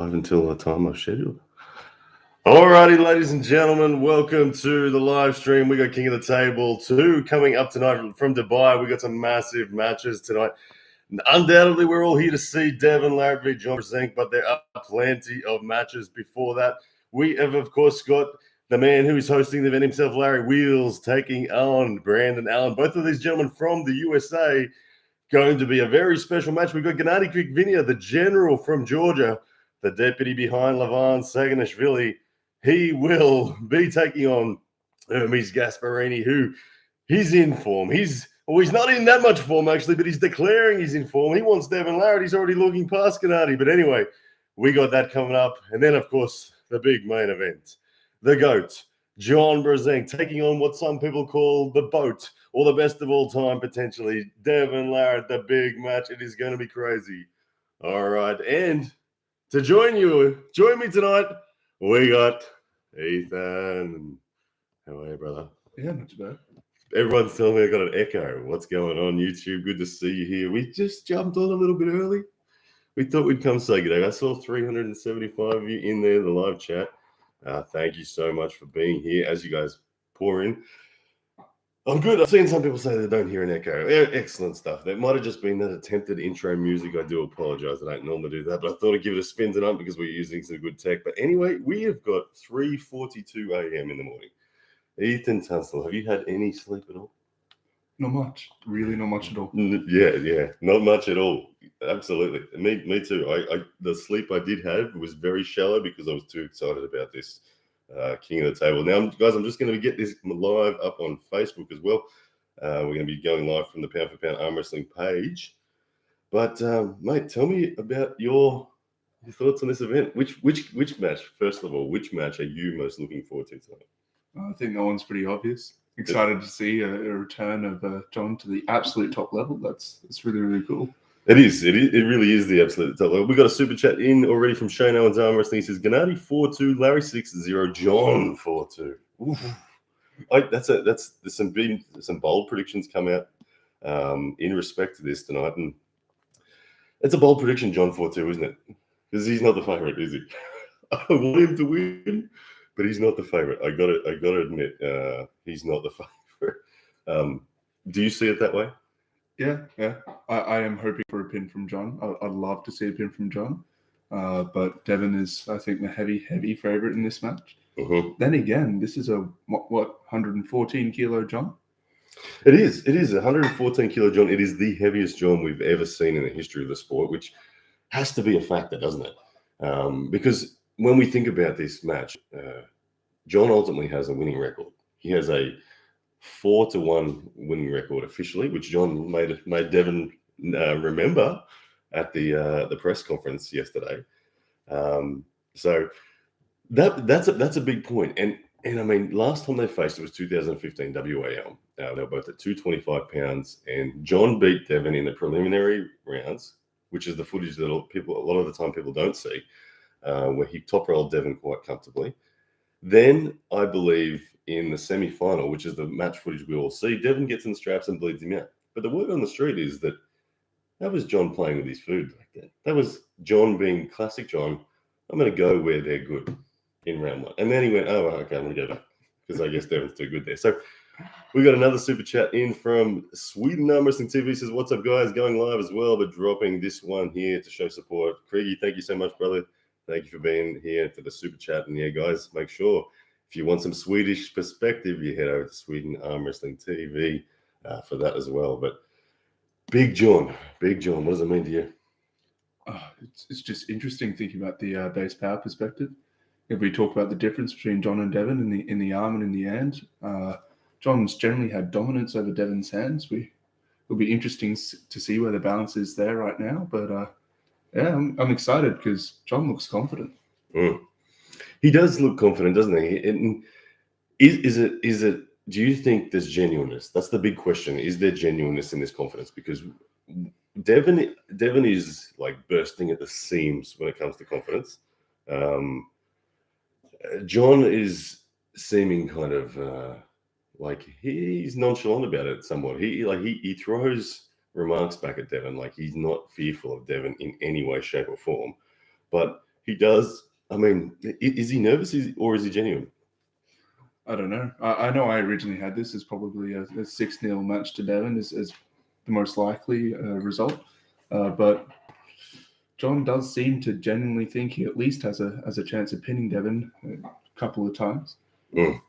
until the time I've scheduled. Alrighty, ladies and gentlemen, welcome to the live stream. We got King of the Table 2 coming up tonight from Dubai. We got some massive matches tonight. Undoubtedly, we're all here to see Devin Larratt v. John Brzenk, but there are plenty of matches before that. We have, of course, got the man who is hosting the event himself, Larry Wheels, taking on Brandon Allen. Both of these gentlemen from the USA. Going to be a very special match. We've got Gennady Krikvinia, the general from Georgia, the deputy behind Levan Saganishvili. He will be taking on Hermes Gasparini, who he's in form. He's not in that much form, actually, but he's declaring he's in form. He wants Devin Larratt. He's already looking past Gennady. But anyway, we got that coming up. And then, of course, the big main event. The GOAT, John Brzenk, taking on what some people call the BOAT, or the best of all time, potentially. Devin Larratt, the big match. It is going to be crazy. All right. And to join me tonight, we got Ethan. How are you, brother? Yeah, not too bad. Everyone's telling me I got an echo. What's going on, YouTube? Good to see you here. We just jumped on a little bit early. We thought we'd come say good day. I saw 375 of you in there, the live chat. Thank you so much for being here as you guys pour in. I'm good. I've seen some people say they don't hear an echo. Excellent stuff. That might have just been that attempted intro music. I do apologize. I don't normally do that, but I thought I'd give it a spin tonight because we're using some good tech. But anyway, we have got 3:42 a.m. in the morning. Ethan Tunstall, have you had any sleep at all? Not much. Really not much at all. Yeah. Not much at all. Absolutely. Me too. The sleep I did have was very shallow because I was too excited about this King of the Table. Now, guys, I'm just going to get this live up on Facebook as well. We're going to be going live from the Pound for Pound Arm Wrestling page. But, mate, tell me about your thoughts on this event. Which match, first of all, which match are you most looking forward to tonight? I think that one's pretty obvious. Excited to see a return of John to the absolute top level. That's really, really cool. It is. It really is the absolute top level. We got a super chat in already from Shane Owens Arm Wrestling. He says Gennady 4-2, Larry 6-0, John 4-2. There's some bold predictions come out in respect to this tonight, and it's a bold prediction, John 4-2, isn't it? Because he's not the favorite, is he? I want him to win, but he's not the favorite. I got to admit, he's not the favorite. Do you see it that way? Yeah. I am hoping for a pin from John. I'd love to see a pin from John. But Devin is, I think, the heavy favorite in this match. Uh-huh. Then again, this is a, 114 kilo John? It is 114 kilo John. It is the heaviest John we've ever seen in the history of the sport, which has to be a factor, doesn't it? Because when we think about this match, John ultimately has a winning record. He has a 4-1 winning record officially, which John made Devin remember at the press conference yesterday. So that's a big point. And I mean, last time they faced, it was 2015 WAL. They were both at 225 pounds, and John beat Devin in the preliminary rounds, which is the footage that a lot of the time people don't see, where he top rolled Devin quite comfortably. Then I believe in the semi-final, which is the match footage we all see, Devin gets in the straps and bleeds him out. But the word on the street is that was John playing with his food like that. That was John being classic John. I'm going to go where they're good in round one. And then he went, oh, okay, I'm going to go back because I guess Devin's too good there. So we got another super chat in from Sweden Arm Wrestling TV. Says, what's up, guys? Going live as well, but dropping this one here to show support. Craigie, thank you so much, brother. Thank you for being here for the super chat. And yeah, guys, make sure if you want some Swedish perspective, you head over to Sweden Arm Wrestling TV for that as well. But Big John, what does it mean to you? It's just interesting thinking about the base power perspective. If we talk about the difference between John and Devin in the arm and in the hand, John's generally had dominance over Devin's hands. It'll be interesting to see where the balance is there right now. But yeah, I'm excited because John looks confident. He does look confident, doesn't he? And is it? Do you think there's genuineness? That's the big question. Is there genuineness in this confidence? Because Devin is like bursting at the seams when it comes to confidence. John is seeming kind of like he's nonchalant about it somewhat. He throws remarks back at Devin like he's not fearful of Devin in any way, shape, or form. But He does. I mean, is he nervous or is he genuine? I don't know. I know I originally had this as probably a 6-0 match to Devon as the most likely result. But John does seem to genuinely think he at least has a chance of pinning Devon a couple of times. Mm.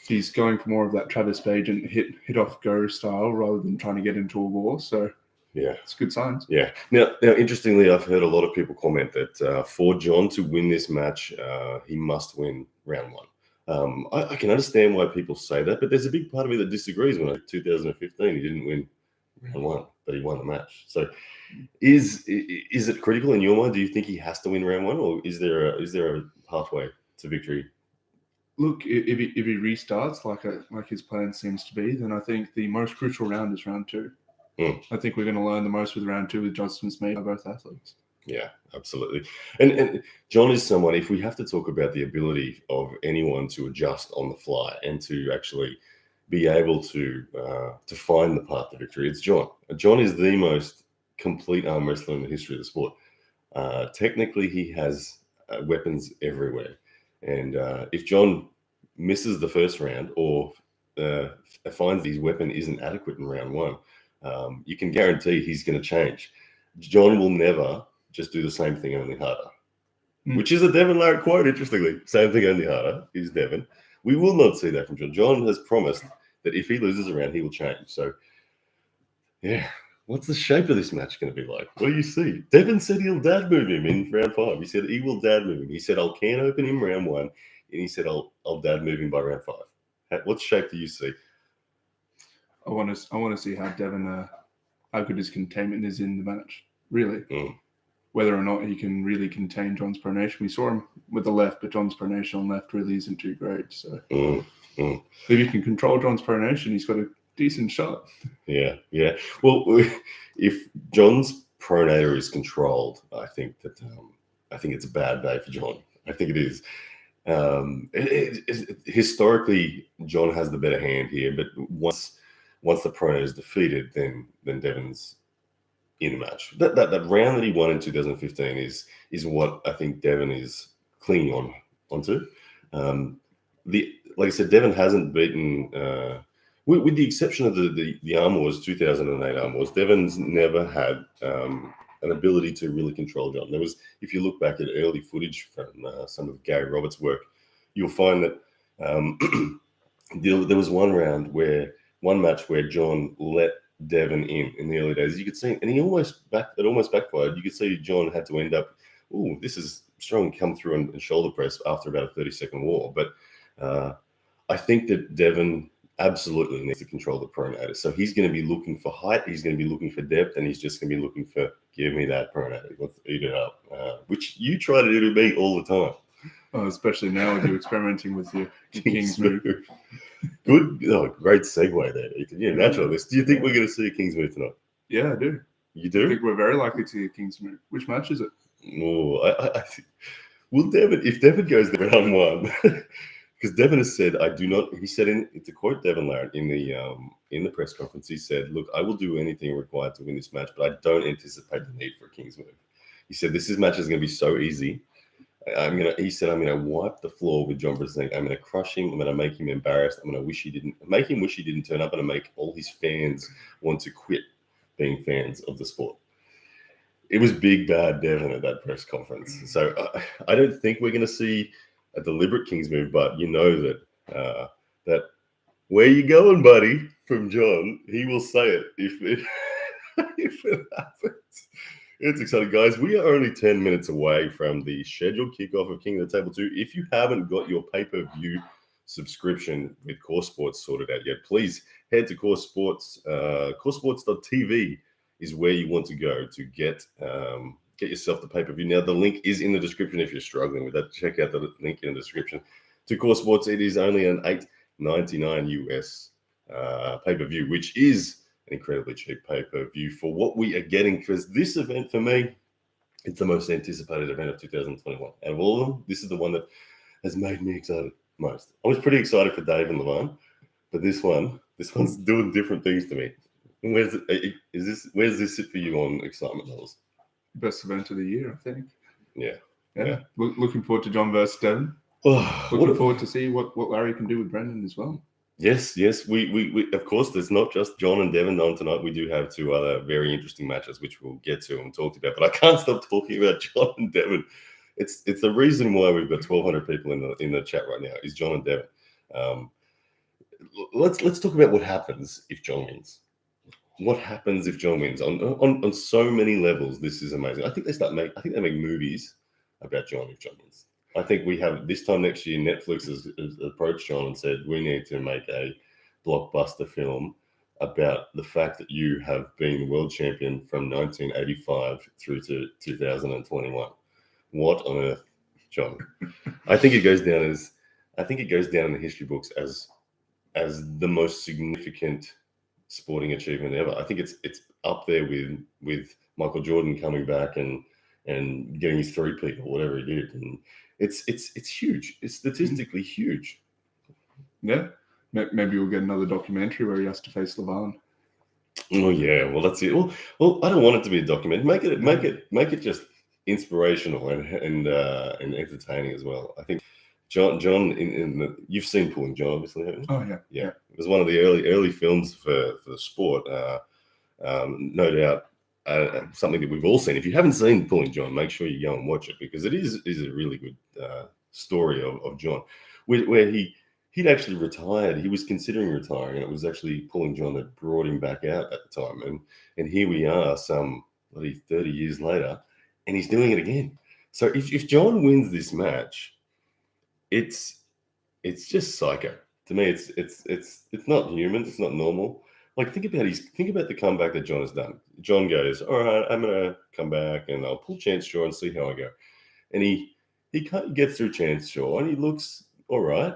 He's going for more of that Travis Bajan hit off go style rather than trying to get into a war. So yeah, it's good signs. Yeah. Now, interestingly, I've heard a lot of people comment that for John to win this match, he must win round one. I can understand why people say that, but there's a big part of me that disagrees. When in 2015, he didn't win round one, but he won the match. So, is it critical in your mind? Do you think he has to win round one, or is there a pathway to victory? Look, if he restarts like his plan seems to be, then I think the most crucial round is round two. I think we're going to learn the most with round two with adjustments made by both athletes. Yeah, absolutely. And John is someone, if we have to talk about the ability of anyone to adjust on the fly and to actually be able to find the path to victory, it's John. John is the most complete arm wrestler in the history of the sport. Technically, he has weapons everywhere. And if John misses the first round or finds his weapon isn't adequate in round one, you can guarantee he's going to change. John will never just do the same thing, only harder. Which is a Devon Larratt quote, interestingly. Same thing, only harder is Devon. We will not see that from John. John has promised that if he loses a round, he will change. So, yeah. What's the shape of this match going to be like? What do you see? Devon said he'll dad move him in round 5. He said he will dad move him. He said I'll can open him round 1, and he said I'll dad move him by round 5. What shape do you see? I want to see how Devon, how good his containment is in the match. Really, whether or not he can really contain John's pronation. We saw him with the left, but John's pronation on left really isn't too great. So if he can control John's pronation, he's got a decent shot. Yeah. Well, if John's pronator is controlled, I think it's a bad day for John. I think it is. Historically, John has the better hand here, but once the pronator is defeated, then Devon's in the match. That round that he won in 2015 is what I think Devon is clinging onto. Like I said, Devon hasn't beaten. With the exception of the Arm Wars 2008 Arm Wars, Devon's never had an ability to really control John. If you look back at early footage from some of Gary Roberts' work, you'll find that there was one match where John let Devon in the early days. You could see, and it almost backfired. You could see John had to end up, this is strong, come through and shoulder press after about a 30-second war. But I think that Devon absolutely needs to control the pronator. So he's going to be looking for height, he's going to be looking for depth, and he's just going to be looking for, give me that pronator, let's eat it up, which you try to do to me all the time. Oh, especially now with you experimenting with your King's move. Good, great segue there, Ethan. Yeah, naturalist. Do you think we're going to see a King's move tonight? Yeah, I do. You do? I think we're very likely to see a King's move. Which match is it? I think, will Devon, if Devon goes to round 1, because Devon has said, I do not, he said, to quote Devon Larratt in the press conference, he said, look, I will do anything required to win this match, but I don't anticipate the need for a King's move. He said, this match is going to be so easy. He said, I'm going to wipe the floor with John Brzezinski. I'm going to crush him. I'm going to make him embarrassed. I'm going to make him wish he didn't turn up, and make all his fans want to quit being fans of the sport. It was big bad Devon at that press conference. So I don't think we're going to see a deliberate King's move, but you know that where you going, buddy, from John, he will say it if it happens. It's exciting, guys. We are only 10 minutes away from the scheduled kickoff of King of the Table 2. If you haven't got your pay-per-view subscription with Core Sports sorted out yet, please head to Core Sports. CoreSports.tv is where you want to go to get yourself the pay-per-view. Now, the link is in the description if you're struggling with that. Check out the link in the description. To Core Sports, it is only an $8.99 US pay-per-view, which is an incredibly cheap pay-per-view for what we are getting, because this event, for me, it's the most anticipated event of 2021. Out of all of them, this is the one that has made me excited most. I was pretty excited for Dave and Levine, but this one's doing different things to me. Where's this sit for you on excitement levels? Best event of the year, I think. Yeah. Yeah. Looking forward to John versus Devon. Oh, Looking forward to see what Larry can do with Brendan as well. Yes. We of course, there's not just John and Devon on tonight. We do have two other very interesting matches, which we'll get to and talk about. But I can't stop talking about John and Devon. It's the reason why we've got 1,200 people in the chat right now is John and Devon. Let's talk about what happens if John wins. What happens if John wins on so many levels? This is amazing. I think they make movies about John if John wins. I think we have this time next year. Netflix has approached John and said we need to make a blockbuster film about the fact that you have been world champion from 1985 through to 2021. What on earth, John? I think it goes down in the history books as the most significant sporting achievement ever. I think it's up there with Michael Jordan coming back and getting his three-peat or whatever he did, and it's huge. It's statistically huge. Yeah, maybe we'll get another documentary where he has to face LeVan. Oh yeah, well that's it. Well, I don't want it to be a documentary. Make it just inspirational and entertaining as well. I think John you've seen Pulling John, obviously, haven't you? Oh yeah. It was one of the early films for the sport. No doubt, something that we've all seen. If you haven't seen Pulling John, make sure you go and watch it because it is a really good story of John, where he'd actually retired. He was considering retiring, and it was actually Pulling John that brought him back out at the time. And here we are, some 30 years later, and he's doing it again. So if John wins this match, it's just psycho to me. It's not human. It's not normal. Like think about the comeback that John has done. John goes, all right, I'm gonna come back and I'll pull Chance Shaw and see how I go. And he gets through Chance Shaw and he looks all right.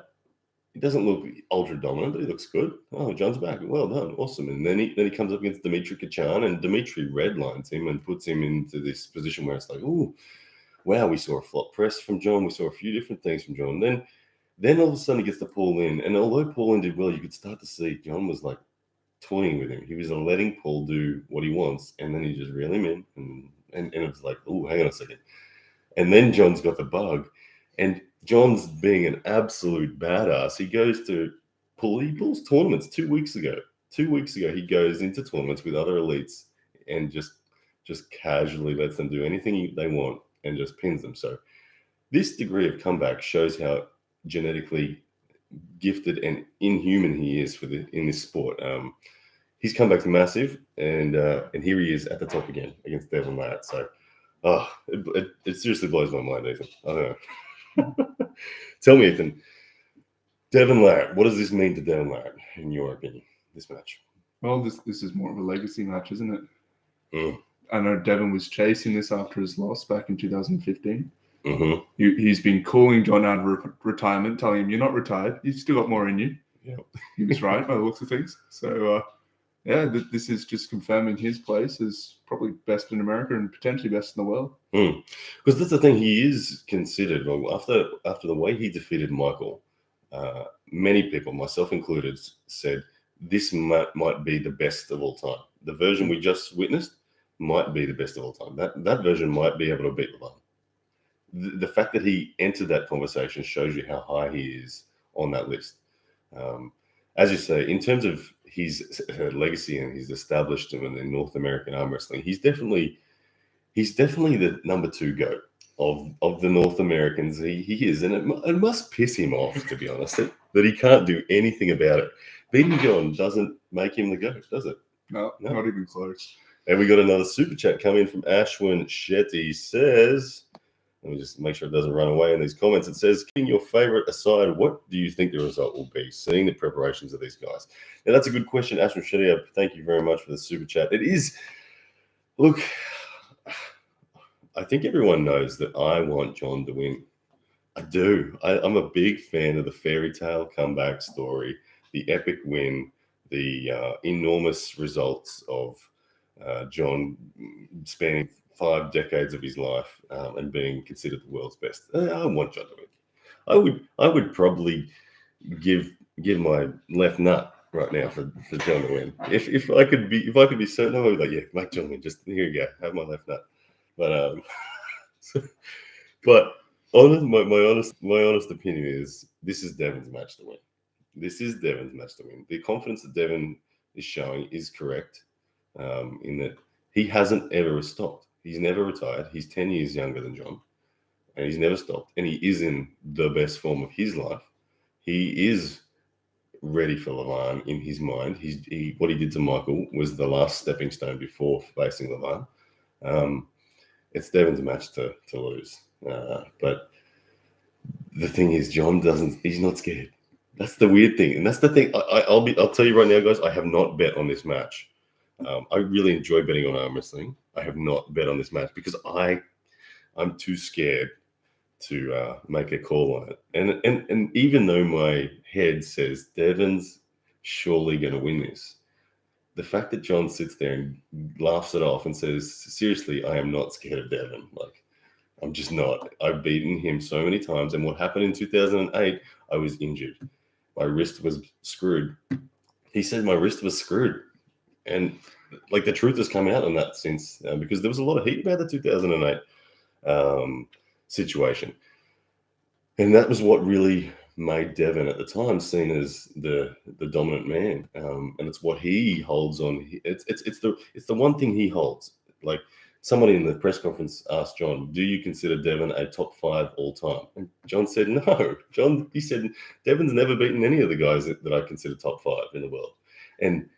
He doesn't look ultra dominant, but he looks good. Oh, John's back. Well done, awesome. And then he comes up against Dimitri Kachan, and Dimitri redlines him and puts him into this position where it's like, oh, wow, we saw a flop press from John. We saw a few different things from John. Then all of a sudden he gets to Paul in, and although Paul in did well, you could start to see John was like toying with him. He was letting Paul do what he wants, and then he just reel him in, and it was like, oh, hang on a second. And then John's got the bug, and John's being an absolute badass. He goes to he pulls tournaments 2 weeks ago. 2 weeks ago, he goes into tournaments with other elites and just casually lets them do anything they want and just pins them. So this degree of comeback shows how genetically gifted and inhuman he is in this sport. His comeback's massive, and here he is at the top again against Devon Latt. So, it seriously blows my mind, Ethan. I don't know. Tell me, Ethan, Devon Latt, what does this mean to Devon Latt, in your opinion, this match? Well, this is more of a legacy match, isn't it? I know Devon was chasing this after his loss back in 2015. Mm-hmm. He's been calling John out of retirement, telling him, you're not retired. You've still got more in you. Yeah. He was right by the looks of things. So, this is just confirming his place as probably best in America and potentially best in the world. Because that's the thing, he is considered, well, after the way he defeated Michael, many people, myself included, said this might be the best of all time. The version we just witnessed might be the best of all time. That version might be able to beat LeVan. The fact that he entered that conversation shows you how high he is on that list. As you say, in terms of his legacy and his establishment in North American arm wrestling, he's definitely the number 2 GOAT of the North Americans. He is, and it must piss him off, to be honest, that he can't do anything about it. Beating John doesn't make him the GOAT, does it? No, not even close. And we got another super chat coming from Ashwin Shetty. Says, let me just make sure it doesn't run away in these comments. It says, keeping your favorite aside, what do you think the result will be, seeing the preparations of these guys? Now, that's a good question, Ashwin Shetty. Thank you very much for the super chat. It is, look, I think everyone knows that I want John to win. I do. I'm a big fan of the fairy tale comeback story, the epic win, the enormous results of John spanning 5 decades of his life and being considered the world's best. I want John to win. I would probably give my left nut right now for John to win. If I could be certain, I would be like, yeah, make John win. Just here you go, have my left nut. But But my honest opinion is this is Devon's match to win. This is Devon's match to win. The confidence that Devon is showing is correct, in that he hasn't ever stopped. He's never retired. He's 10 years younger than John, and he's never stopped. And he is in the best form of his life. He is ready for Levan in his mind. What he did to Michael was the last stepping stone before facing Levan. It's Devon's match to lose. But the thing is, he's not scared. That's the weird thing. And that's the thing. I'll tell you right now, guys, I have not bet on this match. I really enjoy betting on arm wrestling. I have not bet on this match because I'm too scared to make a call on it. And even though my head says Devon's surely going to win this, the fact that John sits there and laughs it off and says, seriously, I am not scared of Devon. Like, I'm just not. I've beaten him so many times. And what happened in 2008, I was injured. My wrist was screwed. He said my wrist was screwed. And like the truth has come out on that since, because there was a lot of heat about the 2008 situation. And that was what really made Devon at the time seen as the dominant man. And it's what he holds on. It's the one thing he holds. Like, somebody in the press conference asked John, do you consider Devon a top 5 all time? And John said, no. He said, Devon's never beaten any of the guys that I consider top 5 in the world. And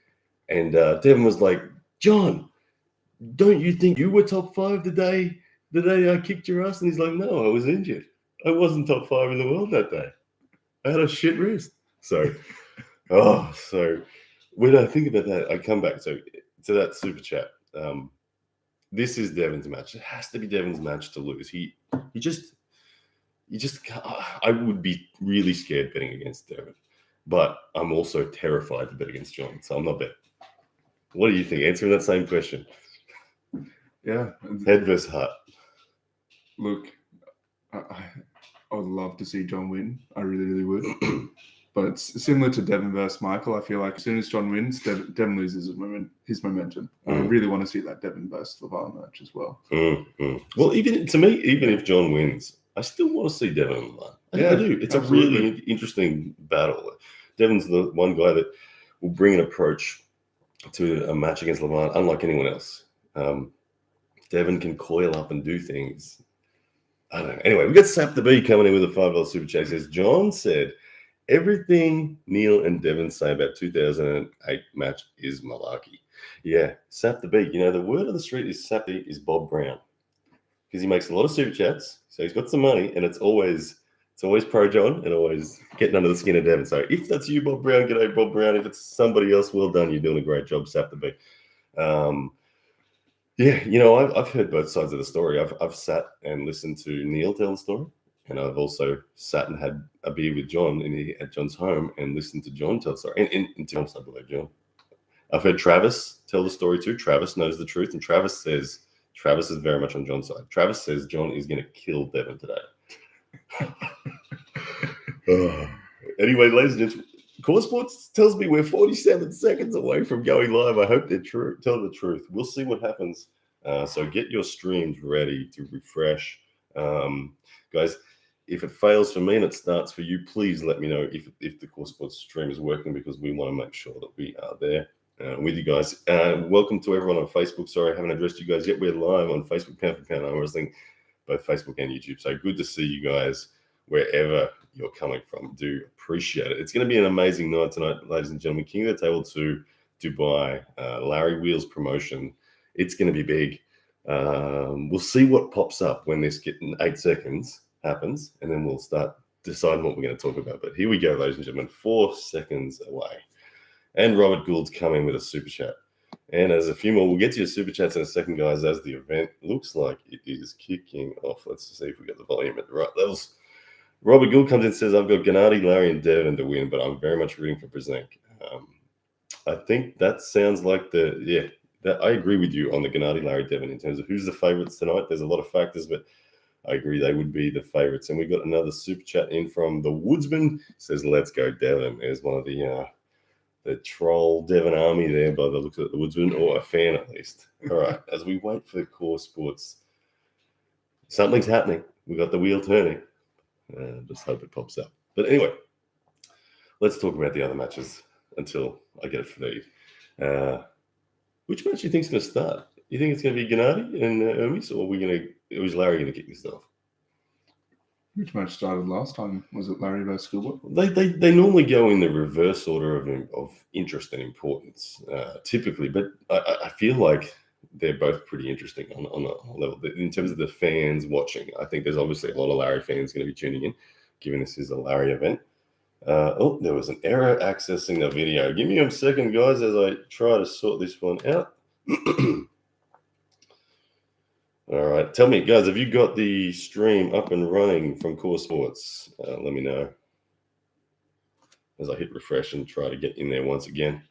Devon was like, John, don't you think you were top 5 the day I kicked your ass? And he's like, no, I was injured. I wasn't top 5 in the world that day. I had a shit wrist. So when I think about that, I come back to that super chat. This is Devon's match. It has to be Devon's match to lose. You just I would be really scared betting against Devon, but I'm also terrified to bet against John, so I'm not betting. What do you think? Answering that same question. Yeah. Head versus heart. Look, I would love to see John win. I really, really would. But it's similar to Devon versus Michael. I feel like as soon as John wins, Devon loses his momentum. I really want to see that Devon versus Levan match as well. Well, even if John wins, I still want to see Devon and Levan. I do. It's absolutely a really interesting battle. Devon's the one guy that will bring an approach to a match against Levan unlike anyone else. Devon can coil up and do things. I don't know. Anyway, we got Sap the Bee coming in with a $5 super chat. He says, John said, everything Neil and Devon say about 2008 match is malarkey. Yeah, Sap the Bee. You know, the word on the street is Sap the Bee is Bob Brown, because he makes a lot of super chats, so he's got some money, and it's always pro John and always getting under the skin of Devon. So if that's you, Bob Brown, g'day, Bob Brown. If it's somebody else, well done. You're doing a great job, Sap the Bee. Yeah, you know, I've heard both sides of the story. I've sat and listened to Neil tell the story, and I've also sat and had a beer with John at John's home and listened to John tell the story. And to be honest, I believe John. I've heard Travis tell the story too. Travis knows the truth, and Travis is very much on John's side. Travis says John is going to kill Devon today. Anyway, ladies and gentlemen, Core Sports tells me we're 47 seconds away from going live. I hope they're tell the truth. We'll see what happens. So get your streams ready to refresh. Guys, if it fails for me and it starts for you, please let me know if the Core Sports stream is working, because we want to make sure that we are there with you guys. Welcome to everyone on Facebook. Sorry, I haven't addressed you guys yet. We're live on Facebook, Pound for Pound Arm Wrestling, both Facebook and YouTube. So good to see you guys wherever you're coming from. Do appreciate it. It's going to be an amazing night tonight, ladies and gentlemen. King of the Table to Dubai, Larry Wheels promotion. It's going to be big. We'll see what pops up when this in 8 seconds happens, and then we'll start deciding what we're going to talk about. But here we go, ladies and gentlemen, 4 seconds away. And Robert Gould's coming with a super chat. And there's a few more. We'll get to your super chats in a second, guys, as the event looks like it is kicking off. Let's see if we got the volume at the right levels. Robert Gould comes in and says, I've got Gennady, Larry, and Devon to win, but I'm very much rooting for Brzezinski. I think that sounds like I agree with you on the Gennady, Larry, Devon in terms of who's the favourites tonight. There's a lot of factors, but I agree they would be the favourites. And we got another super chat in from the Woodsman. Says, let's go, Devon. There's one of the troll Devon army there by the looks of the Woodsman, or a fan at least. All right, as we wait for Core Sports, something's happening. we got the wheel turning. Just hope it pops up. But anyway, let's talk about the other matches until I get a feed. Which match do you think is going to start? You think it's going to be Gennady and Hermes, or is Larry going to kick this off? Which match started last time? Was it Larry versus Schoolboy? They normally go in the reverse order of interest and importance, typically, but I feel like they're both pretty interesting on a level. In terms of the fans watching, I think there's obviously a lot of Larry fans going to be tuning in, given this is a Larry event. There was an error accessing the video. Give me a second, guys, as I try to sort this one out. All right. Tell me, guys, have you got the stream up and running from Core Sports? Let me know as I hit refresh and try to get in there once again.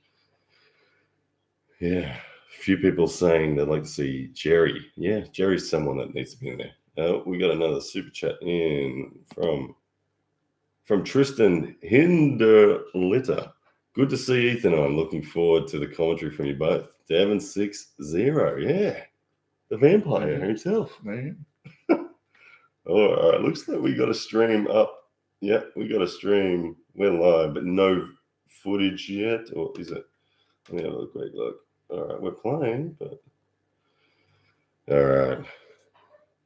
Yeah. A few people saying they'd like to see Jerry. Yeah, Jerry's someone that needs to be in there. We got another super chat in from Tristan Hinderlitter. Good to see Ethan. I'm looking forward to the commentary from you both. Devon 6-0. Yeah. The vampire himself. Man. All right. Looks like we got a stream up. Yeah, we got a stream. We're live, but no footage yet. Or is it? Let me have a quick look. All right, we're playing, but all right.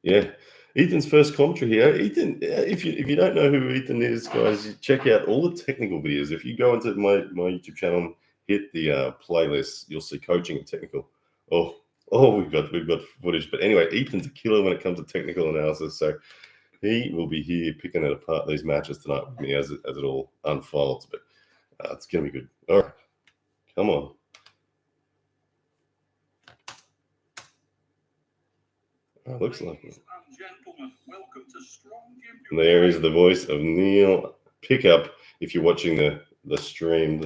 Yeah. Ethan's first commentary here. Ethan, if you don't know who Ethan is, guys, check out all the technical videos. If you go into my YouTube channel and hit the playlist, you'll see coaching and technical. Oh, we've got footage. But anyway, Ethan's a killer when it comes to technical analysis. So he will be here picking it apart these matches tonight with me as it all unfolds. But it's going to be good. All right. Come on. Looks like it. There is the voice of Neil Pickup. If you're watching the stream,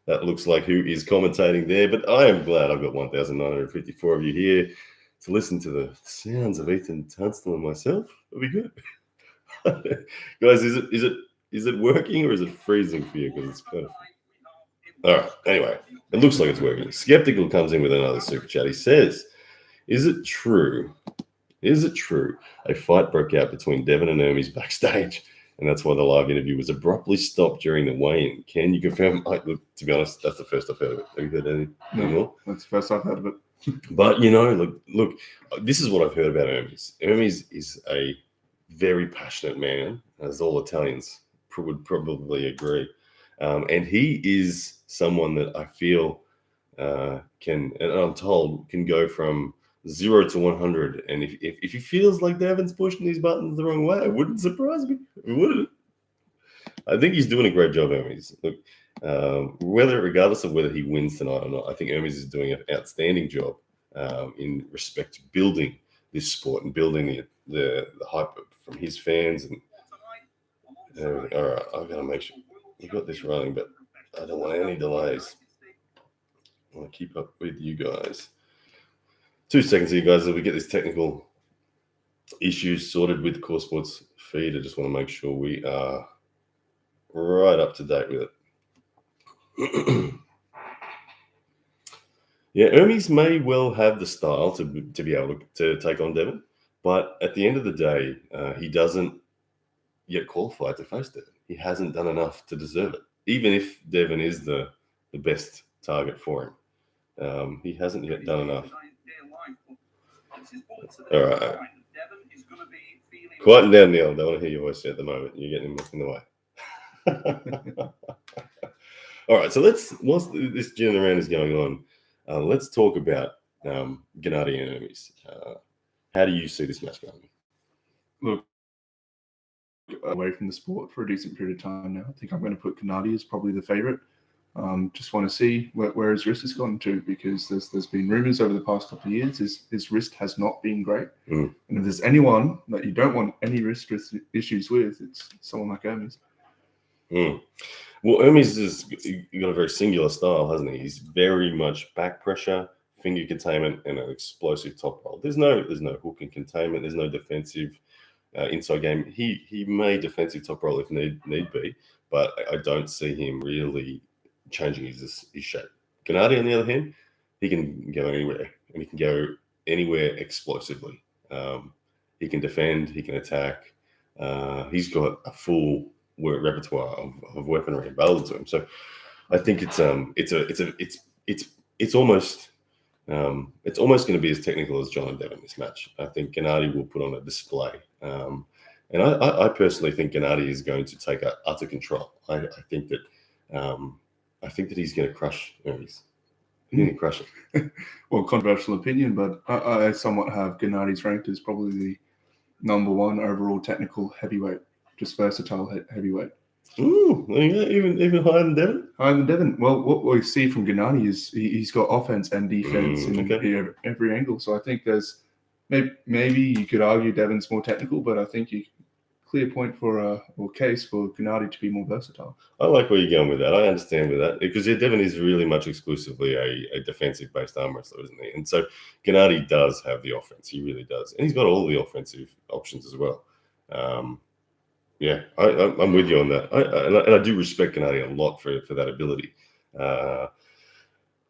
that looks like who is commentating there. But I am glad I've got 1,954 of you here to listen to the sounds of Ethan Tunstall and myself. It'll be good. Guys, is it working or is it freezing for you? Because it's kind of... All right. Anyway, it looks like it's working. Skeptical comes in with another super chat. He says, Is it true a fight broke out between Devon and Hermes backstage, and that's why the live interview was abruptly stopped during the weigh-in? Can you confirm? Look, to be honest, that's the first I've heard of it. Have you heard any more? That's the first I've heard of it. But, look, this is what I've heard about Hermes. Hermes is a very passionate man, as all Italians would probably agree. And he is someone that I feel and I'm told, can go from 0 to 100. And if he feels like Devon's pushing these buttons the wrong way, it wouldn't surprise me. It wouldn't. I think he's doing a great job, Hermes. Look, regardless of whether he wins tonight or not, I think Hermes is doing an outstanding job in respect to building this sport and building the hype from his fans. And all right, I've got to make sure we got this running, but I don't want any delays. I want to keep up with you guys. 2 seconds here, guys, as we get this technical issues sorted with the Core Sports feed. I just want to make sure we are right up to date with it. Yeah, Hermes may well have the style to be able to take on Devon, but at the end of the day, he doesn't yet qualify to face Devon. He hasn't done enough to deserve it, even if Devon is the best target for him. He hasn't yet done enough. All right. Quieten down, Neil. I don't want to hear your voice at the moment. You're getting in the way. All right. So whilst this gin around is going on, let's talk about Gennady and Hermes. How do you see this match going? Look, away from the sport for a decent period of time now. I think I'm going to put Gennady as probably the favorite. Just want to see where his wrist has gone to, because there's been rumors over the past couple of years his wrist has not been great. And if there's anyone that you don't want any wrist issues with, it's someone like Hermes. Well, Hermes has got a very singular style, hasn't he? He's very much back pressure, finger containment, and an explosive top roll. There's no hook and containment. There's no defensive inside game. He may defensive top roll if need be, but I don't see him really changing his shape. Gennady, on the other hand, he can go anywhere, and he can go anywhere explosively. He can defend. He can attack. He's got a full repertoire of weaponry available to him. So I think it's almost going to be as technical as John and Devon this match. I think Gennady will put on a display. And I personally think Gennady is going to take utter control. I think that he's going to crush Hermes. He's going to crush it. Well, controversial opinion, but I somewhat have Gennady's ranked as probably the number one overall technical heavyweight, just versatile heavyweight. Ooh, even higher than Devon? Higher than Devon. Well, what we see from Gennady is he's got offense and defense in every angle. So I think there's maybe you could argue Devon's more technical, but I think clear point or case for Gennady to be more versatile. I like where you're going with that. I understand with that because Devon is really much exclusively a defensive-based arm wrestler, isn't he? And so Gennady does have the offense. He really does, and he's got all the offensive options as well. Yeah, I'm with you on that. And I do respect Gennady a lot for that ability.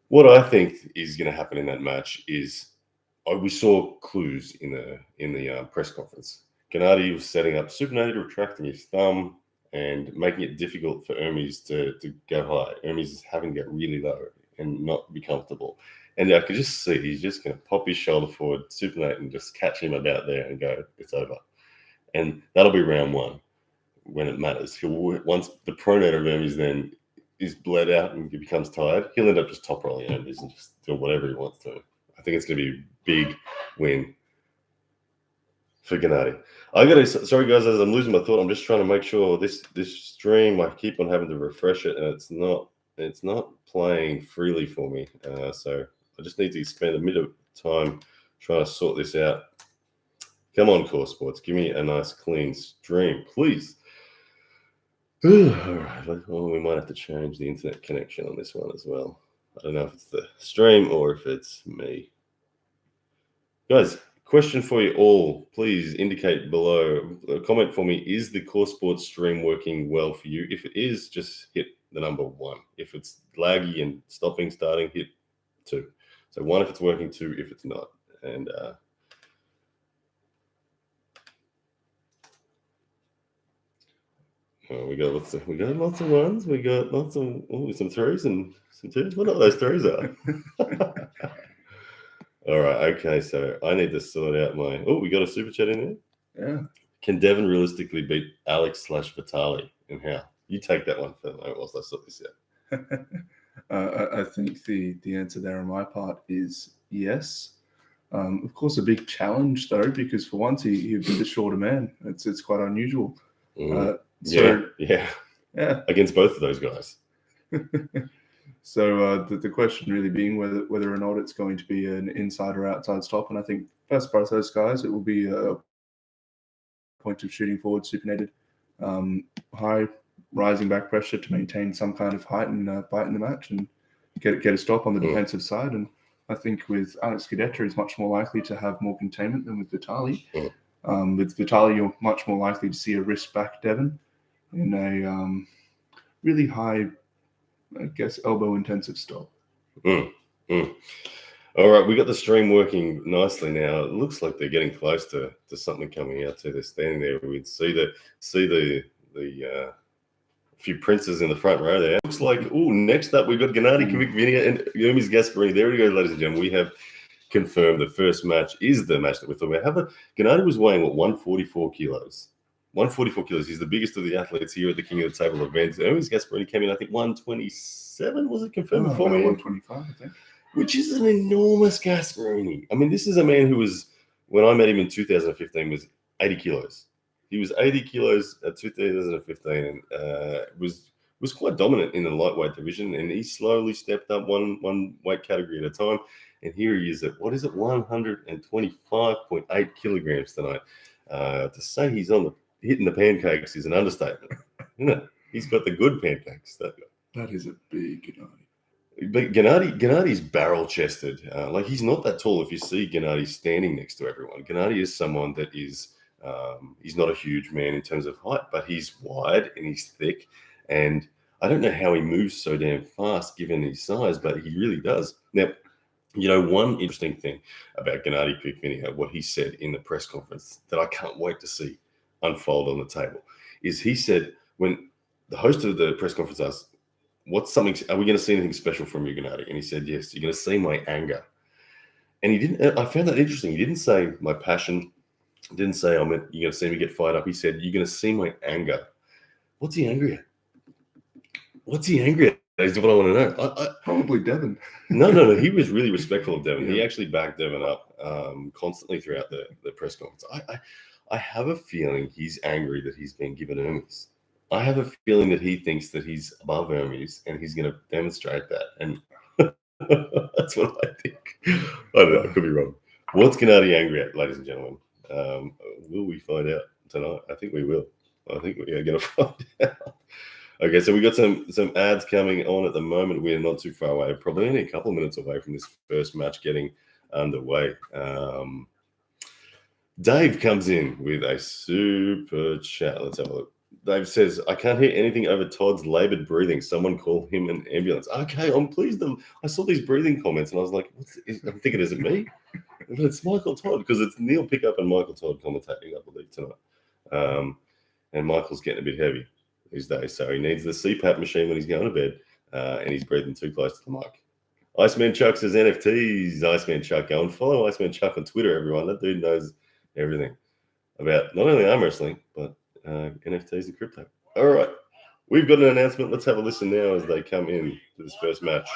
What I think is going to happen in that match is we saw clues in the press conference. Gennady was setting up Supernati, retracting his thumb and making it difficult for Hermes to go high. Hermes is having to get really low and not be comfortable. And I could just see he's just going to pop his shoulder forward, Supernate, and just catch him about there and go, it's over. And that'll be round one when it matters. Once the pronator of Hermes then is bled out and he becomes tired, he'll end up just top rolling Hermes and just doing whatever he wants to. I think it's going to be a big win for Gennady. Sorry guys, as I'm losing my thought, I'm just trying to make sure this stream, I keep on having to refresh it and it's not playing freely for me. So I just need to spend a bit of time trying to sort this out. Come on, Core Sports, give me a nice clean stream, please. All right, well, we might have to change the internet connection on this one as well. I don't know if it's the stream or if it's me. Guys, question for you all. Please indicate below. Comment for me. Is the Core Sports stream working well for you? If it is, just hit the number 1. If it's laggy and starting, hit 2. So 1 if it's working, 2 if it's not. And we got lots of ones. We got lots of some 3s and some 2s. What those 3s are? All right. Okay. So I need to sort out my. Oh, we got a super chat in there. Yeah. Can Devon realistically beat Alex/Vitali? And how? You take that one for the moment whilst I sort this out. I think the answer there on my part is yes. Of course, a big challenge though, because for once he would be the shorter man. It's quite unusual. Yeah. Against both of those guys. So the question really being whether or not it's going to be an inside or outside stop, and I think first both those guys, it will be a point of shooting forward, supinated, high rising back pressure to maintain some kind of height and bite in the match and get a stop on the defensive side. And I think with Alex Cadetta, he's much more likely to have more containment than with Vitali. With Vitali, you're much more likely to see a wrist back Devon in a really high, I guess, elbow intensive stop. All right, we got the stream working nicely now. It looks like they're getting close to something coming out too. They're standing there. We'd see the few princes in the front row there. Looks like next up we've got Gennady Kvikvinia and Hermes Gasparini. There we go, ladies and gentlemen. We have confirmed the first match is the match that we're talking about. Gennady was weighing 144 kilos. 144 kilos. He's the biggest of the athletes here at the King of the Table event. Hermes Gasparini came in, I think, 127. Was it confirmed before me? 125, I think. Which is an enormous Gasparini. I mean, this is a man who was, when I met him in 2015, was 80 kilos. He was 80 kilos at 2015 and was quite dominant in the lightweight division. And he slowly stepped up one weight category at a time. And here he is at, 125.8 kilograms tonight. To say he's hitting the pancakes is an understatement. Isn't it? He's got the good pancakes, that guy. That is a big Gennady. But Gennady's barrel-chested. Like, he's not that tall if you see Gennady standing next to everyone. Gennady is someone that is, he's not a huge man in terms of height, but he's wide and he's thick. And I don't know how he moves so damn fast given his size, but he really does. Now, You know, one interesting thing about Gennady Kvikvinia, what he said in the press conference that I can't wait to see unfold on the table, is he said when the host of the press conference asked, are we going to see anything special from you, Gennady? And he said, yes, you're going to see my anger. And he didn't, I found that interesting. He didn't say my passion, he didn't say, you're going to see me get fired up. He said, you're going to see my anger. What's he angry at? What's he angry at? Is what I want to know. Probably Devon. No. He was really respectful of Devon. Yeah. He actually backed Devon up constantly throughout the press conference. I have a feeling he's angry that he's been given Hermes. I have a feeling that he thinks that he's above Hermes and he's going to demonstrate that. And that's what I think. I don't know. I could be wrong. What's Gennady angry at, ladies and gentlemen? Will we find out tonight? I think we will. I think we are going to find out. Okay, so we got some ads coming on at the moment. We're not too far away, probably only a couple of minutes away from this first match getting underway. Dave comes in with a super chat. Let's have a look. Dave says, I can't hear anything over Todd's labored breathing. Someone call him an ambulance. Okay, I'm pleased. I saw these breathing comments and I was like, I'm thinking, is it me? But it's Michael Todd because it's Neil Pickup and Michael Todd commentating, I believe, tonight. And Michael's getting a bit heavy these days, so he needs the CPAP machine when he's going to bed, and he's breathing too close to the mic. Iceman Chuck says NFTs. Iceman Chuck, go and follow Iceman Chuck on Twitter, everyone. That dude knows everything about not only arm wrestling, but NFTs and crypto. All right, we've got an announcement. Let's have a listen now as they come in to this first match.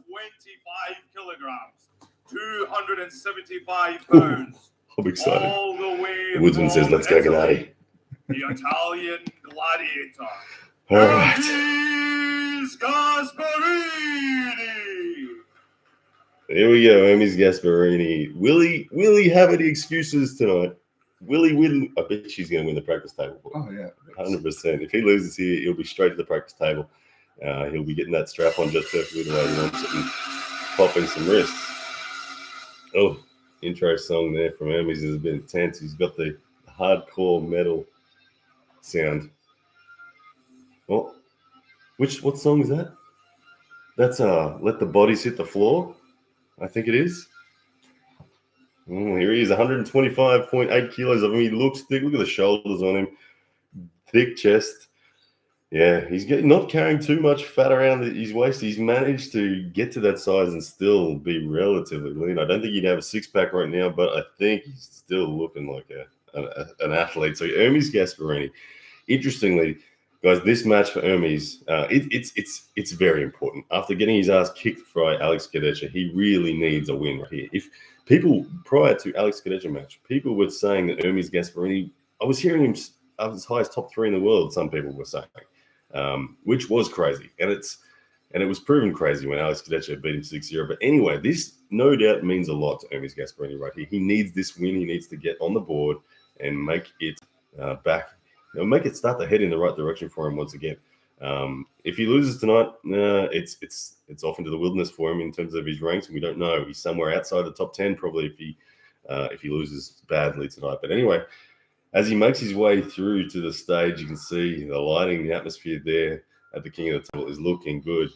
125 kilograms, 275 pounds. I'm excited. All the way The Woodsman says, let's go, Gennady. The Italian gladiator. All right. Hermes Gasparini. Here we go, Hermes Gasparini. Will he have any excuses tonight? Will he win? I bet she's going to win the practice table. Oh, yeah. 100%. If he loses here, he'll be straight to the practice table. He'll be getting that strap on just perfectly the way he wants it and popping some wrists. Oh, intro song there from Hermes is a bit intense. He's got the hardcore metal sound. Oh, what song is that? That's Let the Bodies Hit the Floor, I think it is. Here he is, 125.8 kilos of him. He looks thick. Look at the shoulders on him. Thick chest. Yeah, he's not carrying too much fat around his waist. He's managed to get to that size and still be relatively lean. I don't think he'd have a six-pack right now, but I think he's still looking like an athlete. So Hermes Gasparini. Interestingly, guys, this match for Hermes, it's very important. After getting his ass kicked by Alex Cadecha, he really needs a win right here. If people prior to Alex Cadecha match, people were saying that Hermes Gasparini, I was hearing him as high as top 3 in the world. Some people were saying, which was crazy, and it was proven crazy when Alex Cadecha beat him 6-0. But anyway, this no doubt means a lot to Hermes Gasparini right here. He needs this win. He needs to get on the board and make it back. Make it start to head in the right direction for him once again. If he loses tonight, it's off into the wilderness for him in terms of his ranks, and we don't know. He's somewhere outside the top 10 probably if he loses badly tonight. But anyway, as he makes his way through to the stage, you can see the lighting, the atmosphere there at the King of the Table is looking good.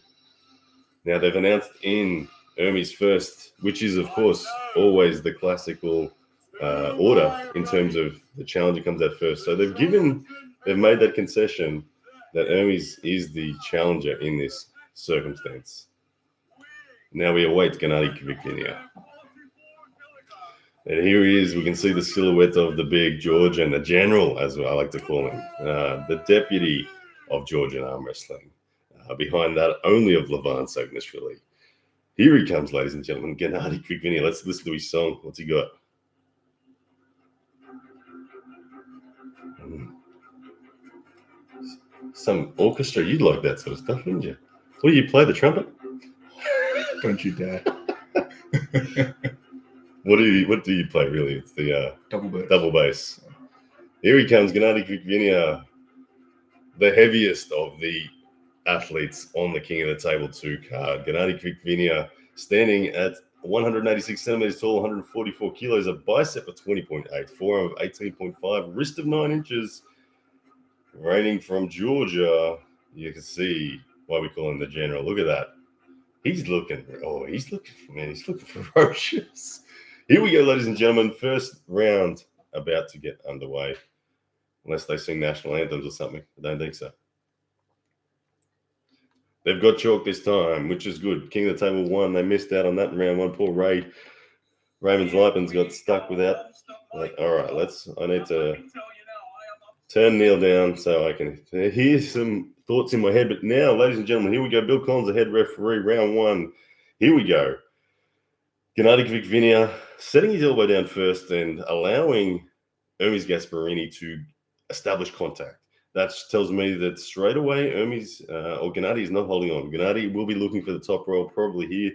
Now they've announced in Hermes first, which is of course always the classical order in terms of the challenger comes out first. So they've made that concession that Hermes is the challenger in this circumstance. Now we await Gennady Kvikvinia. And here he is. We can see the silhouette of the big Georgian, the general, as I like to call him, the deputy of Georgian arm wrestling. Behind that, only of Levan Sagnashvili. Here he comes, ladies and gentlemen, Gennady Kvikvinia. Let's listen to his song. What's he got? Some orchestra. You'd like that sort of stuff, wouldn't you? What do you play, the trumpet? Don't you dare. What do you play, really? It's the double bass. Here he comes, Gennady Kvikvinia, the heaviest of the athletes on the King of the Table 2 card. Gennady Kvikvinia standing at 186 centimeters tall, 144 kilos, a bicep of 20.8, forearm of 18.5, wrist of 9 inches, reigning from Georgia. You can see why we call him the general. Look at that. He's looking ferocious. Here we go, ladies and gentlemen. First round about to get underway. Unless they sing national anthems or something. I don't think so. They've got chalk this time, which is good. King of the table won. They missed out on that in round one. Poor Raymond's Lipens got stuck without. All right, I need to turn Neil down so I can hear some thoughts in my head. But now, ladies and gentlemen, here we go. Bill Collins, the head referee, round one. Here we go. Gennady Kvikvinia setting his elbow down first and allowing Hermes Gasparini to establish contact. That tells me that straight away Hermes or Gennady is not holding on. Gennady will be looking for the top roll, probably here,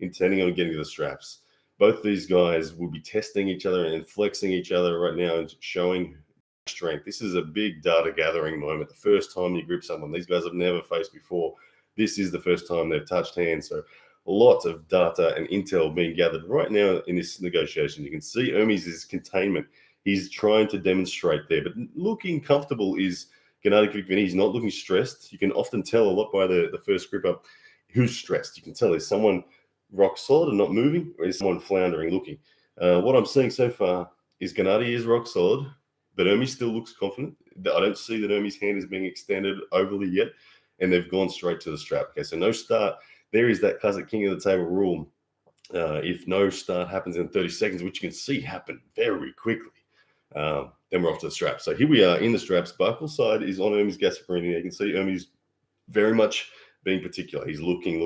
intending on getting to the straps. Both these guys will be testing each other and flexing each other right now and showing strength. This is a big data gathering moment. The first time you grip someone, these guys have never faced before. This is the first time they've touched hands. So a lot of data and intel being gathered right now in this negotiation. You can see Hermes' containment. He's trying to demonstrate there, but looking comfortable is Gennady Kvikvinia. He's not looking stressed. You can often tell a lot by the first grip up who's stressed. You can tell there's someone rock solid and not moving, or is someone floundering looking. What I'm seeing so far is Gennady is rock solid, but Hermes still looks confident. I don't see that Hermes' hand is being extended overly yet, and they've gone straight to the strap. Okay, so no start. There is that classic king of the table rule. If no start happens in 30 seconds, which you can see happen very quickly, then we're off to the strap. So here we are in the straps. Buckle side is on Hermes Gasparini. You can see Hermes very much being particular. He's looking,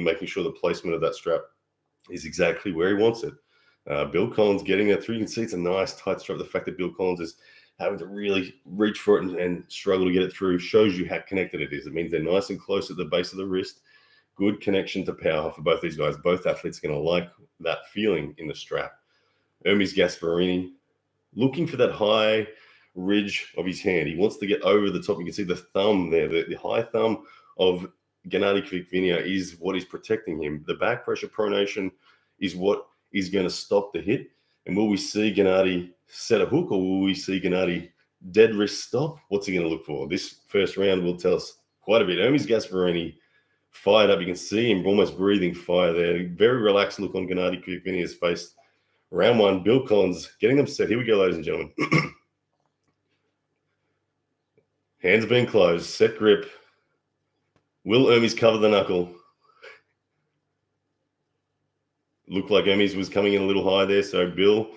making sure the placement of that strap is exactly where he wants it. Bill Collins getting that through. You can see it's a nice tight strap. The fact that Bill Collins is having to really reach for it and struggle to get it through shows you how connected it is. It means they're nice and close at the base of the wrist. Good connection to power for both these guys. Both athletes are going to like that feeling in the strap. Hermes Gasparini looking for that high ridge of his hand. He wants to get over the top. You can see the thumb there. The high thumb of Gennady Kvikvinia is what is protecting him. The back pressure pronation is what is going to stop the hit. And will we see Gennady set a hook, or will we see Gennady dead wrist stop? What's he going to look for? This first round will tell us quite a bit. Hermes Gasparini fired up. You can see him almost breathing fire there. Very relaxed look on Gennady Kvikvinia's face. Round one, Bill Collins getting them set. Here we go, ladies and gentlemen. Hands being closed. Set grip. Will Hermes cover the knuckle? Looked like Hermes was coming in a little high there. So Bill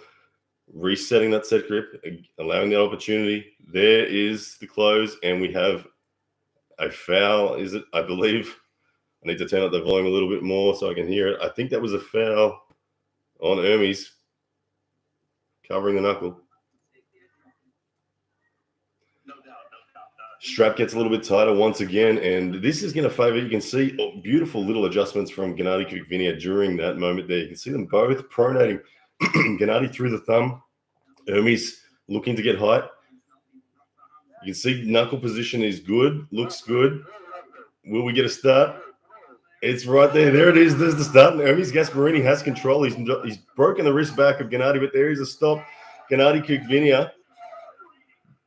resetting that set grip, allowing that opportunity. There is the close, and we have a foul, is it? I believe. I need to turn up the volume a little bit more so I can hear it. I think that was a foul on Hermes covering the knuckle. Strap gets a little bit tighter once again, and this is going to favor. You can see beautiful little adjustments from Gennady Kvikvinia during that moment there. You can see them both pronating. Gennady through the thumb. Hermes looking to get height. You can see knuckle position is good, looks good. Will we get a start? It's right there. There it is. There's the start. And Hermes Gasparini has control. He's broken the wrist back of Gennady, but there is a stop. Gennady Kvikvinia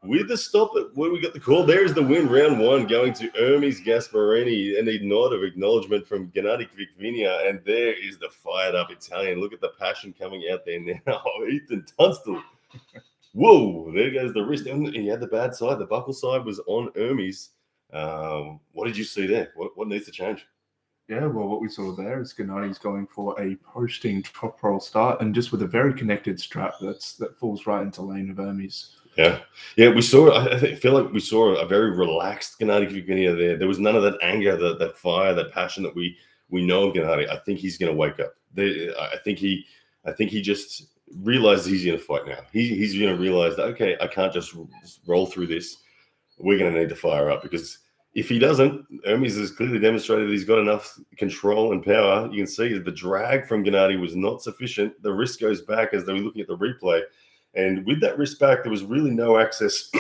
with the stop where we got the call. There's the win. Round one going to Hermes Gasparini, and a nod of acknowledgement from Gennady Kvikvinia. And there is the fired up Italian. Look at the passion coming out there now. Ethan Tunstall. Whoa, there goes the wrist. And he had the bad side. The buckle side was on Hermes. What did you see there? What needs to change? Yeah, well, what we saw there is Gennady's going for a posting top roll start, and just with a very connected strap that falls right into lane of Hermes. Yeah, we saw. I feel like we saw a very relaxed Gennady Kvikvinia there. There was none of that anger, that fire, that passion that we know of Gennady. I think he's going to wake up. I think he just realizes he's going to fight now. He's going to realize that, okay, I can't just roll through this. We're going to need to fire up, because if he doesn't, Hermes has clearly demonstrated that he's got enough control and power. You can see that the drag from Gennady was not sufficient. The wrist goes back as they were looking at the replay. And with that wrist back, there was really no access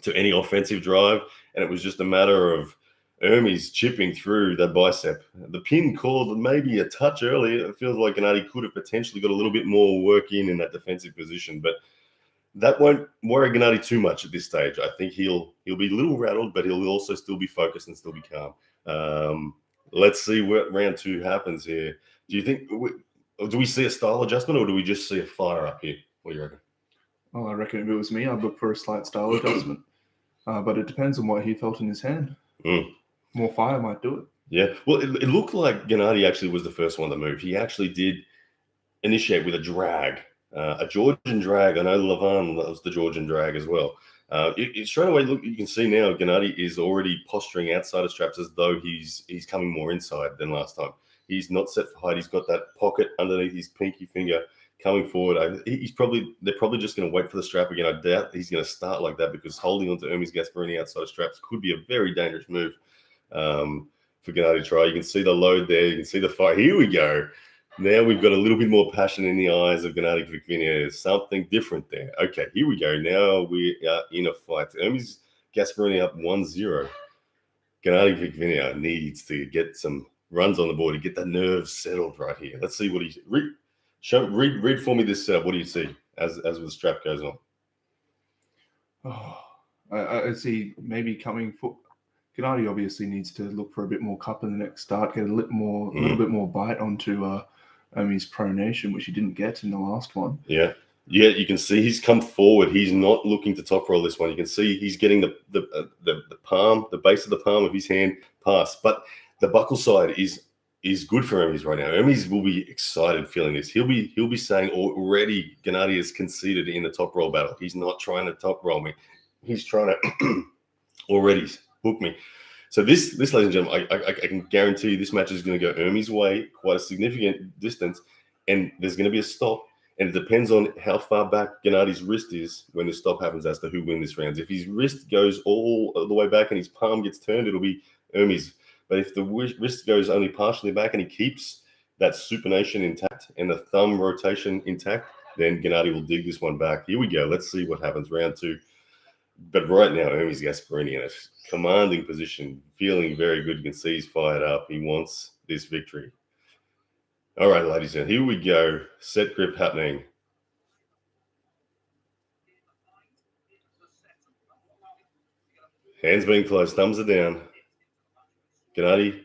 to any offensive drive. And it was just a matter of Hermes chipping through that bicep. The pin called maybe a touch earlier. It feels like Gennady could have potentially got a little bit more work in that defensive position. But that won't worry Gennady too much at this stage. I think he'll be a little rattled, but he'll also still be focused and still be calm. Let's see what round 2 happens here. Do you think, do we see a style adjustment or do we just see a fire up here? What do you reckon? Well, I reckon if it was me, I'd look for a slight style adjustment. But it depends on what he felt in his hand. More fire might do it. Yeah. Well, it looked like Gennady actually was the first one to move. He actually did initiate with a drag, a Georgian drag. I know Levan loves the Georgian drag as well. Straight away, look, you can see now Gennady is already posturing outside of straps as though he's coming more inside than last time. He's not set for height. He's got that pocket underneath his pinky finger coming forward. They're probably just going to wait for the strap again. I doubt he's going to start like that because holding onto Hermes Gasparini outside of straps could be a very dangerous move for Gennady to try. You can see the load there. You can see the fire. Here we go. Now we've got a little bit more passion in the eyes of Gennady Kvikvinia. There's something different there. Okay, here we go. Now we are in a fight. Hermes Gasparini up 1-0. Gennady Kvikvinia needs to get some runs on the board to get the nerves settled right here. Let's see what he read for me this setup. What do you see as the strap goes on? Oh, I see maybe coming for Gennady. Obviously needs to look for a bit more cup in the next start, get a little bit more bite onto his pronation, which he didn't get in the last one. Yeah, you can see he's come forward. He's not looking to top roll this one. You can see he's getting the palm, the base of the palm of his hand past, but the buckle side is good for Hermes right now. Hermes will be excited feeling this. He'll be saying already Gennady has conceded in the top roll battle. He's not trying to top roll me. He's trying to already hook me. So this, ladies and gentlemen, I can guarantee you this match is going to go Hermes' way, quite a significant distance, and there's going to be a stop. And it depends on how far back Gennady's wrist is when the stop happens as to who wins this round. If his wrist goes all the way back and his palm gets turned, it'll be Hermes. But if the wrist goes only partially back and he keeps that supination intact and the thumb rotation intact, then Gennady will dig this one back. Here we go. Let's see what happens. Round 2. But right now, Hermes Gasparini in a commanding position, feeling very good. You can see he's fired up. He wants this victory. All right, ladies and here we go. Set grip happening. Hands being closed, thumbs are down. Gennady,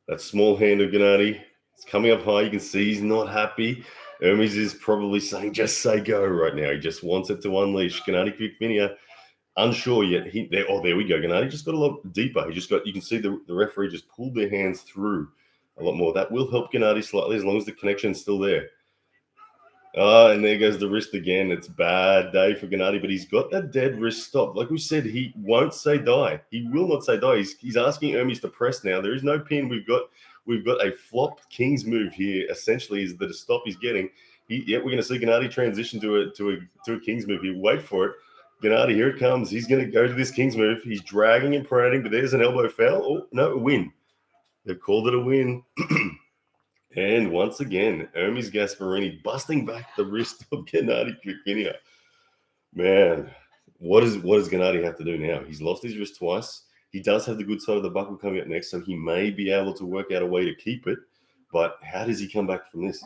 that small hand of Gennady, it's coming up high. You can see he's not happy. Hermes is probably saying, just say go right now. He just wants it to unleash. Gennady Kvikvinia, unsure yet. There we go. Gennady just got a lot deeper. You can see the referee just pulled their hands through a lot more. That will help Gennady slightly as long as the connection's still there. And there goes the wrist again. It's bad day for Gennady, but he's got that dead wrist stop. Like we said, he won't say die. He will not say die. He's asking Hermes to press now. There is no pin. We've got a flop king's move here. Essentially, is the stop he's getting. We're going to see Gennady transition to a king's move. He wait for it. Gennady, here it comes. He's going to go to this king's move. He's dragging and pronating, but there's an elbow foul. Oh no, a win. They've called it a win. And once again, Hermes Gasparini busting back the wrist of Gennady Kvikvinia. Man, what does Gennady have to do now? He's lost his wrist twice. He does have the good side of the buckle coming up next, so he may be able to work out a way to keep it. But how does he come back from this?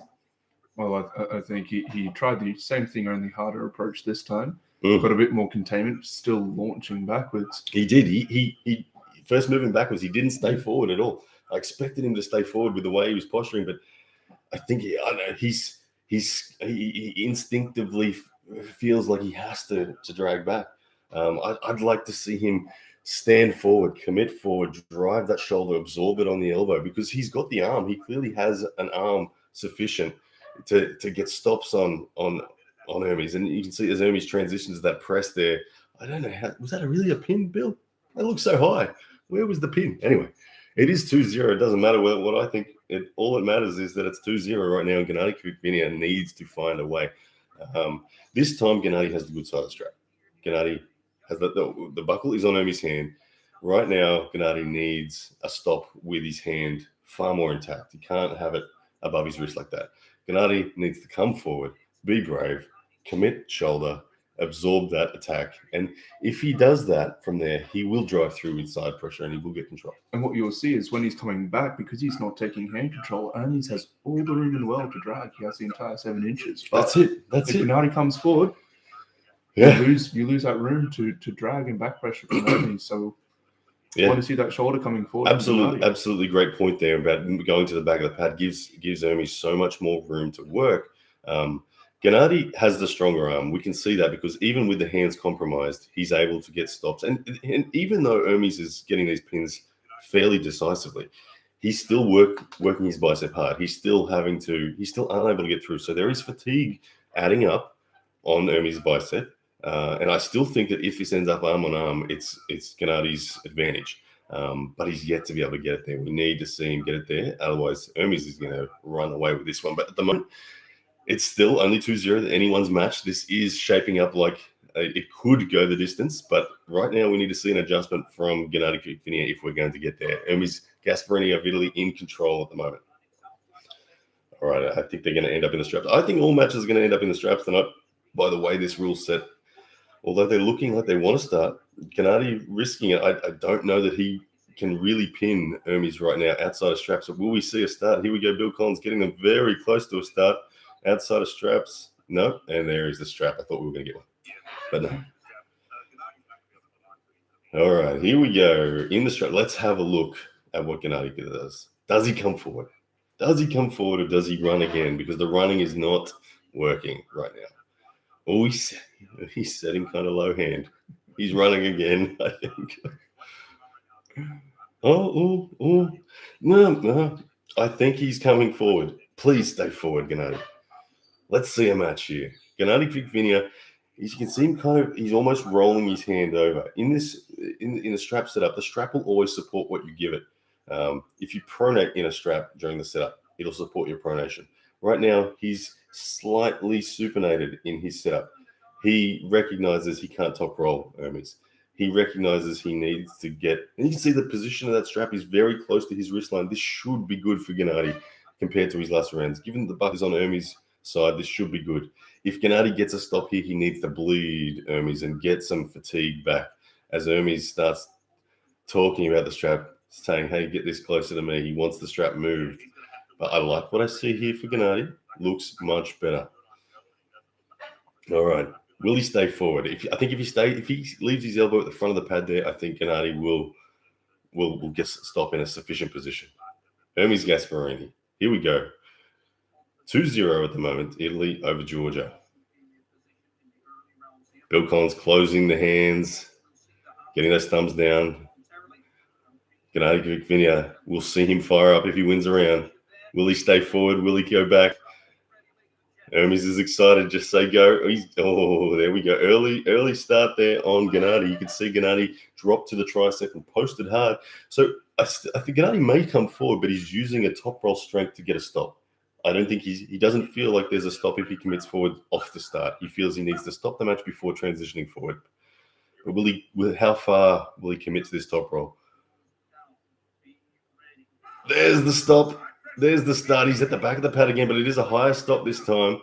Well, I think he tried the same thing, only harder approach this time. Got a bit more containment, still launching backwards. He did. He first moving backwards, he didn't stay forward at all. I expected him to stay forward with the way he was posturing, but I think he instinctively feels like he has to drag back. I'd like to see him stand forward, commit forward, drive that shoulder, absorb it on the elbow because he's got the arm. He clearly has an arm sufficient to get stops on Hermes. And you can see as Hermes transitions that press there. I don't know, was that really a pin, Bill? That looks so high. Where was the pin? Anyway. It is 2-0. It doesn't matter what I think. All that matters is that it's 2-0 right now, and Gennady Kvikvinia needs to find a way. This time, Gennady has the good side of the strap. Gennady has the buckle is on Hermes' hand. Right now, Gennady needs a stop with his hand far more intact. He can't have it above his wrist like that. Gennady needs to come forward, be brave, commit shoulder, absorb that attack. And if he does that from there, he will drive through with side pressure and he will get control. And what you'll see is when he's coming back, because he's not taking hand control, Hermes has all the room in the world to drag. He has the entire 7 inches. But That's it. if Gennady comes forward, you lose that room to drag and back pressure from Hermes. So I want to see that shoulder coming forward. Absolutely great point there about going to the back of the pad. Gives Hermes so much more room to work. Gennady has the stronger arm. We can see that because even with the hands compromised, he's able to get stops. And even though Hermes is getting these pins fairly decisively, he's still working his bicep hard. He's still unable to get through. So there is fatigue adding up on Hermes' bicep. And I still think that if this ends up arm on arm, it's Gennady's advantage. But he's yet to be able to get it there. We need to see him get it there. Otherwise, Hermes is going to run away with this one. But at the moment, it's still only 2-0, anyone's match. This is shaping up like it could go the distance. But right now, we need to see an adjustment from Gennady Kvikvinia if we're going to get there. Hermes Gasparini of Italy in control at the moment. All right, I think they're going to end up in the straps. I think all matches are going to end up in the straps tonight, by the way this rule's set. Although they're looking like they want to start, Gennady risking it. I don't know that he can really pin Hermes right now outside of straps. So will we see a start? Here we go. Bill Collins getting them very close to a start outside of straps. No, and there is the strap. I thought we were going to get one, but no. All right, here we go in the strap. Let's have a look at what Gennady does. Does he come forward? Does he come forward or does he run again? Because the running is not working right now. Oh, he's setting kind of low hand. He's running again, I think. No. I think he's coming forward. Please stay forward, Gennady. Let's see a match here. Gennady Kvikvinia, as you can see him he's almost rolling his hand over. In the strap setup, the strap will always support what you give it. If you pronate in a strap during the setup, it'll support your pronation. Right now, he's slightly supinated in his setup. He recognizes he can't top roll Hermes. He recognizes he needs to get, and you can see the position of that strap is very close to his wrist line. This should be good for Gennady compared to his last rounds. Given the buck is on Hermes' side, this should be good. If Gennady gets a stop here, he needs to bleed Hermes and get some fatigue back as Hermes starts talking about the strap, saying, hey, get this closer to me. He wants the strap moved. But I like what I see here for Gennady. Looks much better. All right. Will he stay forward? I think if he leaves his elbow at the front of the pad there, I think Gennady will get stop in a sufficient position. Hermes Gasparini. Here we go. 2-0 at the moment. Italy over Georgia. Bill Collins closing the hands, getting those thumbs down. Gennady Kvikvinia, we'll see him fire up if he wins a round. Will he stay forward? Will he go back? Hermes is excited. Just say go. There we go. Early start there on Gennady. You can see Gennady drop to the tricep and posted hard. So I think Gennady may come forward, but he's using a top roll strength to get a stop. I don't think he doesn't feel like there's a stop if he commits forward off the start. He feels he needs to stop the match before transitioning forward. But how far will he commit to this top roll? There's the stop. There's the start. He's at the back of the pad again, but it is a higher stop this time.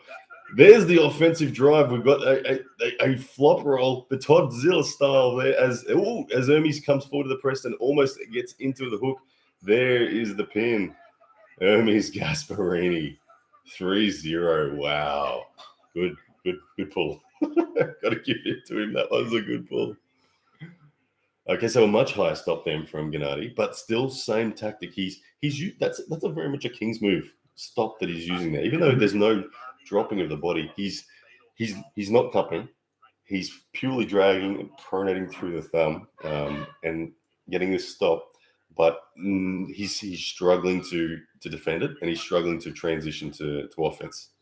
There's the offensive drive. We've got a flop roll, the Todd Zilla style there as Hermes comes forward to the press and almost gets into the hook. There is the pin. Hermes Gasparini, 3-0. Wow. Good pull. Got to give it to him. That was a good pull. Okay, so a much higher stop then from Gennady, but still same tactic. That's a very much a king's move stop that he's using there. Even though there's no dropping of the body, he's not cupping. He's purely dragging and pronating through the thumb and getting this stop. But he's struggling to defend it, and he's struggling to transition to offense.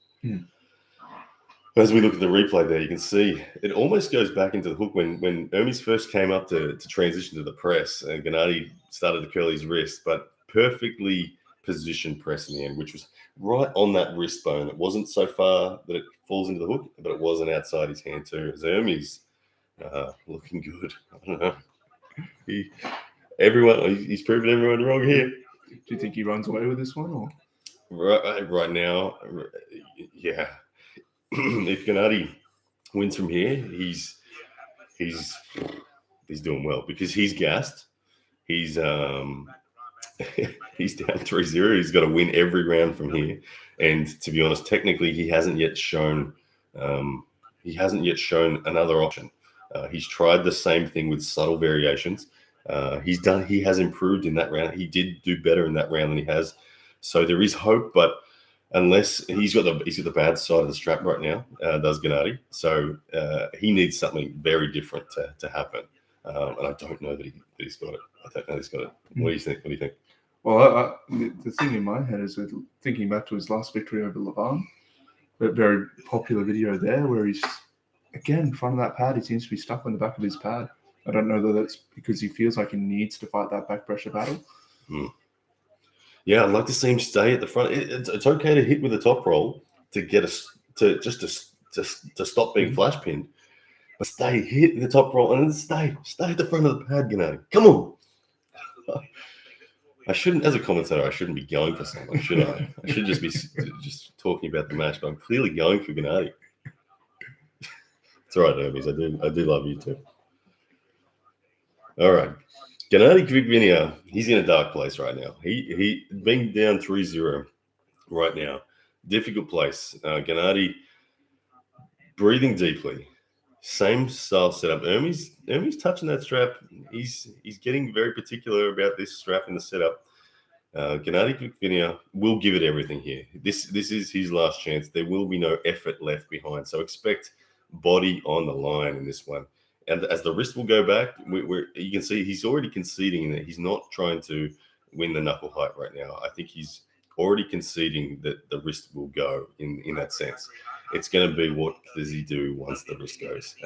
As we look at the replay there, you can see it almost goes back into the hook when Hermes first came up to transition to the press, and Gennady started to curl his wrist, but perfectly positioned press in the end, which was right on that wrist bone. It wasn't so far that it falls into the hook, but it wasn't outside his hand too. As Hermes looking good. I don't know. He's proven everyone wrong here. Do you think he runs away with this one? Or? Right now, yeah. If Gennady wins from here, he's doing well because he's gassed. He's he's down 3-0. He's got to win every round from here. And to be honest, technically, he hasn't yet shown another option. He's tried the same thing with subtle variations. He has improved in that round. He did do better in that round than he has. So there is hope, but unless he's got the bad side of the strap right now, does Gennady. So he needs something very different to happen. And I don't know that he's got it. I don't know he's got it. What do you think? What do you think? Well, the thing in my head is thinking back to his last victory over Levan, a very popular video there where he's, again, in front of that pad, he seems to be stuck on the back of his pad. I don't know whether that's because he feels like he needs to fight that back pressure battle. Yeah, I'd like to see him stay at the front. It's okay to hit with a top roll to get us to stop being flash pinned, but hit the top roll and then stay at the front of the pad, Gennady. Come on. I shouldn't, as a commentator, I shouldn't be going for someone, should I? I should just be just talking about the match, but I'm clearly going for Gennady. It's all right, Hermes. I do love you too. All right. Gennady Krikvinia, he's in a dark place right now. He being down 3-0 right now. Difficult place. Gennady breathing deeply. Same style setup. Hermes touching that strap. He's getting very particular about this strap in the setup. Gennady Krikvinia will give it everything here. This is his last chance. There will be no effort left behind. So expect body on the line in this one. And as the wrist will go back, you can see he's already conceding in that he's not trying to win the knuckle height right now. I think he's already conceding that the wrist will go in that sense. It's going to be what does he do once the wrist goes.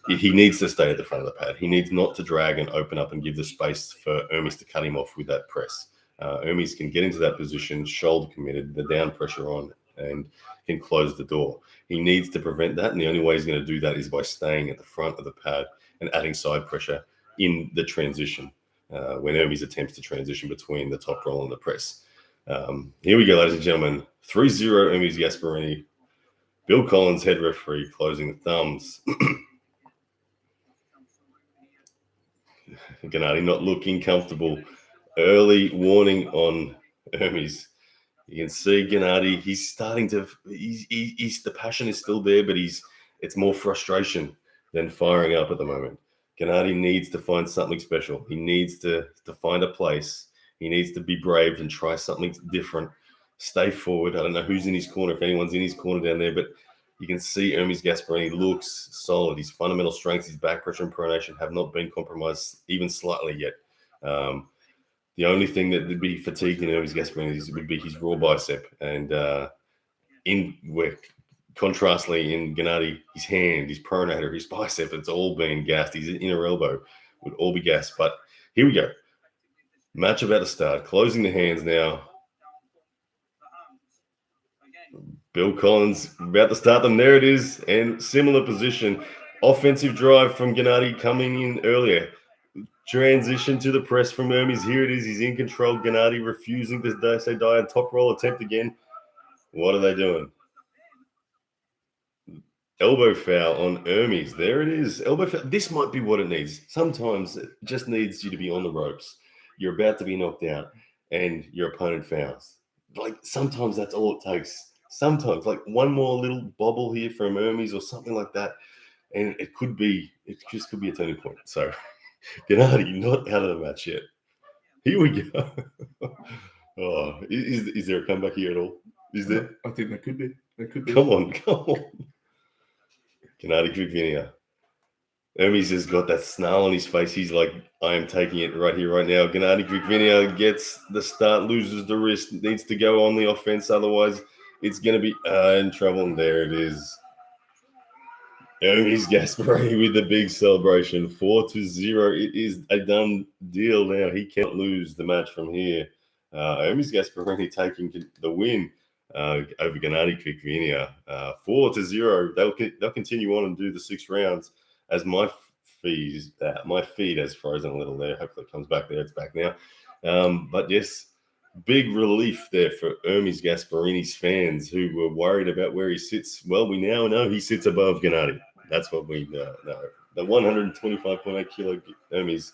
He needs to stay at the front of the pad. He needs not to drag and open up and give the space for Hermes to cut him off with that press. Hermes can get into that position, shoulder committed, the down pressure on, and can close the door. He needs to prevent that, and the only way he's going to do that is by staying at the front of the pad and adding side pressure in the transition when Hermes attempts to transition between the top roll and the press. Here we go, ladies and gentlemen. 3-0 Hermes Gasparini. Bill Collins, head referee, closing the thumbs. Gennady not looking comfortable. Early warning on Hermes. You can see Gennady. He's starting to. He's the passion is still there, but it's more frustration than firing up at the moment. Gennady needs to find something special. He needs to find a place. He needs to be brave and try something different. Stay forward. I don't know who's in his corner, if anyone's in his corner down there, but you can see Hermes Gasparini looks solid. His fundamental strengths, his back pressure and pronation have not been compromised even slightly yet. The only thing that would be fatigued in Hermes Gasparini would be his raw bicep. And contrastly in Gennady, his hand, his pronator, his bicep, it's all been gassed. His inner elbow would all be gassed. But here we go. Match about to start. Closing the hands now. Bill Collins about to start them. There it is. And similar position. Offensive drive from Gennady coming in earlier. Transition to the press from Hermes. Here it is. He's in control. Gennady refusing to die on top roll. Attempt again. What are they doing? Elbow foul on Hermes. There it is. Elbow foul. This might be what it needs. Sometimes it just needs you to be on the ropes. You're about to be knocked out and your opponent fouls. Like sometimes that's all it takes. Sometimes like one more little bobble here from Hermes or something like that. And it just could be a turning point. So Gennady not out of the match yet. Here we go. Oh, is there a comeback here at all? Is there? I think there could be. Come on. Gennady Krikvinia. Hermes has got that snarl on his face. He's like, I am taking it right here, right now. Gennady Krikvinia gets the start, loses the wrist, needs to go on the offense. Otherwise, it's going to be in trouble. And there it is. Hermes Gasparini with the big celebration. 4-0. It is a done deal now. He can't lose the match from here. Hermes Gasparini taking the win over Gennady Krikvinia. 4-0. They'll continue on and do the 6 rounds. As my feed has frozen a little there. Hopefully it comes back there. It's back now. But yes, big relief there for Hermes Gasparini's fans who were worried about where he sits. Well, we now know he sits above Gennady. That's what we know. The 125.8 kilo Hermes,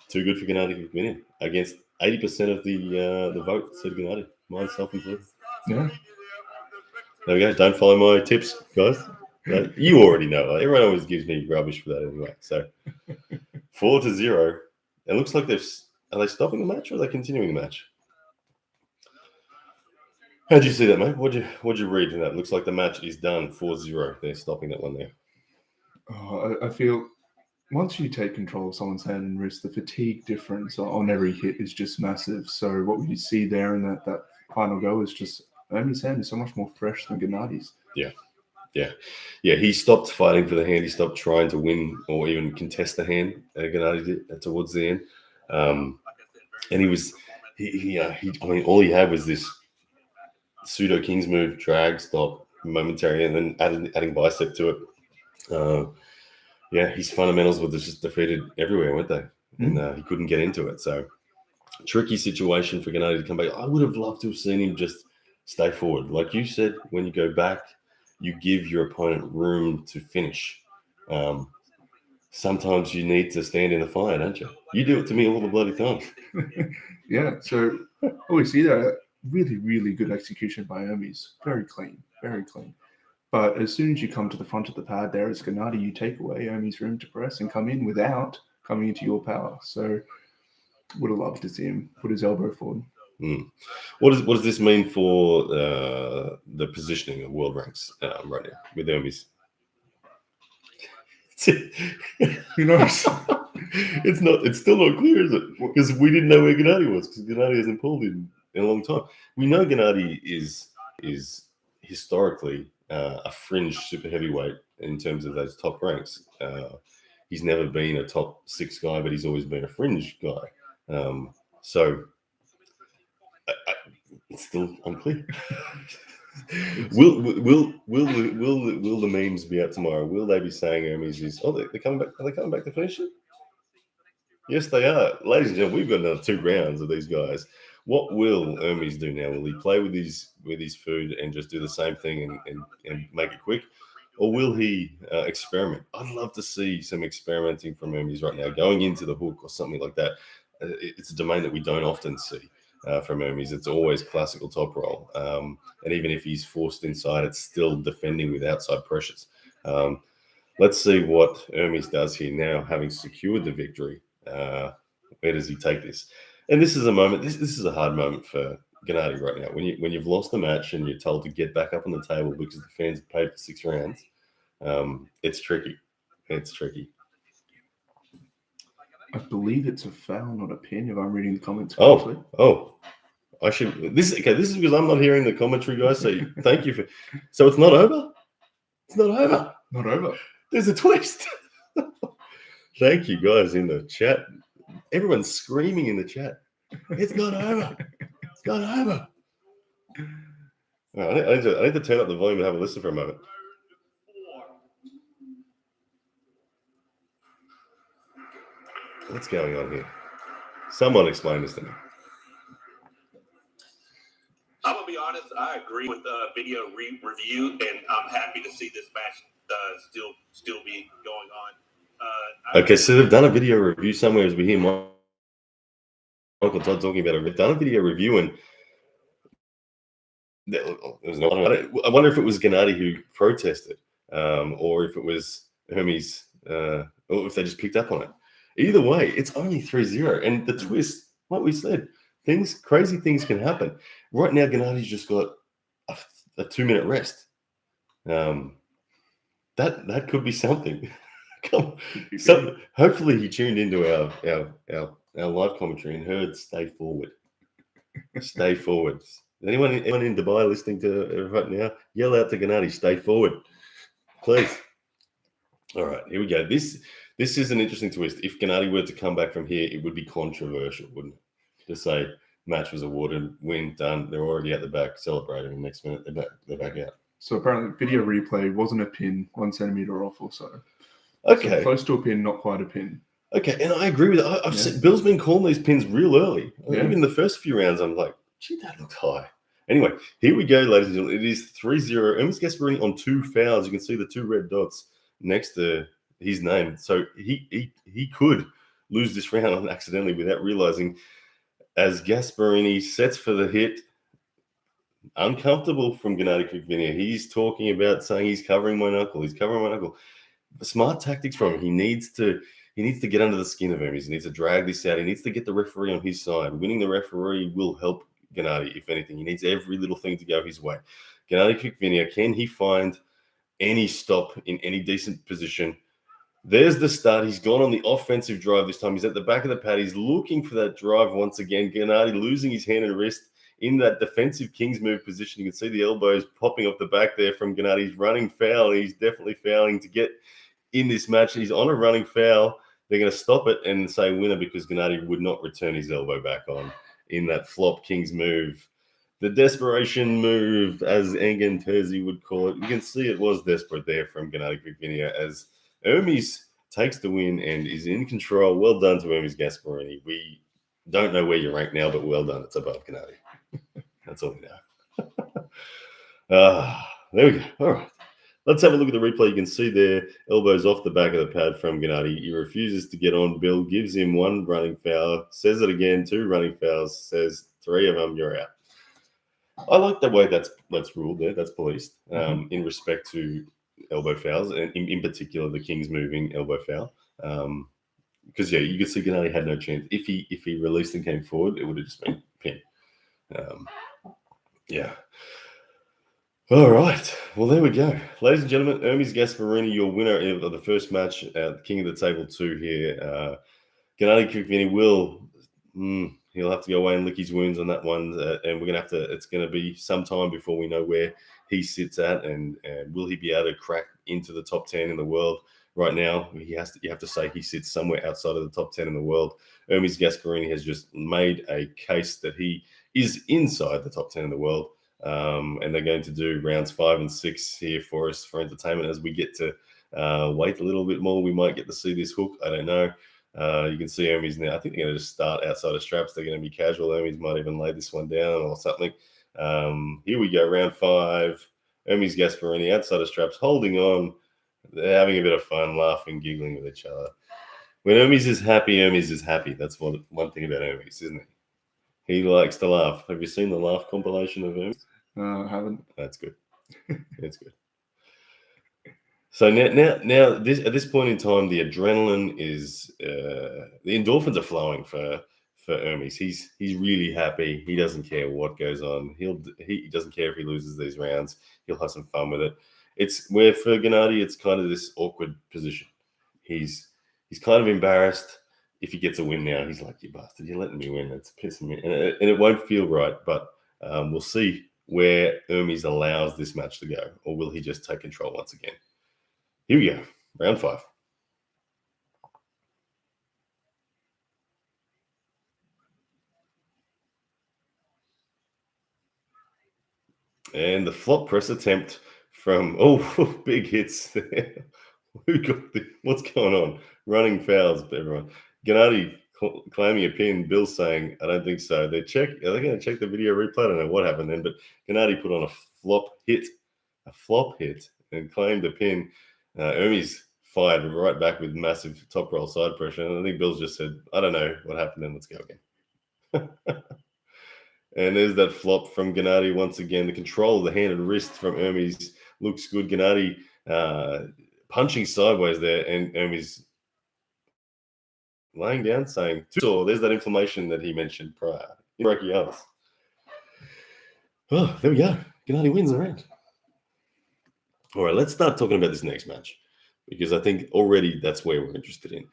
too good for Gennady Krikvinia. Against 80% of the vote said Gennady. Mine self-included. Yeah. There we go. Don't follow my tips, guys. You already know. Everyone always gives me rubbish for that anyway. So 4-0. It looks like are they stopping the match or are they continuing the match? How'd you see that, mate? What'd you read in that? Looks like the match is done 4-0. They're stopping that one there. Oh, I feel once you take control of someone's hand and wrist, the fatigue difference on every hit is just massive. So what we see there in that final go is just Ermi's hand is so much more fresh than Gennadi's. Yeah, he stopped fighting for the hand. He stopped trying to win or even contest the hand. Gennady did towards the end, and he was, I mean, all he had was this pseudo King's move, drag, stop, momentary, and then adding bicep to it. His fundamentals were just defeated everywhere, weren't they? And he couldn't get into it. So tricky situation for Gennady to come back. I would have loved to have seen him just stay forward, like you said. When you go back, you give your opponent room to finish. Sometimes you need to stand in the fire, don't you? You do it to me all the bloody time. Yeah, so we see that really, really good execution by Hermes. Very clean, very clean. But as soon as you come to the front of the pad there as Gennady, you take away Hermes' room to press and come in without coming into your power. So would have loved to see him put his elbow forward. What does this mean for the positioning of world ranks right now with Hermes? Who knows? It's still not clear, is it? Because we didn't know where Gennady was, because Gennady hasn't pulled in a long time. We know Gennady is historically a fringe super heavyweight in terms of those top ranks. He's never been a top 6 guy, but he's always been a fringe guy. So it's still unclear. Will the memes be out tomorrow? Will they be saying Hermes is? Oh, they're coming back. Are they coming back to finish it? Yes, they are, ladies and gentlemen. We've got another 2 rounds of these guys. What will Hermes do now? Will he play with his food and just do the same thing and make it quick, or will he experiment? I'd love to see some experimenting from Hermes right now, going into the hook or something like that. It's a domain that we don't often see. From Hermes, it's always classical top roll, and even if he's forced inside, it's still defending with outside pressures. Let's see what Hermes does here now, having secured the victory. Where does he take this? And this is a moment. This is a hard moment for Gennady right now. When you've lost the match and you're told to get back up on the table because the fans have paid for 6 rounds, it's tricky. It's tricky. I believe it's a foul, not a pin, if I'm reading the comments correctly. I should. This is because I'm not hearing the commentary, guys. So thank you for. So it's not over. It's not over. Not over. There's a twist. Thank you, guys, in the chat. Everyone's screaming in the chat. It's not over. It's not over. Right, I need to turn up the volume and have a listen for a moment. What's going on here? Someone explain this to me. I'm gonna be honest. I agree with the video review, and I'm happy to see this match still be going on. Okay, so they've done a video review somewhere as we hear Michael Todd talking about it. They've done a video review, and I wonder if it was Gennady who protested, or if it was Hermes, or if they just picked up on it. Either way, it's only 3-0, and the twist, like we said, crazy things can happen. Right now, Gennady's just got a 2-minute rest. That could be something. Hopefully, he tuned into our live commentary and heard "Stay forward, stay forward." Anyone in Dubai listening to it right now, yell out to Gennady, "Stay forward, please." All right, here we go. This is an interesting twist. If Gennady were to come back from here, it would be controversial, wouldn't it? To say match was awarded, win, done. They're already at the back celebrating. The next minute, they're back out. So apparently, video replay wasn't a pin, 1 centimeter off or so. Okay, so close to a pin, not quite a pin. Okay, and I agree with it. I've seen Bill's been calling these pins real early. Yeah. Even the first few rounds, I'm like, gee, that looks high. Anyway, here we go, ladies and gentlemen. It is 3-0. Hermes Gasparini on 2 fouls. You can see the 2 red dots next to his name. So he could lose this round accidentally without realizing, as Gasparini sets for the hit. Uncomfortable from Gennady Krikvinia. He's talking about saying he's covering my knuckle. He's covering my knuckle. Smart tactics from him. He needs to he needs to get under the skin of Hermes. He needs to drag this out. He needs to get the referee on his side. Winning the referee will help Gennady, if anything. He needs every little thing to go his way. Gennady Krikvinia, can he find any stop in any decent position? There's the start. He's gone on the offensive drive this time. He's at the back of the pad. He's looking for that drive once again. Gennady losing his hand and wrist in that defensive King's move position. You can see the elbows popping off the back there from Gennady. He's running foul. He's definitely fouling to get in this match. He's on a running foul. They're going to stop it and say winner because Gennady would not return his elbow back on in that flop King's move. The desperation move, as Engen Terzi would call it. You can see it was desperate there from Gennady Krikvinia as Hermes takes the win and is in control. Well done to Hermes Gasparini. We don't know where you're ranked now, but well done. It's above Gennady. That's all we know. There we go. All right. Let's have a look at the replay. You can see there, elbows off the back of the pad from Gennady. He refuses to get on. Bill gives him one running foul, says it again, 2 running fouls, says 3 of them, you're out. I like the way that's ruled there. That's policed in respect to elbow fouls, and in particular the King's moving elbow foul. Because you could see Gennady had no chance. If he released and came forward, it would have just been pin. All right. Well, there we go. Ladies and gentlemen, Hermes Gasparini, your winner of the first match at King of the Table 2 here. Gennady Krikvinia he'll have to go away and lick his wounds on that one. And we're going to have to, it's going to be some time before we know where he sits at and will he be able to crack into the top 10 in the world. Right now, you have to say he sits somewhere outside of the top 10 in the world. Hermes Gasparini has just made a case that he is inside the top 10 in the world. And they're going to do rounds 5 and 6 here for us for entertainment as we get to wait a little bit more. We might get to see this hook. I don't know. You can see Hermes now. I think they're going to just start outside of straps. They're going to be casual. Hermes might even lay this one down or something. Here we go, round 5. Hermes Gasparini outside of straps, holding on. They're having a bit of fun, laughing, giggling with each other. When Hermes is happy, Hermes is happy. That's one thing about Hermes, isn't it? He likes to laugh. Have you seen the laugh compilation of Hermes? No, I haven't. That's good. That's good. So now, at this point in time, the adrenaline is, the endorphins are flowing for Hermes. He's really happy. He doesn't care what goes on. He doesn't care if he loses these rounds. He'll have some fun with it. It's where for Gennady, it's kind of this awkward position. He's kind of embarrassed. If he gets a win now, he's like, you bastard, you're letting me win. It's pissing me. And it won't feel right, but we'll see where Hermes allows this match to go, or will he just take control once again? Here we go, round 5. And the flop press attempt from, big hits there. What's going on? Running fouls, everyone. Gennady claiming a pin. Bill saying, I don't think so. Are they going to check the video replay? I don't know what happened then, but Gennady put on a flop hit, and claimed a pin. Hermes fired right back with massive top roll side pressure. And I think Bill's just said, I don't know what happened then. Let's go again. And there's that flop from Gennady once again. The control of the hand and wrist from Hermes looks good. Gennady punching sideways there, and Hermes laying down, saying, there's that inflammation that he mentioned prior in brachialis. Oh, there we go. Gennady wins the round. All right, let's start talking about this next match because I think already that's where we're interested in.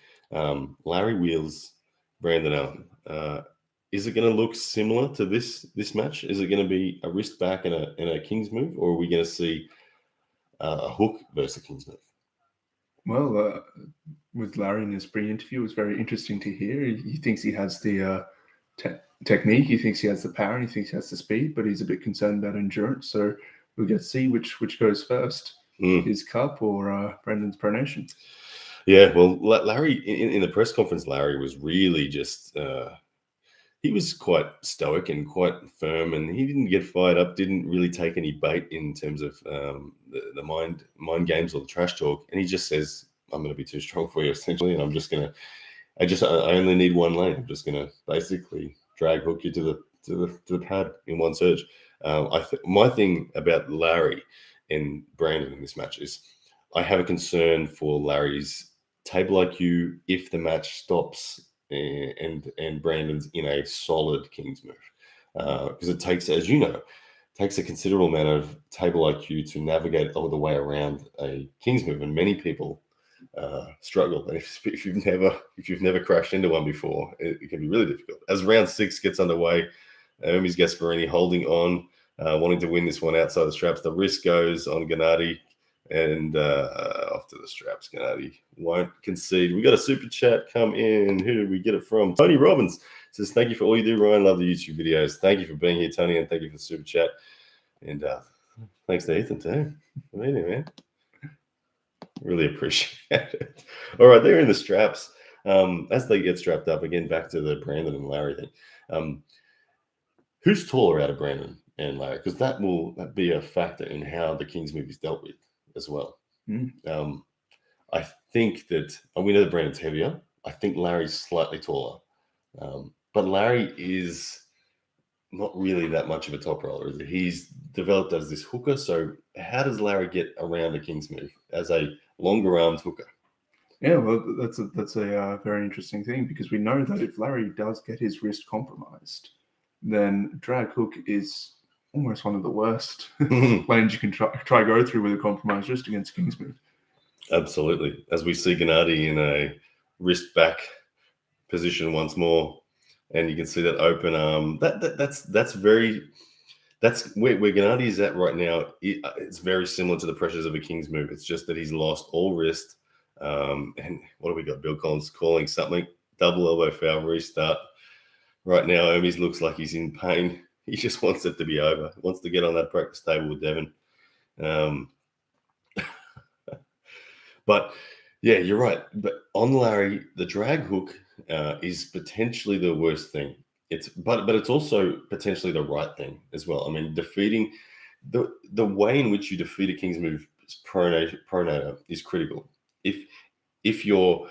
Larry Wheels, Brandon Allen. Is it going to look similar to this match? Is it going to be a wrist back and a King's move, or are we going to see a hook versus a King's move? Well, with Larry in his pre-interview, it was very interesting to hear. He thinks he has the technique, he thinks he has the power, and he thinks he has the speed, but he's a bit concerned about endurance. So we'll get to see which goes first, his cup or Brendan's pronation. Yeah, well, Larry, in the press conference, Larry was really just... he was quite stoic and quite firm, and he didn't get fired up, didn't really take any bait in terms of the mind games or the trash talk. And he just says, I'm going to be too strong for you, essentially, and I only need one lane. I'm just going to basically drag hook you to the pad in one surge. My thing about Larry and Brandon in this match is I have a concern for Larry's table IQ if the match stops and Brandon's in a solid King's move. Because it takes, as you know, takes a considerable amount of table IQ to navigate all the way around a King's move, and many people struggle. And if you've never crashed into one before, it can be really difficult. As round 6 gets underway, Hermes Gasparini holding on, wanting to win this one outside the straps. The risk goes on Gennady, and off to the straps. Gennady won't concede. We got a super chat come in. Who did we get it from? Tony Robbins says, "Thank you for all you do, Ryan. Love the YouTube videos." Thank you for being here, Tony, and thank you for the super chat. And thanks to Ethan too. I mean, man, really appreciate it. All right, they're in the straps. As they get strapped up again, back to the Brandon and Larry thing. Who's taller out of Brandon and Larry? Because that will be a factor in how the Kings move is dealt with as well. I think that we know that Brandon's heavier. I think Larry's slightly taller, but Larry is not really that much of a top roller. He's developed as this hooker. So how does Larry get around the Kings move as a longer armed hooker? Yeah, well, that's a very interesting thing, because we know that if Larry does get his wrist compromised, then drag hook is almost one of the worst lanes you can try go through with a compromised wrist against King's move. Absolutely. As we see Gennady in a wrist back position once more, and you can see that open arm. That's where Gennady is at right now. It's very similar to the pressures of a King's move. It's just that he's lost all wrist. And what do we got? Bill Collins calling something. Double elbow foul restart. Right now, Hermes looks like he's in pain. He just wants it to be over. Wants to get on that practice table with Devin. But yeah, you're right. But on Larry, the drag hook is potentially the worst thing. But it's also potentially the right thing as well. I mean, defeating the way in which you defeat a King's move pronator is critical. If you're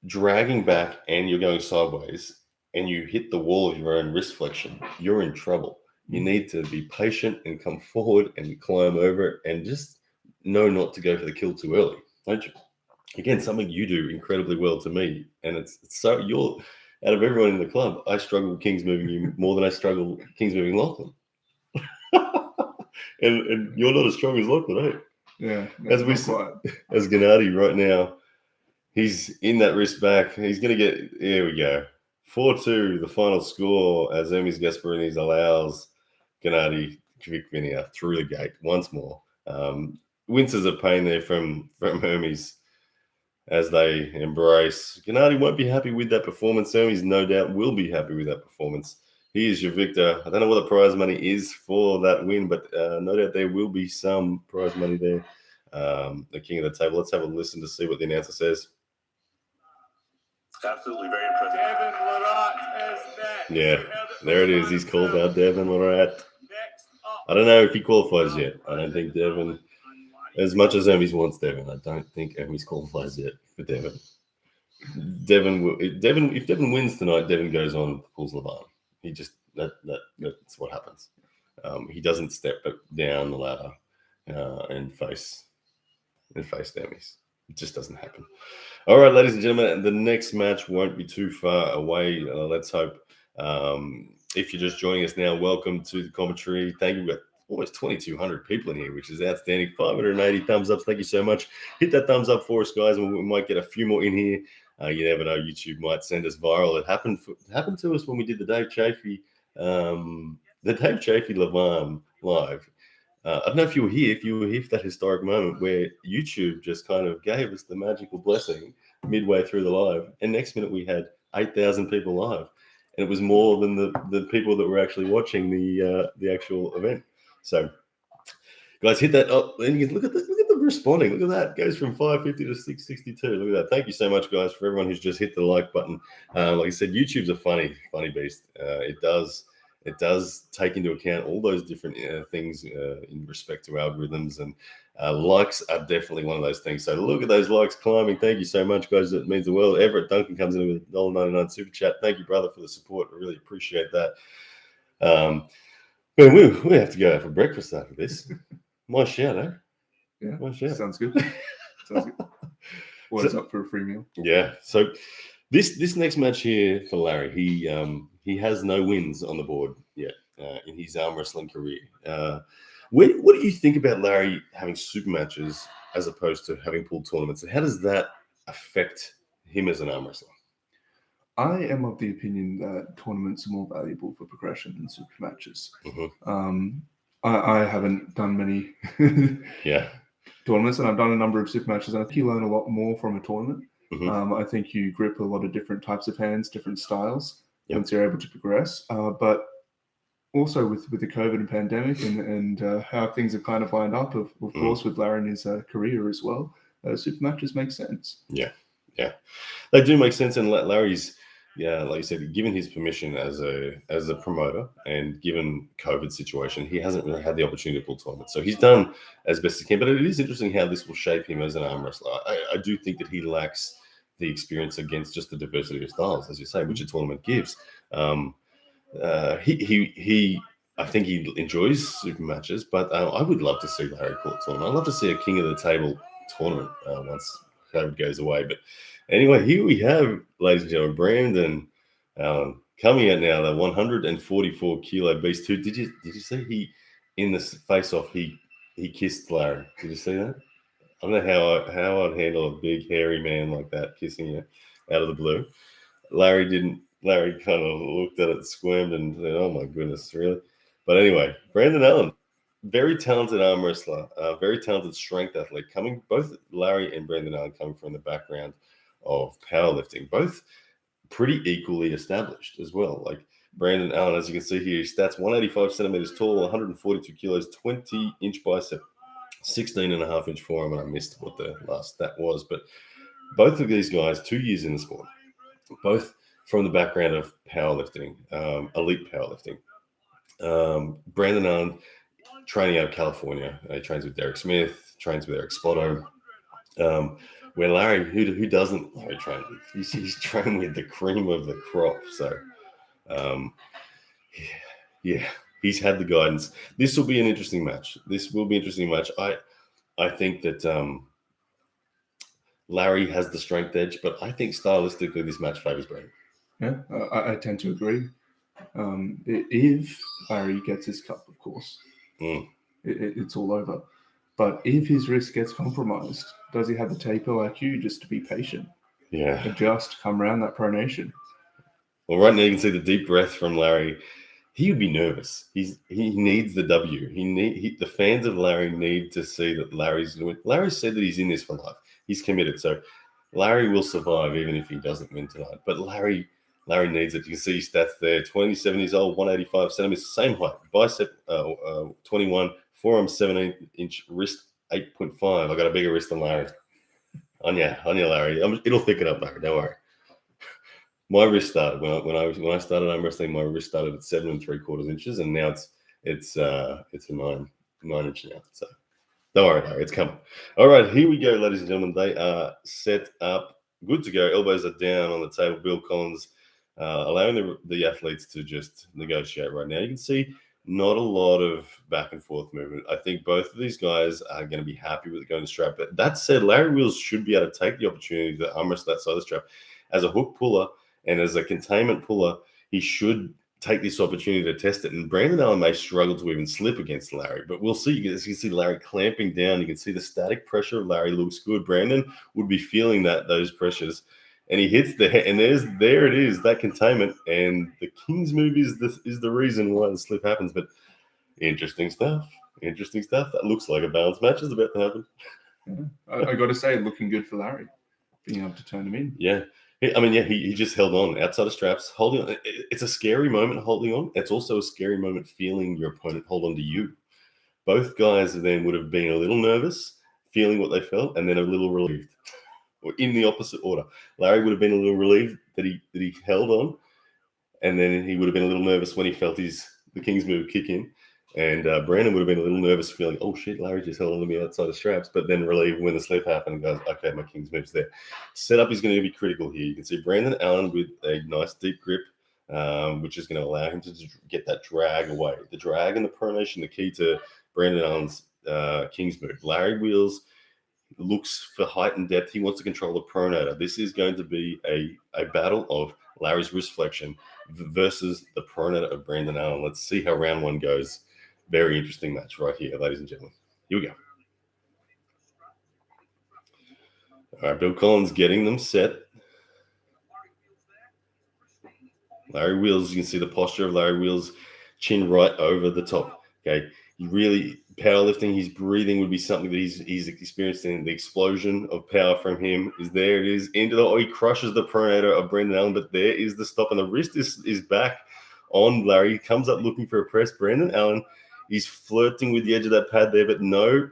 dragging back and you're going sideways and you hit the wall of your own wrist flexion, you're in trouble. You need to be patient and come forward and climb over it, and just know not to go for the kill too early, don't you? Again, something you do incredibly well to me, and it's so you're out of everyone in the club. I struggle with Kings moving you more than I struggle Kings moving Lachlan, and you're not as strong as Lachlan, eh? Yeah, as Gennady right now, he's in that wrist back. He's going to get. Here we go, 4-2, the final score as Hermes Gasparini allows Gennady Kvikvinia through the gate once more. Winces of pain there from Hermes as they embrace. Gennady won't be happy with that performance. Hermes no doubt will be happy with that performance. He is your victor. I don't know what the prize money is for that win, but no doubt there will be some prize money there. The king of the table. Let's have a listen to see what the announcer says. Absolutely very impressive. Devin Lorette is next. Yeah, there it is. He's called out Devin Lorette. Next up. I don't know if he qualifies yet. I don't think Devin, as much as Hermes wants Devin, I don't think Hermes qualifies yet for Devin. If Devin wins tonight, Devin goes on, pulls Levan. He just that's what happens. He doesn't step down the ladder and face Hermes. It just doesn't happen. All right, ladies and gentlemen, the next match won't be too far away. Let's hope. If you're just joining us now, welcome to the commentary. Thank you. We've got almost 2,200 people in here, which is outstanding. 580 thumbs up. Thank you so much. Hit that thumbs up for us, guys, and we might get a few more in here. You never know. YouTube might send us viral. It happened to us when we did the Dave Chafee Levan live. I don't know if you were here for that historic moment where YouTube just kind of gave us the magical blessing midway through the live, and next minute we had 8,000 people live, and it was more than the people that were actually watching the actual event. So, guys, hit that up. And look at them responding. Look at that. It goes from 550 to 662. Look at that. Thank you so much, guys, for everyone who's just hit the like button. Like I said, YouTube's a funny beast. It does take into account all those different things in respect to algorithms, and likes are definitely one of those things. So look at those likes climbing. Thank you so much, guys. It means the world. Everett Duncan comes in with $1.99 super chat. Thank you, brother, for the support. I really appreciate that. Man, we have to go out for breakfast after this. My shout, eh? Yeah, my shout. sounds good. Sounds good. Always up for a free meal. Yeah. So this next match here for Larry, he has no wins on the board yet in his arm wrestling career. What do you think about Larry having super matches as opposed to having pool tournaments? And how does that affect him as an arm wrestler? I am of the opinion that tournaments are more valuable for progression than super matches. Mhm. I haven't done many Yeah. tournaments, and I've done a number of super matches, and I think you learn a lot more from a tournament. Mhm. I think you grip a lot of different types of hands, different styles, Yep. once you're able to progress. But also with the COVID and pandemic and how things have kind of lined up, of course, with Larry and his career as well, super matches make sense. Yeah. They do make sense, and Larry's, like you said, given his permission as a promoter, and given COVID situation, he hasn't really had the opportunity to pull tournaments. So he's done as best he can. But it is interesting how this will shape him as an arm wrestler. I do think that he lacks the experience against just the diversity of styles, as you say, which a tournament gives. He I think he enjoys super matches, but I would love to see Larry call a tournament. I'd love to see a King of the Table tournament once COVID goes away. But anyway, here we have, ladies and gentlemen, Brandon coming out now, the 144 kilo beast. Did you see he in the face off he kissed Larry? Did you see that? I don't know how I'd handle a big hairy man like that kissing you out of the blue. Larry didn't. Larry kind of looked at it, squirmed, and said, "Oh my goodness, really?" But anyway, Brandon Allen, very talented arm wrestler, very talented strength athlete. Both Larry and Brandon Allen coming from the background of powerlifting, both pretty equally established as well. Like Brandon Allen, as you can see here, his stats: 185 centimeters tall, 142 kilos, 20-inch bicep, 16.5-inch forearm, and I missed what the last stat was. But both of these guys, 2 years in the sport, both from the background of powerlifting, elite powerlifting. Brandon Allen, training out of California, he trains with Derek Smith, trains with Eric Spotto. Where Larry, who doesn't Larry train with? He's trained with the cream of the crop. So, yeah, he's had the guidance. This will be an interesting match. I think that Larry has the strength edge, but I think stylistically this match favors Brandon. Yeah, I tend to agree. If Larry gets his cup, of course, it's all over. But if his wrist gets compromised, does he have the taper IQ just to be patient? Yeah. Adjust, come around that pronation. Well, right now you can see the deep breath from Larry. He would be nervous. He needs the W. The fans of Larry need to see that Larry's going to win. Larry said that he's in this for life. He's committed. So Larry will survive even if he doesn't win tonight. But Larry needs it. You can see his stats there. 27 years old, 185 centimeters, same height. Bicep 21, forearm 17-inch, wrist 8.5. I got a bigger wrist than Larry. On you, Larry. It'll thicken up, Larry. Don't worry. My wrist started when I started arm wrestling. My wrist started at 7 3/4 inches, and now it's a 9-inch now. So don't worry, Larry, it's coming. All right, here we go, ladies and gentlemen. They are set up, good to go. Elbows are down on the table. Bill Collins allowing the athletes to just negotiate right now. You can see not a lot of back and forth movement. I think both of these guys are going to be happy with going to strap. But that said, Larry Wheels should be able to take the opportunity to arm wrestle that side of the strap as a hook puller. And as a containment puller, he should take this opportunity to test it. And Brandon Allen may struggle to even slip against Larry, but we'll see. You can see Larry clamping down. You can see the static pressure of Larry looks good. Brandon would be feeling those pressures, and he hits the head. And there it is, that containment. And the King's move is the reason why the slip happens. But interesting stuff. That looks like a balanced match is about to happen. Yeah. I got to say, looking good for Larry, being able to turn him in. Yeah. He just held on outside of straps, holding on. It's a scary moment holding on. It's also a scary moment feeling your opponent hold on to you. Both guys then would have been a little nervous, feeling what they felt, and then a little relieved. Or in the opposite order. Larry would have been a little relieved that he held on, and then he would have been a little nervous when he felt the King's move kick in. And Brandon would have been a little nervous, feeling, oh shit, Larry just held on to me outside the straps, but then relieved when the slip happened and goes, okay, my King's move's there. Setup is going to be critical here. You can see Brandon Allen with a nice deep grip, which is going to allow him to get that drag away. The drag and the pronation, the key to Brandon Allen's King's move. Larry Wheels, looks for height and depth. He wants to control the pronator. This is going to be a battle of Larry's wrist flexion versus the pronator of Brandon Allen. Let's see how round one goes. Very interesting match right here, ladies and gentlemen. Here we go. All right, Bill Collins getting them set. Larry Wheels, you can see the posture of Larry Wheels, chin right over the top. Okay, he really powerlifting. His breathing would be something that he's experiencing. The explosion of power from him is there. It is into the. Oh, he crushes the pronator of Brandon Allen, but there is the stop, and the wrist is back on Larry. He comes up looking for a press. Brandon Allen, he's flirting with the edge of that pad there, but no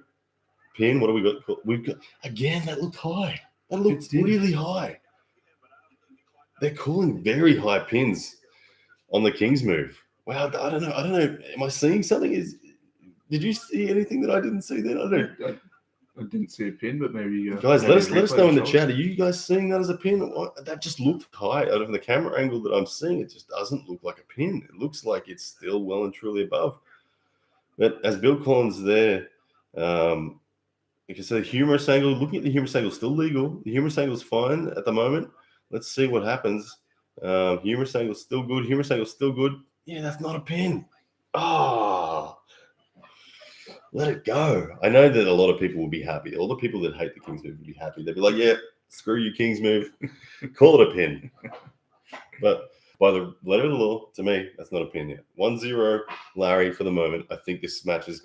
pin. What do we got? We've got again. That looked high. That looked really high. They're calling very high pins on the Kings move. Wow, I don't know. Am I seeing something? Did you see anything that I didn't see then? I didn't see a pin, but maybe guys, maybe let us know in the shows. chat. Are you guys seeing that as a pin? That just looked high out of the camera angle that I'm seeing. It just doesn't look like a pin. It looks like it's still well and truly above. But as Bill Collins there, you can say the humerus angle. Looking at the humerus angle, still legal. The humerus angle is fine at the moment. Let's see what happens. Humerus angle still good. Humerus angle still good. Yeah, that's not a pin. Oh, let it go. I know that a lot of people will be happy. All the people that hate the Kings move will be happy. They'll be like, yeah, screw you, Kings move. Call it a pin. But by the letter of the law, to me, that's not a pin yet. 1-0 Larry for the moment. I think this match is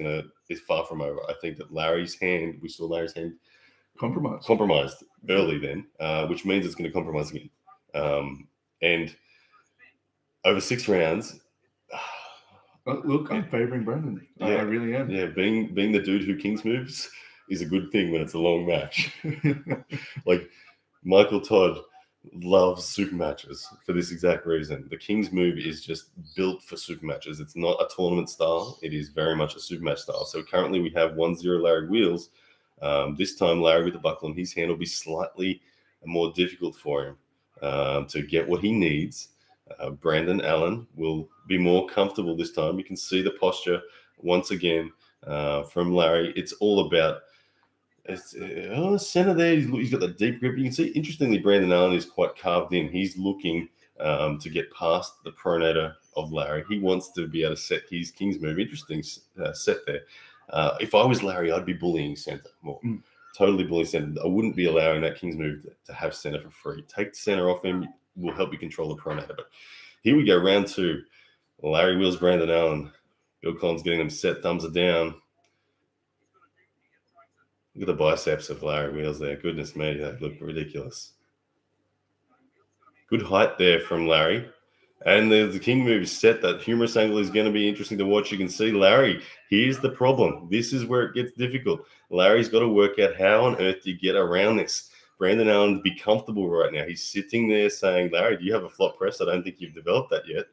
far from over. I think that we saw Larry's hand compromised early then, which means it's going to compromise again. And over 6 rounds. Look, I'm favouring Brandon. Yeah, I really am. Yeah, being the dude who Kings moves is a good thing when it's a long match. Like Michael Todd loves super matches for this exact reason. The Kings move is just built for super matches. It's not a tournament style. It is very much a super match style. So currently we have 1-0 Larry Wheels. This time Larry with the buckle on his hand will be slightly more difficult for him to get what he needs. Brandon Allen will be more comfortable this time. You can see the posture once again from Larry. It's all about center there. He's got that deep grip. You can see, interestingly, Brandon Allen is quite carved in. He's looking to get past the pronator of Larry. He wants to be able to set his Kings move. Interesting set there. If I was Larry, I'd be bullying center more. Totally bullying center. I wouldn't be allowing that Kings move to have center for free. Take the center off him. Will help you control the pronator. But here we go, round 2. Larry Wheels, Brandon Allen. Bill Collins getting them set. Thumbs are down. Look at the biceps of Larry Wheels there. Goodness me, they look ridiculous. Good height there from Larry. And the King move is set. That humerus angle is going to be interesting to watch. You can see Larry. Here's the problem. This is where it gets difficult. Larry's got to work out how on earth do you get around this. Brandon Allen be comfortable right now. He's sitting there saying, Larry, do you have a flop press? I don't think you've developed that yet.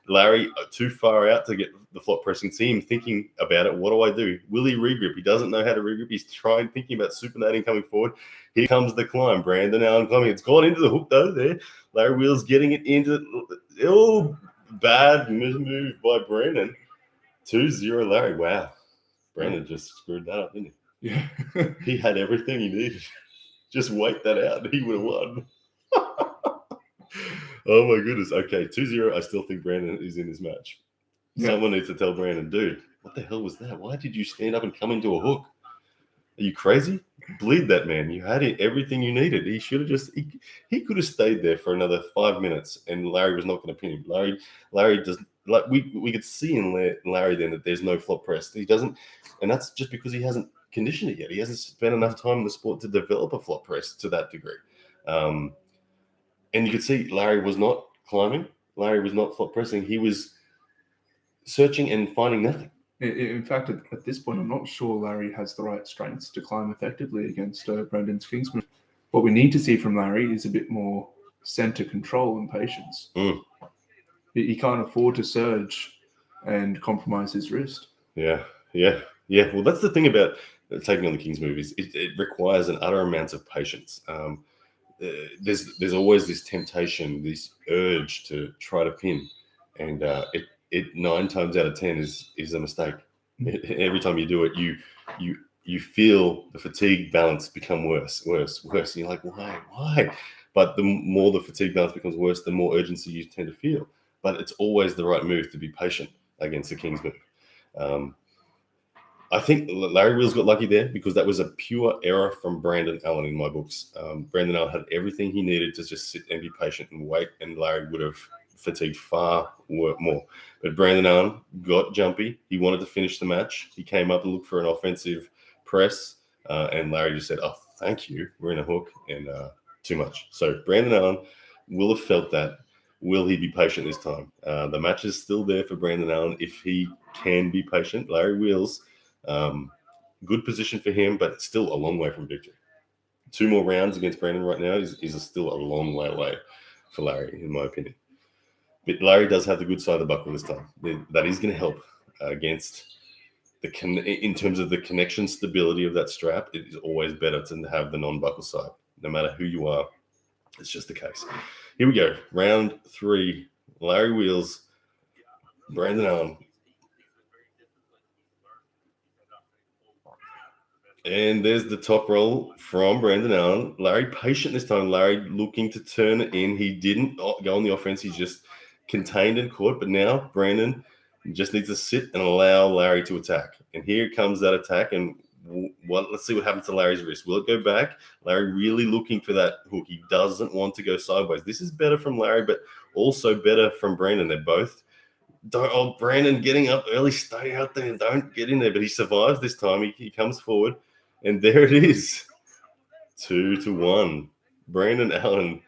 Larry, too far out to get the flop press. You can see him thinking about it. What do I do? Will he regrip? He doesn't know how to regrip. He's thinking about supinating coming forward. Here comes the climb. Brandon Allen climbing. It's gone into the hook, though, there. Larry Wheels getting it into bad move by Brandon. 2-0 Larry. Wow. Brandon just screwed that up, didn't he? Yeah. He had everything he needed. Just wait that out. He would have won. Oh, my goodness. Okay, 2-0. I still think Brandon is in this match. Yeah. Someone needs to tell Brandon, dude, what the hell was that? Why did you stand up and come into a hook? Are you crazy? Bleed that man. You had everything you needed. He should have just – he could have stayed there for another 5 minutes, and Larry was not going to pin him. Larry does – like we could see in Larry then that there's no flop press. He doesn't – and that's just because he hasn't conditioned it yet. He hasn't spent enough time in the sport to develop a flop press to that degree. And you could see Larry was not climbing. Larry was not flop pressing. He was searching and finding nothing. In fact, at this point, I'm not sure Larry has the right strengths to climb effectively against Brandon's Kings move. What we need to see from Larry is a bit more center control and patience. He can't afford to surge and compromise his wrist. Yeah. Well, that's the thing about taking on the Kings move is it requires an utter amount of patience. There's always this temptation, this urge to try to pin, and it 9 times out of 10 is a mistake. Every time you do it, you you feel the fatigue balance become worse. And you're like, why? But the more the fatigue balance becomes worse, the more urgency you tend to feel. But it's always the right move to be patient against the King's move. I think Larry Wheels got lucky there because that was a pure error from Brandon Allen in my books. Brandon Allen had everything he needed to just sit and be patient and wait, and Larry would have fatigued far more. But Brandon Allen got jumpy. He wanted to finish the match. He came up and looked for an offensive press, and Larry just said, "Oh, thank you. We're in a hook," and too much. So Brandon Allen will have felt that. Will he be patient this time? The match is still there for Brandon Allen if he can be patient. Larry Wheels. Good position for him, but it's still a long way from victory. 2 more rounds against Brandon right now is still a long way away for Larry, in my opinion. But Larry does have the good side of the buckle this time. That is going to help against in terms of the connection stability of that strap. It is always better to have the non-buckle side, no matter who you are. It's just the case. Here we go. Round 3. Larry Wheels, Brandon Allen. And there's the top roll from Brandon Allen. Larry patient this time. Larry looking to turn it in. He didn't go on the offense. He just contained and caught. But now Brandon just needs to sit and allow Larry to attack. And here comes that attack. And let's see what happens to Larry's wrist. Will it go back? Larry really looking for that hook. He doesn't want to go sideways. This is better from Larry, but also better from Brandon. They're both. Brandon getting up early, stay out there and don't get in there. But he survives this time. He comes forward. And there it is, 2-1. Brandon Allen,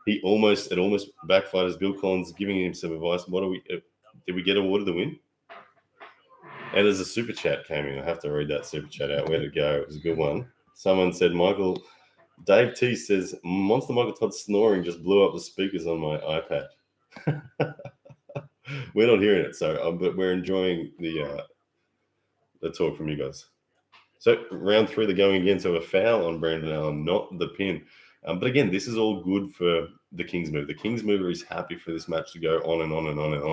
it almost backfired as Bill Collins giving him some advice. Did we get awarded the win? And there's a super chat came in. I have to read that super chat out. Where'd it go? It was a good one. Someone said, Dave T says, Monster Michael Todd's snoring just blew up the speakers on my iPad. We're not hearing it, but we're enjoying the talk from you guys. So round 3, they're going again. So a foul on Brandon Allen, not the pin. But again, this is all good for the King's move. The King's mover is happy for this match to go on and on and on and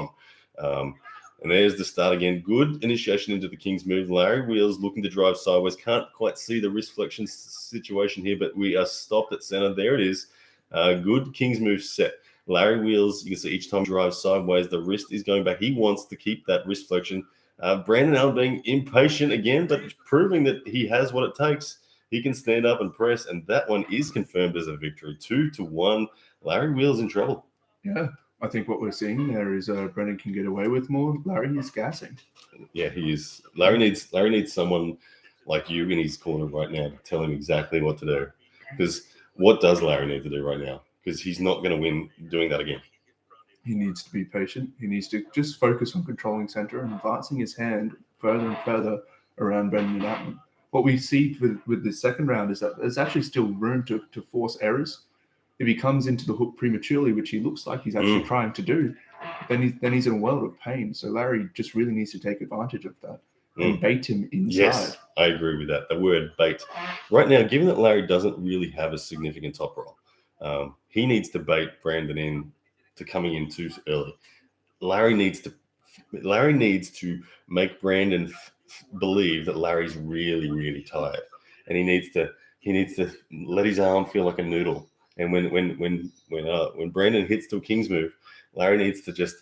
on. And there's the start again. Good initiation into the King's move. Larry Wheels looking to drive sideways. Can't quite see the wrist flexion situation here, but we are stopped at center. There it is. Good King's move set. Larry Wheels, you can see each time he drives sideways, the wrist is going back. He wants to keep that wrist flexion. Brandon Allen being impatient again, but proving that he has what it takes. He can stand up and press, and that one is confirmed as a victory. 2-1. Larry Wheels in trouble. Yeah, I think what we're seeing there is Brendan can get away with more. Larry is gassing. Yeah, he is. Larry needs someone like you in his corner right now to tell him exactly what to do. Because what does Larry need to do right now? Because he's not going to win doing that again. He needs to be patient. He needs to just focus on controlling center and advancing his hand further and further around Brendan Allen. What we see with the second round is that there's actually still room to force errors. If he comes into the hook prematurely, which he looks like he's actually trying to do, then he's in a world of pain. So Larry just really needs to take advantage of that and bait him inside. Yes, I agree with that. The word bait. Right now, given that Larry doesn't really have a significant top roll, he needs to bait Brandon in to coming in too early. Larry needs to make Brandon believe that Larry's really, really tired, and he needs to let his arm feel like a noodle. And when Brandon hits to a King's move, Larry needs to just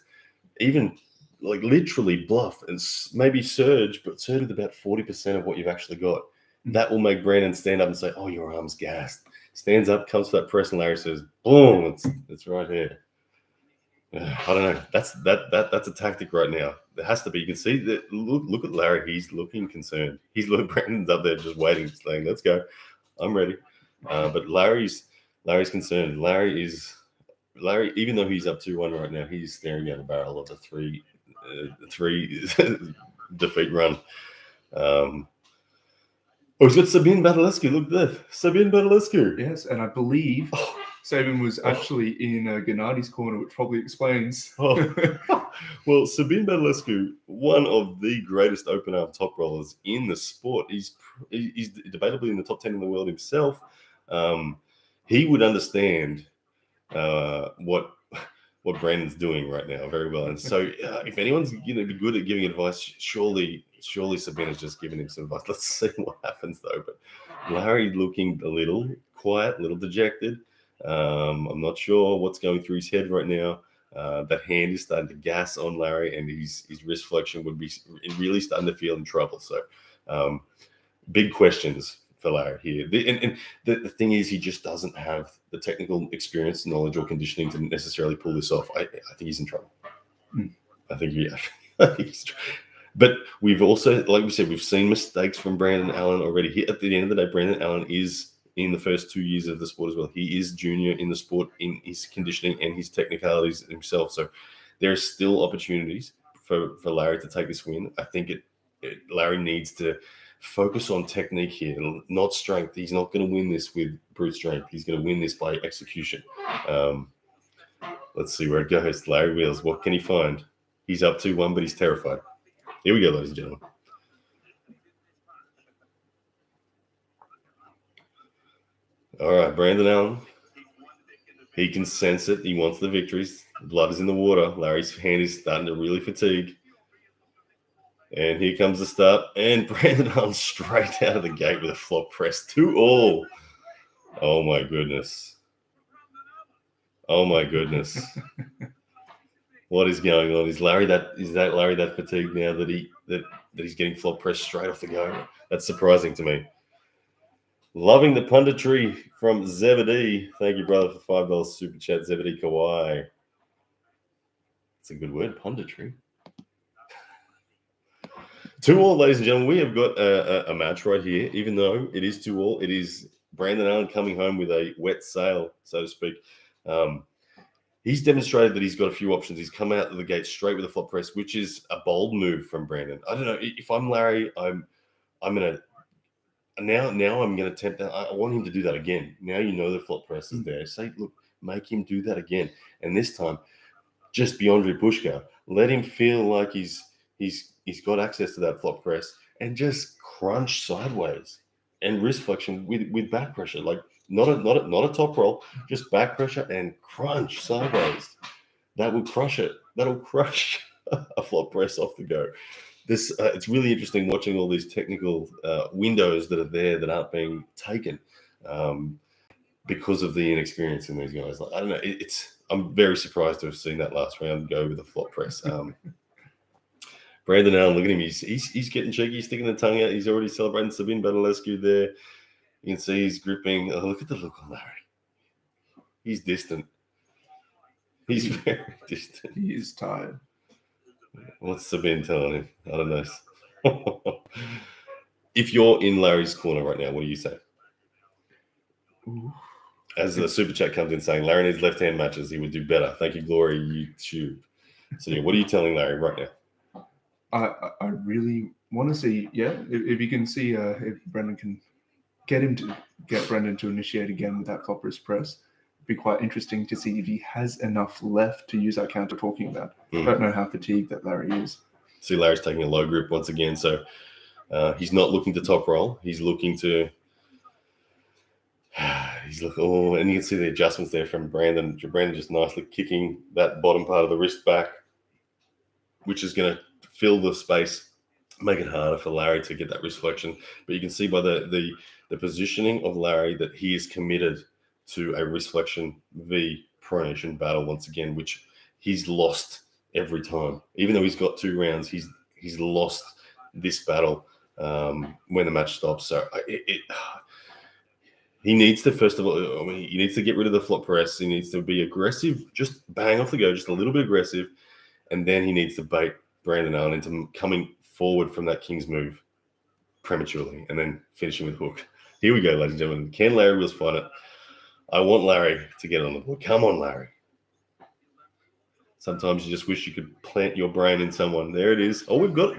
even like literally bluff and maybe surge, but surge with about 40% of what you've actually got. That will make Brandon stand up and say, "Oh, your arm's gassed." Stands up, comes to that press, and Larry says, "Boom! It's right here." I don't know. That's a tactic right now. There has to be. You can see that. Look at Larry. He's looking concerned. Brandon's up there just waiting, saying, "Let's go. I'm ready." But Larry's concerned. Larry, even though he's up 2-1 right now, he's staring down the barrel of the three defeat run. He's got Sabine Badalescu. Look at that. Sabine Badalescu. Yes, and I believe Sabin was actually in Gennadi's corner, which probably explains. Well, Sabine Badalescu, one of the greatest open arm top rollers in the sport. He's debatably in the top 10 in the world himself. He would understand what Brandon's doing right now very well. And so if anyone's going to be good at giving advice, surely surely Sabina's just given him some advice. Let's see what happens though. But Larry looking a little quiet, a little dejected. I'm not sure what's going through his head right now. That hand is starting to gas on Larry, and his wrist flexion would be really starting to feel in trouble. So big questions for Larry here. And the thing is, he just doesn't have the technical experience, knowledge, or conditioning to necessarily pull this off. I think he's in trouble. I think he's. But we've also, like we said, we've seen mistakes from Brandon Allen already. At the end of the day, Brandon Allen is in the first 2 years of the sport as well. He is junior in the sport in his conditioning and his technicalities himself. So there are still opportunities for Larry to take this win. I think Larry needs to focus on technique here, not strength. He's not going to win this with brute strength. He's going to win this by execution. Let's see where it goes. Larry Wheels, what can he find? He's up 2-1, but he's terrified. Here we go, ladies and gentlemen. All right, Brandon Allen. He can sense it. He wants the victories. Blood is in the water. Larry's hand is starting to really fatigue. And here comes the start. And Brandon Allen straight out of the gate with a flop press. 2-all. Oh, my goodness. Oh, my goodness. What is going on? Is Larry that fatigued now that he's getting flop pressed straight off the go? That's surprising to me. Loving the punditry from Zebedee. Thank you, brother, for $5 super chat. Zebedee Kawhi. It's a good word, punditry. 2-all, ladies and gentlemen. We have got a match right here. Even though it is 2-all, it is Brandon Allen coming home with a wet sail, so to speak. He's demonstrated that he's got a few options. He's come out of the gate straight with a flop press, which is a bold move from Brandon. I don't know. If I'm Larry, I'm gonna now I'm gonna attempt that. I want him to do that again. Now you know the flop press is there. Say, look, make him do that again. And this time, just beyond Pushka, let him feel like he's got access to that flop press and just crunch sideways and wrist flexion with back pressure. Like not a top roll, just back pressure and crunch sideways. That will crush it. That'll crush a flop press off the go. This it's really interesting watching all these technical windows that are there that aren't being taken because of the inexperience in these guys. Like I don't know. I'm very surprised to have seen that last round go with a flop press. Brandon Allen, look at him. He's getting cheeky. He's sticking the tongue out. He's already celebrating Sabine Badalescu there. You can see he's gripping. Oh, look at the look on Larry. He's distant. He's very distant. He is tired. What's Sabine telling him? I don't know. If you're in Larry's corner right now, what do you say? Ooh. As the super chat comes in saying Larry needs left-hand matches, he would do better. Thank you, Glory YouTube. So yeah, what are you telling Larry right now? I really want to see, if you can see if Brendan can get Brendan to initiate again with that flop wrist press. It'd be quite interesting to see if he has enough left to use that counter talking about. I don't know how fatigued that Larry is. See, Larry's taking a low grip once again, so he's not looking to top roll. He's looking to. And you can see the adjustments there from Brandon. Brandon just nicely kicking that bottom part of the wrist back, which is going to fill the space, make it harder for Larry to get that wrist flexion. But you can see by the positioning of Larry that he is committed to a wrist flexion v pronation battle once again, which he's lost every time. Even though he's got 2 rounds, he's lost this battle when the match stops. So he needs to, first of all, he needs to get rid of the flop press. He needs to be aggressive, just bang off the go, just a little bit aggressive. And then he needs to bait Brandon Allen into coming forward from that King's move prematurely and then finishing with hook. Here we go, ladies and gentlemen. Can Larry Wheels find it? I want Larry to get on the board. Come on, Larry. Sometimes you just wish you could plant your brain in someone. There it is. Oh, we've got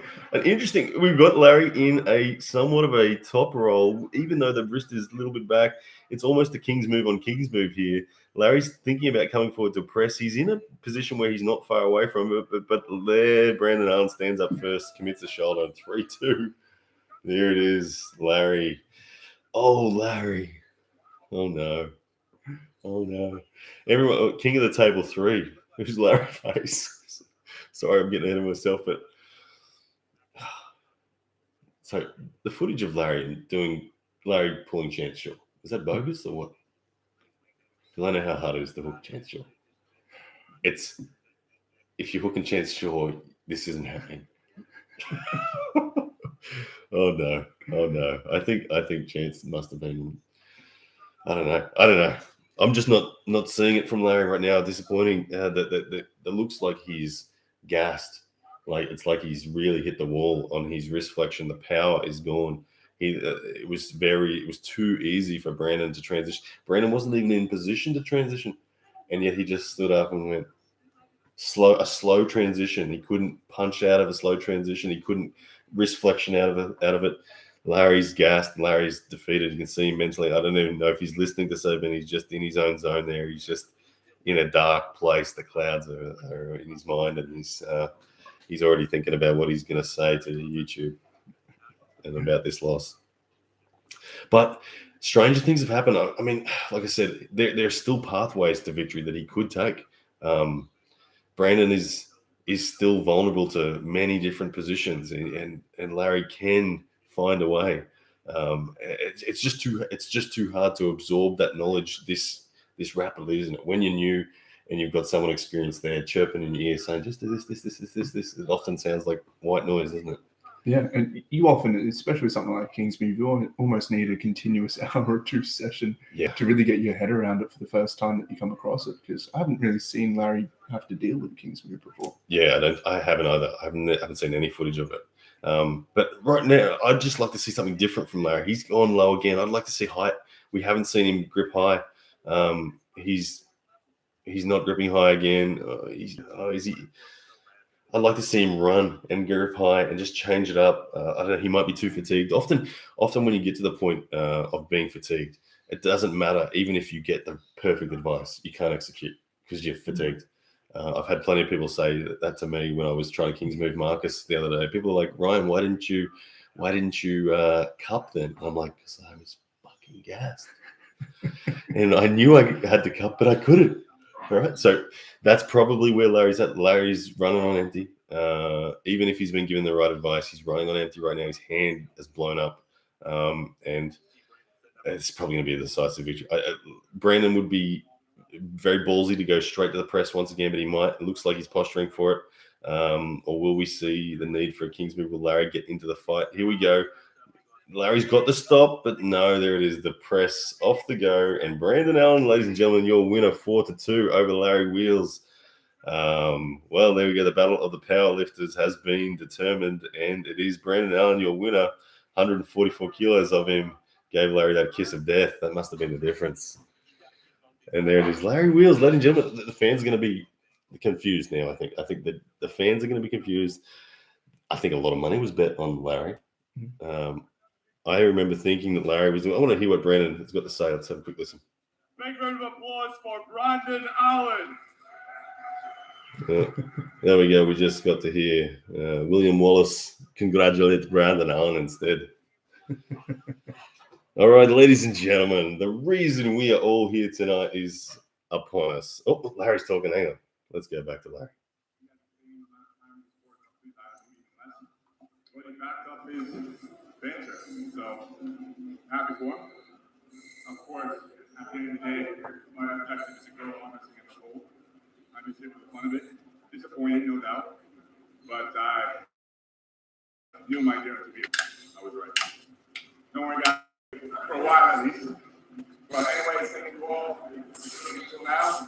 Larry in a somewhat of a top roll, even though the wrist is a little bit back. It's almost a King's move on King's move here. Larry's thinking about coming forward to press. He's in a position where he's not far away from it, but there, Brandon Allen stands up first, commits a shoulder, 3-2. There it is, Larry. Oh, Larry. Oh, no. Oh, no. Everyone, king of the table 3. Who's Larry face? Sorry, I'm getting ahead of myself, but So the footage of Larry pulling Chance Shaw, is that bogus or what? Because I know how hard it is to hook Chance Shaw. It's if you're hooking Chance Shaw, this isn't happening. Oh no! I think Chance must have been. I don't know. I'm just not seeing it from Larry right now. Disappointing. That looks like he's gassed. Like it's like he's really hit the wall on his wrist flexion. The power is gone. It was too easy for Brandon to transition. Brandon wasn't even in position to transition, and yet he just stood up and went a slow transition. He couldn't punch out of a slow transition. He couldn't wrist flexion out of it. Larry's gassed. Larry's defeated. You can see him mentally. I don't even know if he's listening to Sabin. He's just in his own zone there. He's just in a dark place. The clouds are in his mind, and he's already thinking about what he's going to say to YouTube and about this loss. But stranger things have happened. I mean, like I said, there are still pathways to victory that he could take. Brandon is still vulnerable to many different positions, and Larry can find a way. It's just too hard to absorb that knowledge this rapidly, isn't it? When you're new and you've got someone experienced there chirping in your ear saying just do this, it often sounds like white noise, doesn't it? Yeah, and you often, especially something like Kingsby, you almost need a continuous hour or two session to really get your head around it for the first time that you come across it. Because I haven't really seen Larry have to deal with Kingsby before. Yeah, I haven't either. I haven't seen any footage of it. But right now, I'd just like to see something different from Larry. He's gone low again. I'd like to see height. We haven't seen him grip high. He's not gripping high again. Is he? I'd like to see him run and grip high and just change it up. I don't know. He might be too fatigued. Often when you get to the point of being fatigued, it doesn't matter. Even if you get the perfect advice, you can't execute because you're fatigued. I've had plenty of people say that to me when I was trying to Kings move Marcus the other day. People are like, Ryan, why didn't you cup then? And I'm like, because I was fucking gassed. And I knew I had to cup, but I couldn't. All right. So that's probably where Larry's at. Larry's running on empty. Even if he's been given the right advice, he's running on empty right now. His hand has blown up. And it's probably going to be a decisive victory. Brandon would be very ballsy to go straight to the press once again, but he might. It looks like he's posturing for it. Or will we see the need for a Kings move? Will Larry get into the fight? Here we go. Larry's got the stop, but no, there it is. The press off the go. And Brandon Allen, ladies and gentlemen, your winner 4-2 over Larry Wheels. Well, there we go. The battle of the powerlifters has been determined, and it is Brandon Allen, your winner. 144 kilos of him gave Larry that kiss of death. That must have been the difference. And there it is. Larry Wheels, ladies and gentlemen. The fans are going to be confused now, I think. I think that the fans are going to be confused. I think a lot of money was bet on Larry. I remember thinking that Larry was. I want to hear what Brandon has got to say. Let's have a quick listen. Big round of applause for Brandon Allen. There we go. We just got to hear William Wallace congratulate Brandon Allen instead. All right, ladies and gentlemen, the reason we are all here tonight is upon us. Oh, Larry's talking. Hang on. Let's go back to Larry. What he backed up his banter. So, happy for him. Of course, at the end of the day, my objective is to go on this against the whole. I'm just here for the fun of it. Disappointed, no doubt. But I knew my dinner to be. I was right. Don't worry, guys. For a while at least. But anyway, second call until now.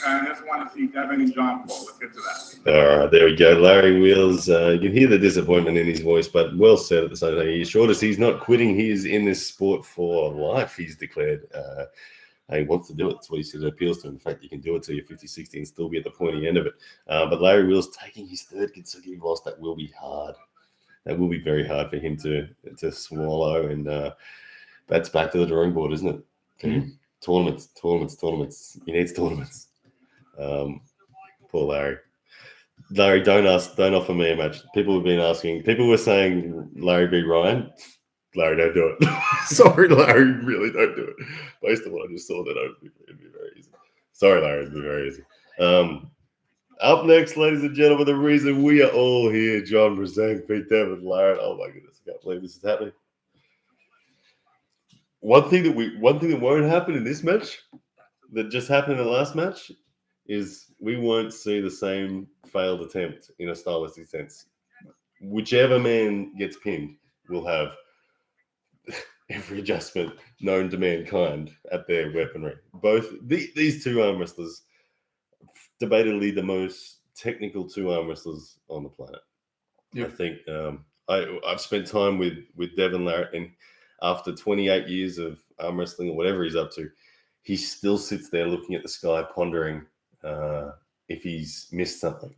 And I just want to see Devin and John Paul. Let's get to that. All right, there we go. Larry Wheels. You can hear the disappointment in his voice, but well said at the same time. He assured us he's not quitting. He is in this sport for life, he's declared. He wants to do it. That's what he said. It appeals to him. In fact, you can do it till you're 50, 60 and still be at the pointy end of it. But Larry Wheels taking his third consecutive loss, that will be hard. That will be very hard for him to swallow. And that's back to the drawing board, isn't it? Mm-hmm. Tournaments. He needs tournaments. Poor Larry. Larry, don't offer me a match. People have been asking. People were saying Larry v. Ryan. Larry, don't do it. Sorry, Larry, really don't do it. Based on what I just saw, it'd be very easy. Sorry, Larry, it'd be very easy. Up next, ladies and gentlemen, the reason we are all here, John Brzenk, beat Devin Larratt. Oh my goodness, I can't believe this is happening. One thing that won't happen in this match, that just happened in the last match, is we won't see the same failed attempt in a stylistic sense. Whichever man gets pinned will have every adjustment known to mankind at their weaponry. Both these two arm wrestlers, debatably the most technical two arm wrestlers on the planet. Yep. I think I've spent time with Devin Larratt, and after 28 years of arm wrestling or whatever he's up to, he still sits there looking at the sky, pondering if he's missed something,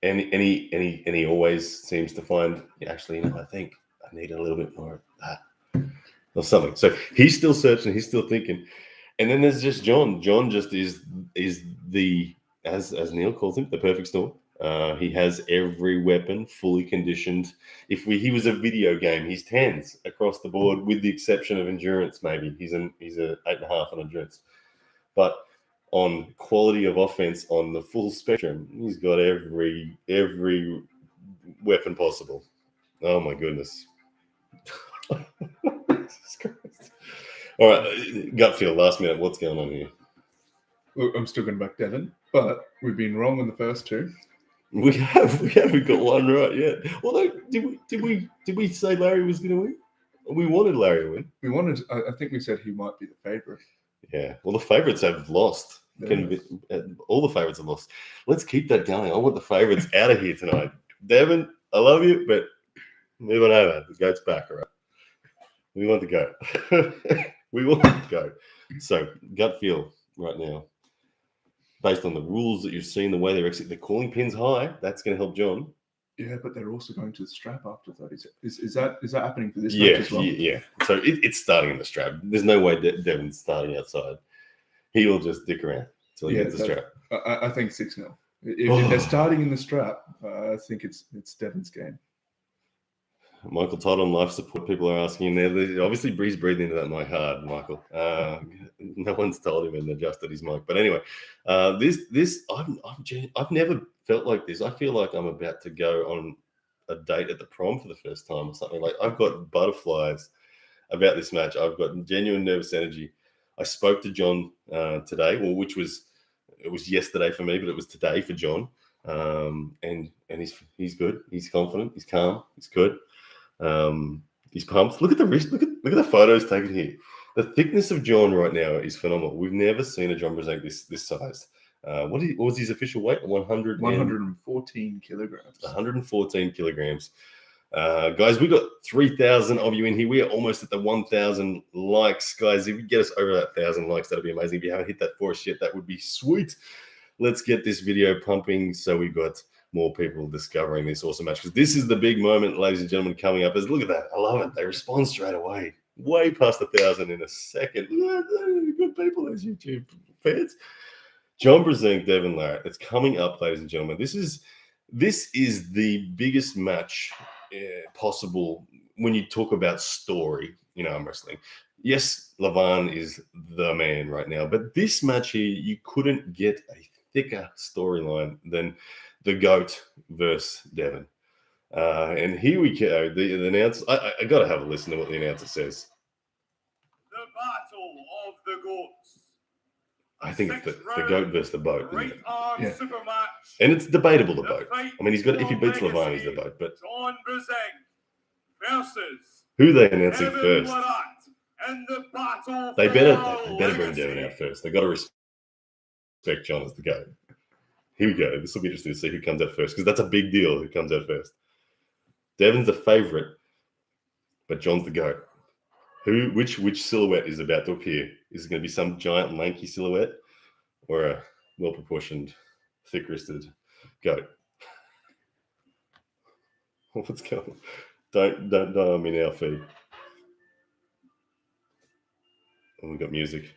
and he always seems to find, actually, I think I need a little bit more of that or something. So he's still searching, he's still thinking, and then there's just John. John just is the, as Neil calls him, the perfect storm. He has every weapon fully conditioned. If he was a video game, he's 10s across the board, with the exception of endurance. Maybe he's a 8.5 on endurance, but on quality of offense on the full spectrum, he's got every weapon possible. Oh my goodness! Jesus Christ. All right, gut feel. Last minute, what's going on here? Look, I'm still going to back Devin, but we've been wrong on the first two. We haven't got one right yet. Although, did we say Larry was going to win? We wanted Larry to win. We wanted. I think we said he might be the favorite. Yeah. Well, the favorites have lost. All the favorites have lost. Let's keep that going. I want the favorites out of here tonight. Devin, I love you, but move on over. The goat's back, all right? We want the goat. We want the goat. So, gut feel right now, based on the rules that you've seen, the way they're calling pins high, that's going to help John. Yeah, but they're also going to the strap after that. Is that happening for this match as well? Yeah. So it's starting in the strap. There's no way Devin's starting outside. He will just dick around until he gets the strap. I think 6-0. If they're starting in the strap, I think it's Devin's game. Michael Todd on life support, people are asking there. Obviously, Breeze breathed into that mic hard, Michael. No one's told him and adjusted his mic. But anyway, I've never felt like this. I feel like I'm about to go on a date at the prom for the first time or something. Like, I've got butterflies about this match. I've got genuine nervous energy. I spoke to John today, well, it was yesterday for me, but it was today for John. And he's good. He's confident. He's calm. He's good. He's pumped. Look at the wrist. Look at the photos taken here. The thickness of John right now is phenomenal. We've never seen a John Brzenk this size. What was his official weight? 114 kilograms. 114 kilograms. Guys, we got 3,000 of you in here. We are almost at the 1,000 likes, guys. If you get us over that 1,000 likes, that'd be amazing. If you haven't hit that for us yet, that would be sweet. Let's get this video pumping so we've got more people discovering this awesome match, because this is the big moment, ladies and gentlemen, coming up. Look at that. I love it. They respond straight away. Way past 1,000 in a second. Good people, those YouTube fans. John Brzenk, Devin Larratt. It's coming up, ladies and gentlemen. This is the biggest match possible when you talk about story in arm wrestling. Yes, Levan is the man right now, but this match here, you couldn't get a thicker storyline than the GOAT versus Devin. And here we go. The announcer, I got to have a listen to what the announcer says. The battle of the GOATs. I think it's the GOAT versus the boat. Right arm super match. And it's debatable, the boat. I mean, if he beats Levan, he's the boat. But John Brzenk versus who they announcing first? And the battle they better bring Devin out first. They got to respect John as the GOAT. Here we go. This will be interesting to see who comes out first, because that's a big deal. Who comes out first? Devin's the favorite, but John's the GOAT. Which silhouette is about to appear? Is it going to be some giant lanky silhouette, or a well-proportioned, thick-wristed GOAT? What's going on? Don't die on me now, feed. And we've got music.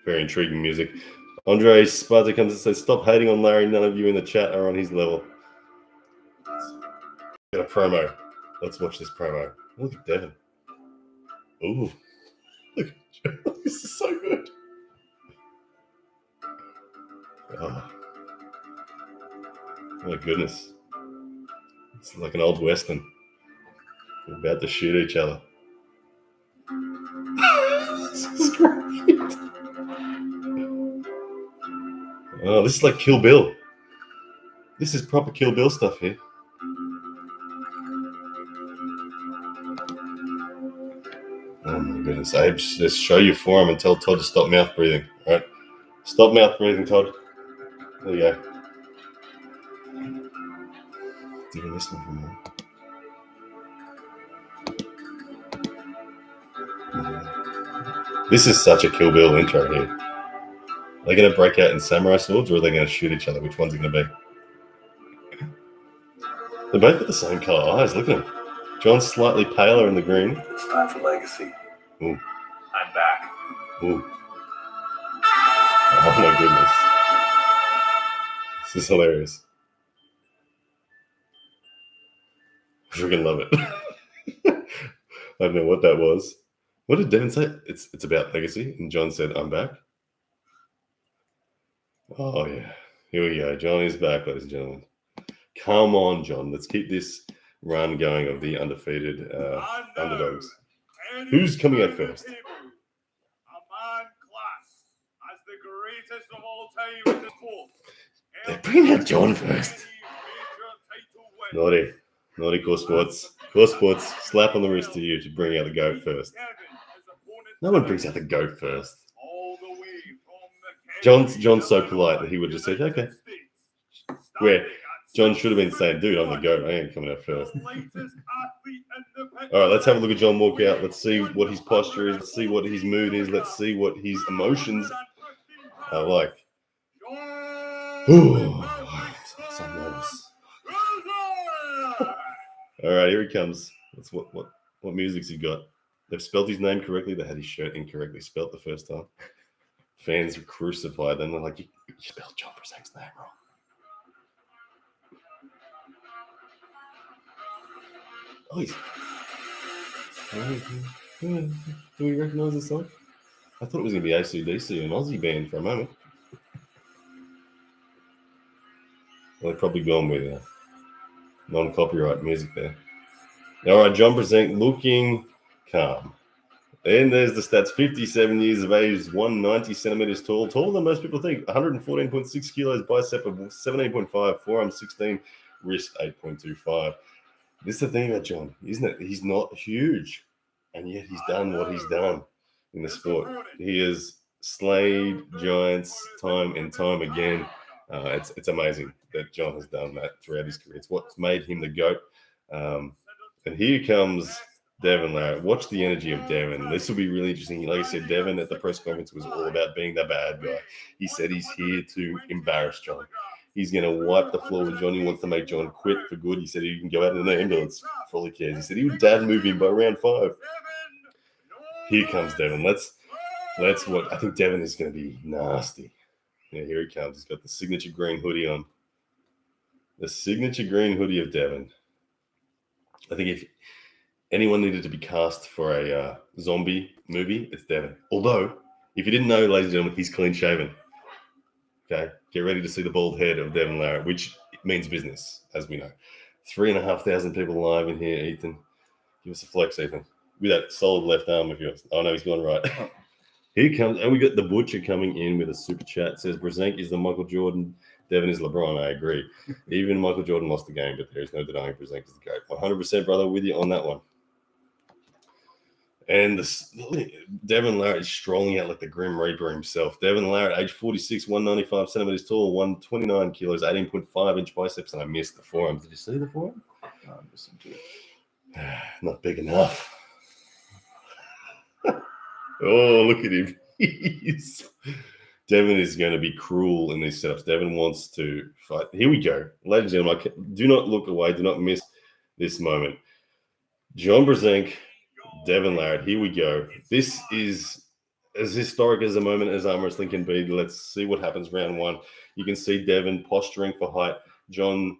Very intriguing music. Andre Sparta comes and says, "Stop hating on Larry. None of you in the chat are on his level." Got a promo. Let's watch this promo. Look at Devin. Ooh. Look at this is so good. Oh, Oh, goodness. It's like an old Western. We're about to shoot each other. This is great. Oh, this is like Kill Bill. This is proper Kill Bill stuff here. Oh my goodness. Abe, just show your forearm and tell Todd to stop mouth breathing. All right. Stop mouth breathing, Todd. There you go. Didn't listen for a minute. This is such a Kill Bill intro here. Are they going to break out in samurai swords or are they going to shoot each other? Which one's it going to be? They both got the same colour eyes. Look at them. John's slightly paler in the green. It's time for legacy. Ooh. I'm back. Ooh. Oh my goodness. This is hilarious. I freaking love it. I don't know what that was. What did Devin say? It's about legacy. And John said, I'm back. Oh, yeah. Here we go. John is back, ladies and gentlemen. Come on, John. Let's keep this run going of the undefeated underdogs. Who's coming out first? A man class as the greatest of all time in the sport. They're bringing out John first. Naughty. Naughty Core Sports. Core Sports, slap on the wrist to you to bring out the GOAT first. No one brings out the GOAT first. John's so polite that he would just say, okay. Where John should have been saying, dude, I'm the GOAT. I ain't coming out first. All right, let's have a look at John walk out. Let's see what his posture is. Let's see what his mood is. Let's see what his emotions are like. Ooh, I'm so nervous. All right, here he comes. That's what music's he got? They've spelled his name correctly. They had his shirt incorrectly spelled the first time. Fans crucified them. They're like, you spelled John Brzezink's name wrong. Oh, he's... Do we recognize this song? I thought it was going to be AC/DC, an Aussie band for a moment. Well, they've probably gone with non-copyright music there. All right, John Brzezinski looking calm. And there's the stats. 57 years of age, 190 centimeters tall. Taller than most people think. 114.6 kilos, bicep of 17.5, forearm 16, wrist 8.25. This is the thing about John, isn't it? He's not huge. And yet he's done what he's done in the sport. He has slayed giants time and time again. It's amazing that John has done that throughout his career. It's what's made him the GOAT. And here comes Devin Larratt. Watch the energy of Devin. This will be really interesting. Like I said, Devin at the press conference was all about being the bad guy. He said he's here to embarrass John. He's going to wipe the floor with John. He wants to make John quit for good. He said he can go out in an ambulance for all he cares. He said he would dad move him by round 5. Here comes Devin. Let's what I think Devin is going to be nasty. Yeah, here he comes. He's got the signature green hoodie on. The signature green hoodie of Devin. I think if anyone needed to be cast for a zombie movie, it's Devin. Although, if you didn't know, ladies and gentlemen, he's clean shaven. Okay, get ready to see the bald head of Devin Larratt, which means business, as we know. 3,500 people live in here, Ethan. Give us a flex, Ethan. With that solid left arm of yours. Oh, no, he's gone right. Here comes, and we got the Butcher coming in with a super chat. It says, Brzezinski is the Michael Jordan, Devin is LeBron. I agree. Even Michael Jordan lost the game, but there is no denying Brzezinski is the GOAT. 100%, brother, with you on that one. And Devin Larratt is strolling out like the Grim Reaper himself. Devin Larratt, age 46, 195 centimeters tall, 129 kilos, 18.5-inch biceps, and I missed the forearms. Did you see the forearm? No, I'm listening to it. Not big enough. Oh, look at him. Devin is going to be cruel in these setups. Devin wants to fight. Here we go. Ladies and gentlemen, do not look away. Do not miss this moment. John Brzezinski, Devin Larratt, here we go. This is as historic as a moment as arm wrestling can be. Let's see what happens round 1. You can see Devin posturing for height. John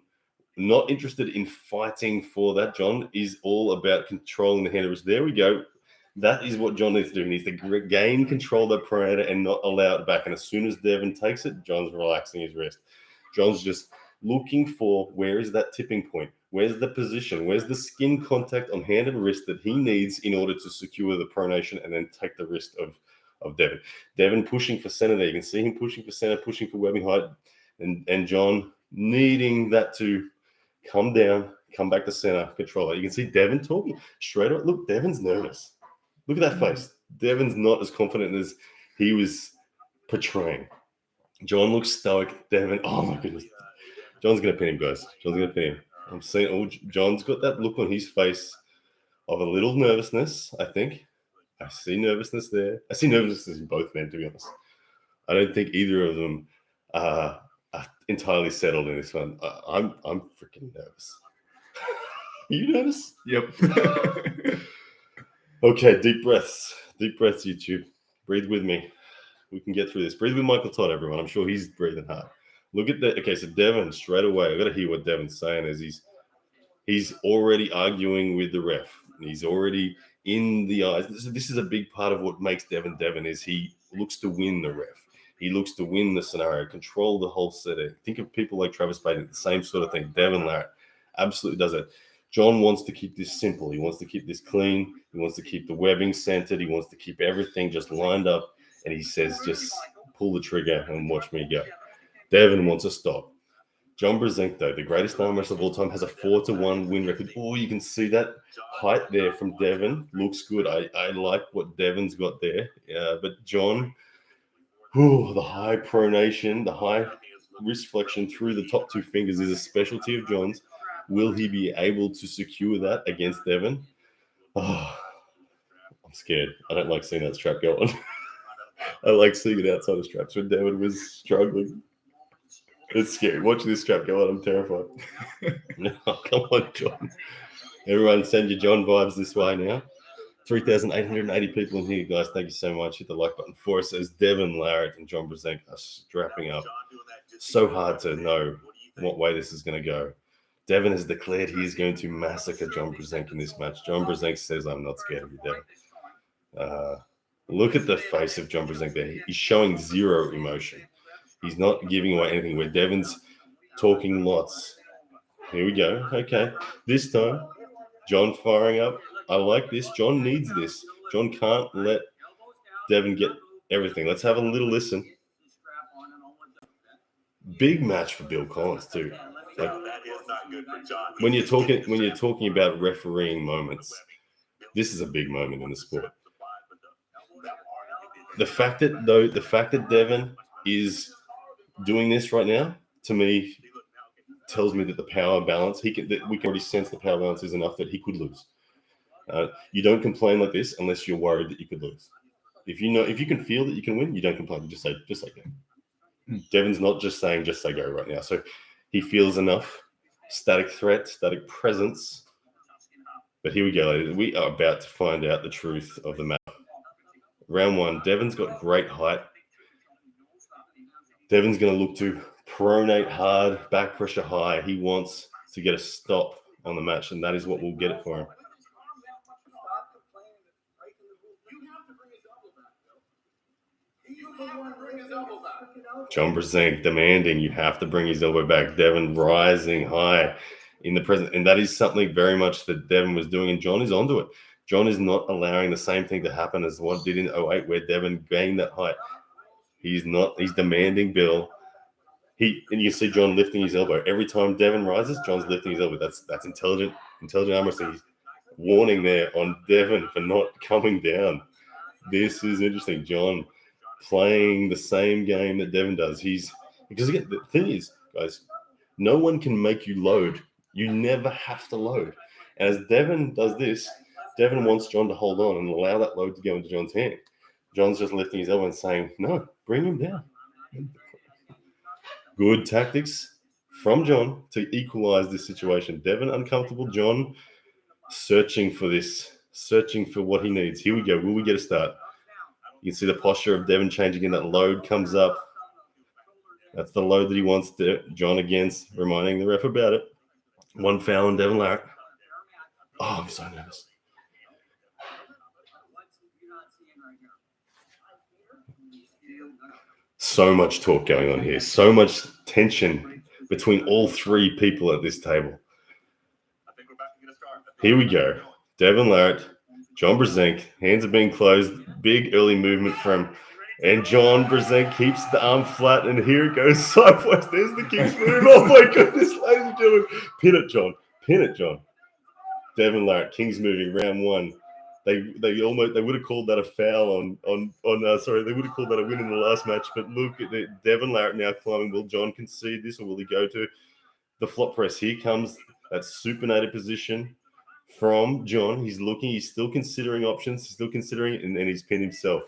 not interested in fighting for that. John is all about controlling the hand of wrist. There we go. That is what John needs to do. He needs to gain control of the parameter and not allow it back. And as soon as Devin takes it, John's relaxing his wrist. John's just looking for where is that tipping point, where's the position, where's the skin contact on hand and wrist that he needs in order to secure the pronation and then take the wrist of Devin. Devin pushing for center there. You can see him pushing for center, pushing for webbing height, and John needing that to come down, come back to center, control it. You can see Devin talking straight up. Look, Devin's nervous. Look at that face. Devin's not as confident as he was portraying. John looks stoic. Devin, oh my goodness. John's going to pin him, guys. John's going to pin him. I'm seeing, oh, John's got that look on his face of a little nervousness, I think. I see nervousness there. I see nervousness in both men, to be honest. I don't think either of them are entirely settled in this one. I'm freaking nervous. Are you nervous? Yep. Okay, deep breaths. Deep breaths, YouTube. Breathe with me. We can get through this. Breathe with Michael Todd, everyone. I'm sure he's breathing hard. Look at that. Okay, so Devin, straight away, I got to hear what Devin's saying as he's already arguing with the ref. He's already in the eyes. This is a big part of what makes Devin Devin is he looks to win the ref. He looks to win the scenario, control the whole setting. Think of people like Travis Payton, the same sort of thing. Devin Larratt absolutely does it. John wants to keep this simple. He wants to keep this clean. He wants to keep the webbing centered. He wants to keep everything just lined up. And he says, just pull the trigger and watch me go. Devin wants to stop. John Brzenko, the greatest arm wrestler of all time, has a 4-1 win record. Oh, you can see that height there from Devin. Looks good. I like what Devin's got there. But John, the high pronation, the high wrist flexion through the top two fingers is a specialty of John's. Will he be able to secure that against Devin? Oh, I'm scared. I don't like seeing that strap go on. I like seeing it outside of straps when Devin was struggling. It's scary. Watching this strap go on, I'm terrified. No, come on, John. Everyone send your John vibes this way now. 3,880 people in here, guys. Thank you so much. Hit the like button for us as Devin Larratt and John Brzenko are strapping up. So hard to know what way this is going to go. Devin has declared he is going to massacre John Brzenko in this match. John Brzenko says, I'm not scared of you, Devin. Look at the face of John Brzenko there. He's showing zero emotion. He's not giving away anything where Devin's talking lots. Here we go. Okay. This time, John firing up. I like this. John needs this. John can't let Devin get everything. Let's have a little listen. Big match for Bill Collins too. Like, when you're talking about refereeing moments, this is a big moment in the sport. The fact that Devin is doing this right now, to me, tells me that the power balance we can already sense the power balance is enough that he could lose. You don't complain like this unless you're worried that you could lose. If you can feel that you can win, you don't complain. You just say go. Devin's not just saying just say go right now. So he feels enough static threat, static presence. But here we go. We are about to find out the truth of the match. Round one, Devin's got great height. Devin's going to look to pronate hard, back pressure high. He wants to get a stop on the match, and that is what will get it for him. John Brzenko demanding you have to bring his elbow back. Devin rising high in the present, and that is something very much that Devin was doing, and John is onto it. John is not allowing the same thing to happen as what did in 08, where Devin gained that height. He's demanding Bill. And you see John lifting his elbow. Every time Devin rises, John's lifting his elbow. That's intelligent arm wrestling. He's warning there on Devin for not coming down. This is interesting. John playing the same game that Devin does. Because again, the thing is, guys, no one can make you load. You never have to load. And as Devin does this, Devin wants John to hold on and allow that load to go into John's hand. John's just lifting his elbow and saying, no, bring him down. Good tactics from John to equalize this situation. Devin uncomfortable, John searching for what he needs. Here we go. Will we get a start? You can see the posture of Devin changing and that load comes up. That's the load that he wants to. John again reminding the ref about it. One foul on Devin Larratt. Oh, I'm so nervous. So much talk going on here. So much tension between all three people at this table. I think we're about to get a start. Here we go. Devin Larratt, John Brzenk, hands are being closed. Big early movement from, and John Brzenk keeps the arm flat, and here it goes sideways. There's the king's move. Oh my goodness, ladies and gentlemen. Pin it, John. Pin it, John. Devin Larratt, king's moving, round one. They would have called that a foul they would have called that a win in the last match. But look at it, Devin Larratt now climbing. Will John concede this, or will he go to the flop press? Here comes that supinated position from John. He's looking. He's still considering options. He's still considering, and he's pinned himself.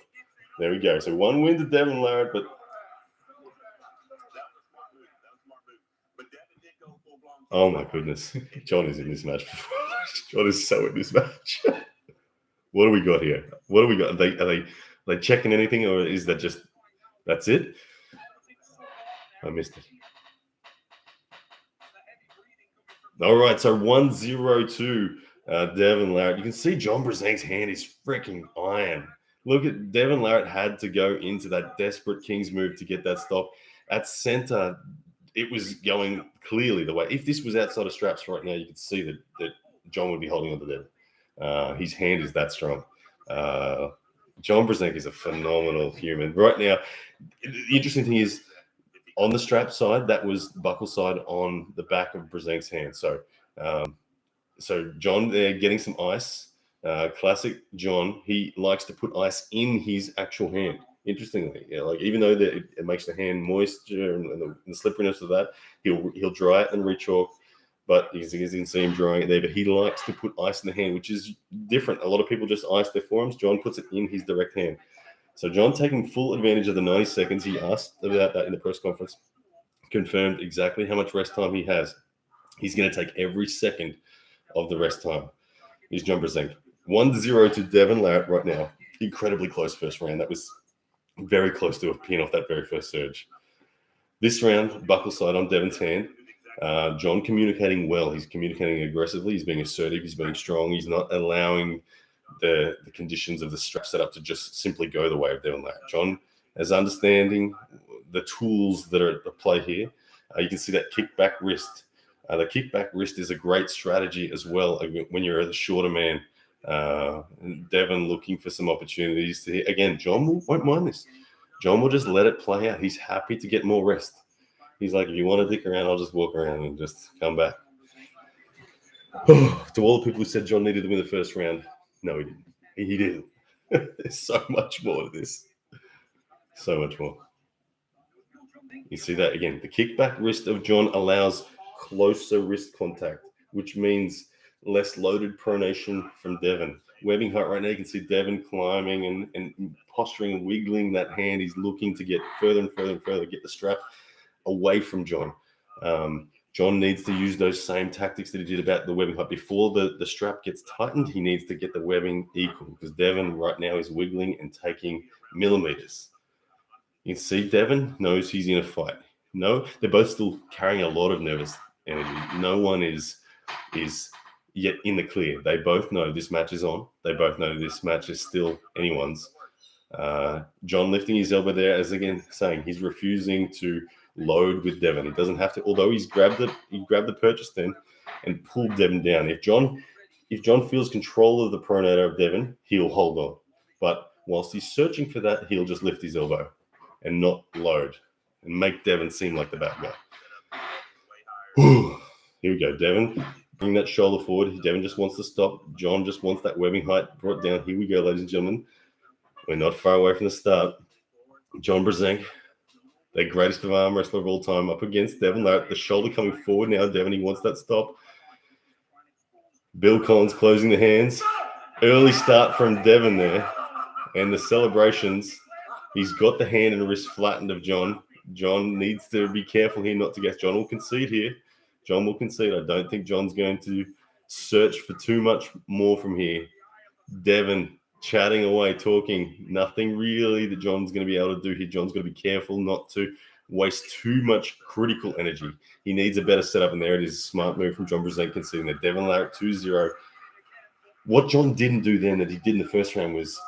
There we go. So one win to Devin Larratt, but oh my goodness, John is in this match. John is so in this match. What do we got here? What do we got? Are they checking anything, or is that just that's it? I missed it. All right, so 1-0 Devin Larratt. You can see John Brzenk's hand is freaking iron. Look at Devin Larratt had to go into that desperate king's move to get that stop. At center, it was going clearly the way. If this was outside of straps right now, you could see that John would be holding on to Devin. His hand is that strong. John Brzenk is a phenomenal human. Right now, the interesting thing is, on the strap side, that was buckle side on the back of Brzenk's hand. So John there getting some ice. Classic John. He likes to put ice in his actual hand. Interestingly, like even though it makes the hand moisture and the slipperiness of that, he'll dry it and re-chalk. But you can see him drying it there. But he likes to put ice in the hand, which is different. A lot of people just ice their forearms. John puts it in his direct hand. So John taking full advantage of the 90 seconds. He asked about that in the press conference, confirmed exactly how much rest time he has. He's going to take every second of the rest time. He's John Brzenk. 1-0 to Devin Larratt right now. Incredibly close first round. That was very close to a pin off that very first surge. This round, buckle side on Devin's hand. John communicating well. He's communicating aggressively. He's being assertive. He's being strong. He's not allowing the conditions of the strap setup to just simply go the way of Devin Larratt. John is understanding the tools that are at play here. You can see that kickback wrist. The kickback wrist is a great strategy as well when you're a shorter man. Devin looking for some opportunities to hit. Again, John won't mind this. John will just let it play out. He's happy to get more rest. He's like, if you want to dick around, I'll just walk around and just come back. To all the people who said John needed to win the first round, no, he didn't. He didn't. There's so much more to this. So much more. You see that again. The kickback wrist of John allows closer wrist contact, which means less loaded pronation from Devin. Webbing height right now, you can see Devin climbing and posturing and wiggling that hand. He's looking to get further and further and further, get the strap away from John. John needs to use those same tactics that he did about the webbing height. Before the strap gets tightened, he needs to get the webbing equal because Devin right now is wiggling and taking millimeters. You can see Devin knows he's in a fight. No, they're both still carrying a lot of nervous energy. No one is yet in the clear. They both know this match is on. They both know this match is still anyone's. John lifting his elbow there, as again saying he's refusing to load with Devin. He doesn't have to, although he grabbed the purchase then and pulled Devin down. If John feels control of the pronator of Devin, he'll hold on. But whilst he's searching for that, he'll just lift his elbow and not load and make Devin seem like the bad guy. Here we go, Devin. Bring that shoulder forward. Devin just wants to stop. John just wants that webbing height brought down. Here we go, ladies and gentlemen. We're not far away from the start. John Brzenk, the greatest of arm wrestler of all time, up against Devin Larratt. The shoulder coming forward now. Devin, he wants that stop. Bill Collins closing the hands. Early start from Devin there. And the celebrations. He's got the hand and wrist flattened of John. John needs to be careful here not to get. John will concede here. John will concede. I don't think John's going to search for too much more from here. Devin chatting away, talking. Nothing really that John's going to be able to do here. John's got to be careful not to waste too much critical energy. He needs a better setup, and there it is. Smart move from John Brzenk conceding that. Devin Larratt 2-0. What John didn't do then that he did in the first round was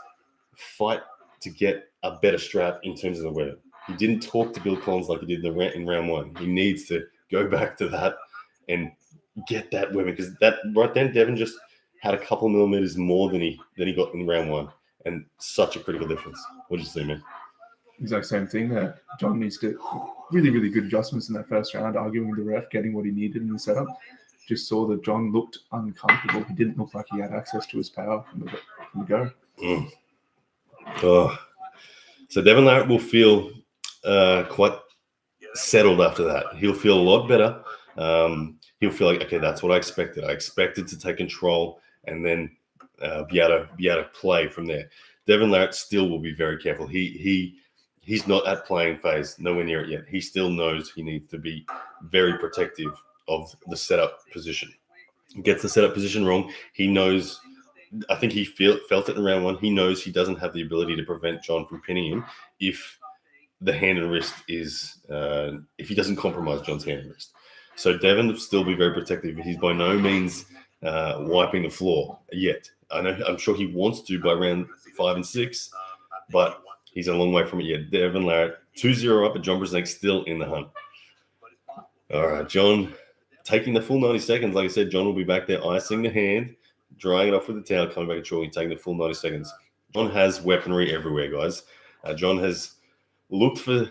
fight to get a better strap in terms of the weather. He didn't talk to Bill Collins like he did in round one. He needs to go back to that and get that webbing, because that right then Devon just had a couple millimeters more than he got in round one, and such a critical difference. What did you see, man? Exact same thing there. John needs to really, really good adjustments in that first round, arguing with the ref, getting what he needed in the setup. Just saw that John looked uncomfortable. He didn't look like he had access to his power from the go. Oh. So Devon Larratt will feel quite settled after that. He'll feel a lot better. He'll feel like, okay, that's what I expected. I expected to take control and then be able to play from there. Devon Larratt still will be very careful. He's not at playing phase, nowhere near it yet. He still knows he needs to be very protective of the setup position. He gets the setup position wrong. He knows. I think he felt it in round one. He knows he doesn't have the ability to prevent John from pinning him if the hand and wrist is if he doesn't compromise John's hand and wrist. So Devon will still be very protective. He's by no means wiping the floor yet. I'm sure he wants to by round 5 and 6, but he's a long way from it yet. Devon Larratt 2-0 up, and John Brzezinski still in the hunt. All right, John taking the full 90 seconds. Like I said, John will be back there icing the hand, drying it off with the towel, coming back and chalking, taking the full 90 seconds. John has weaponry everywhere, guys. John has looked for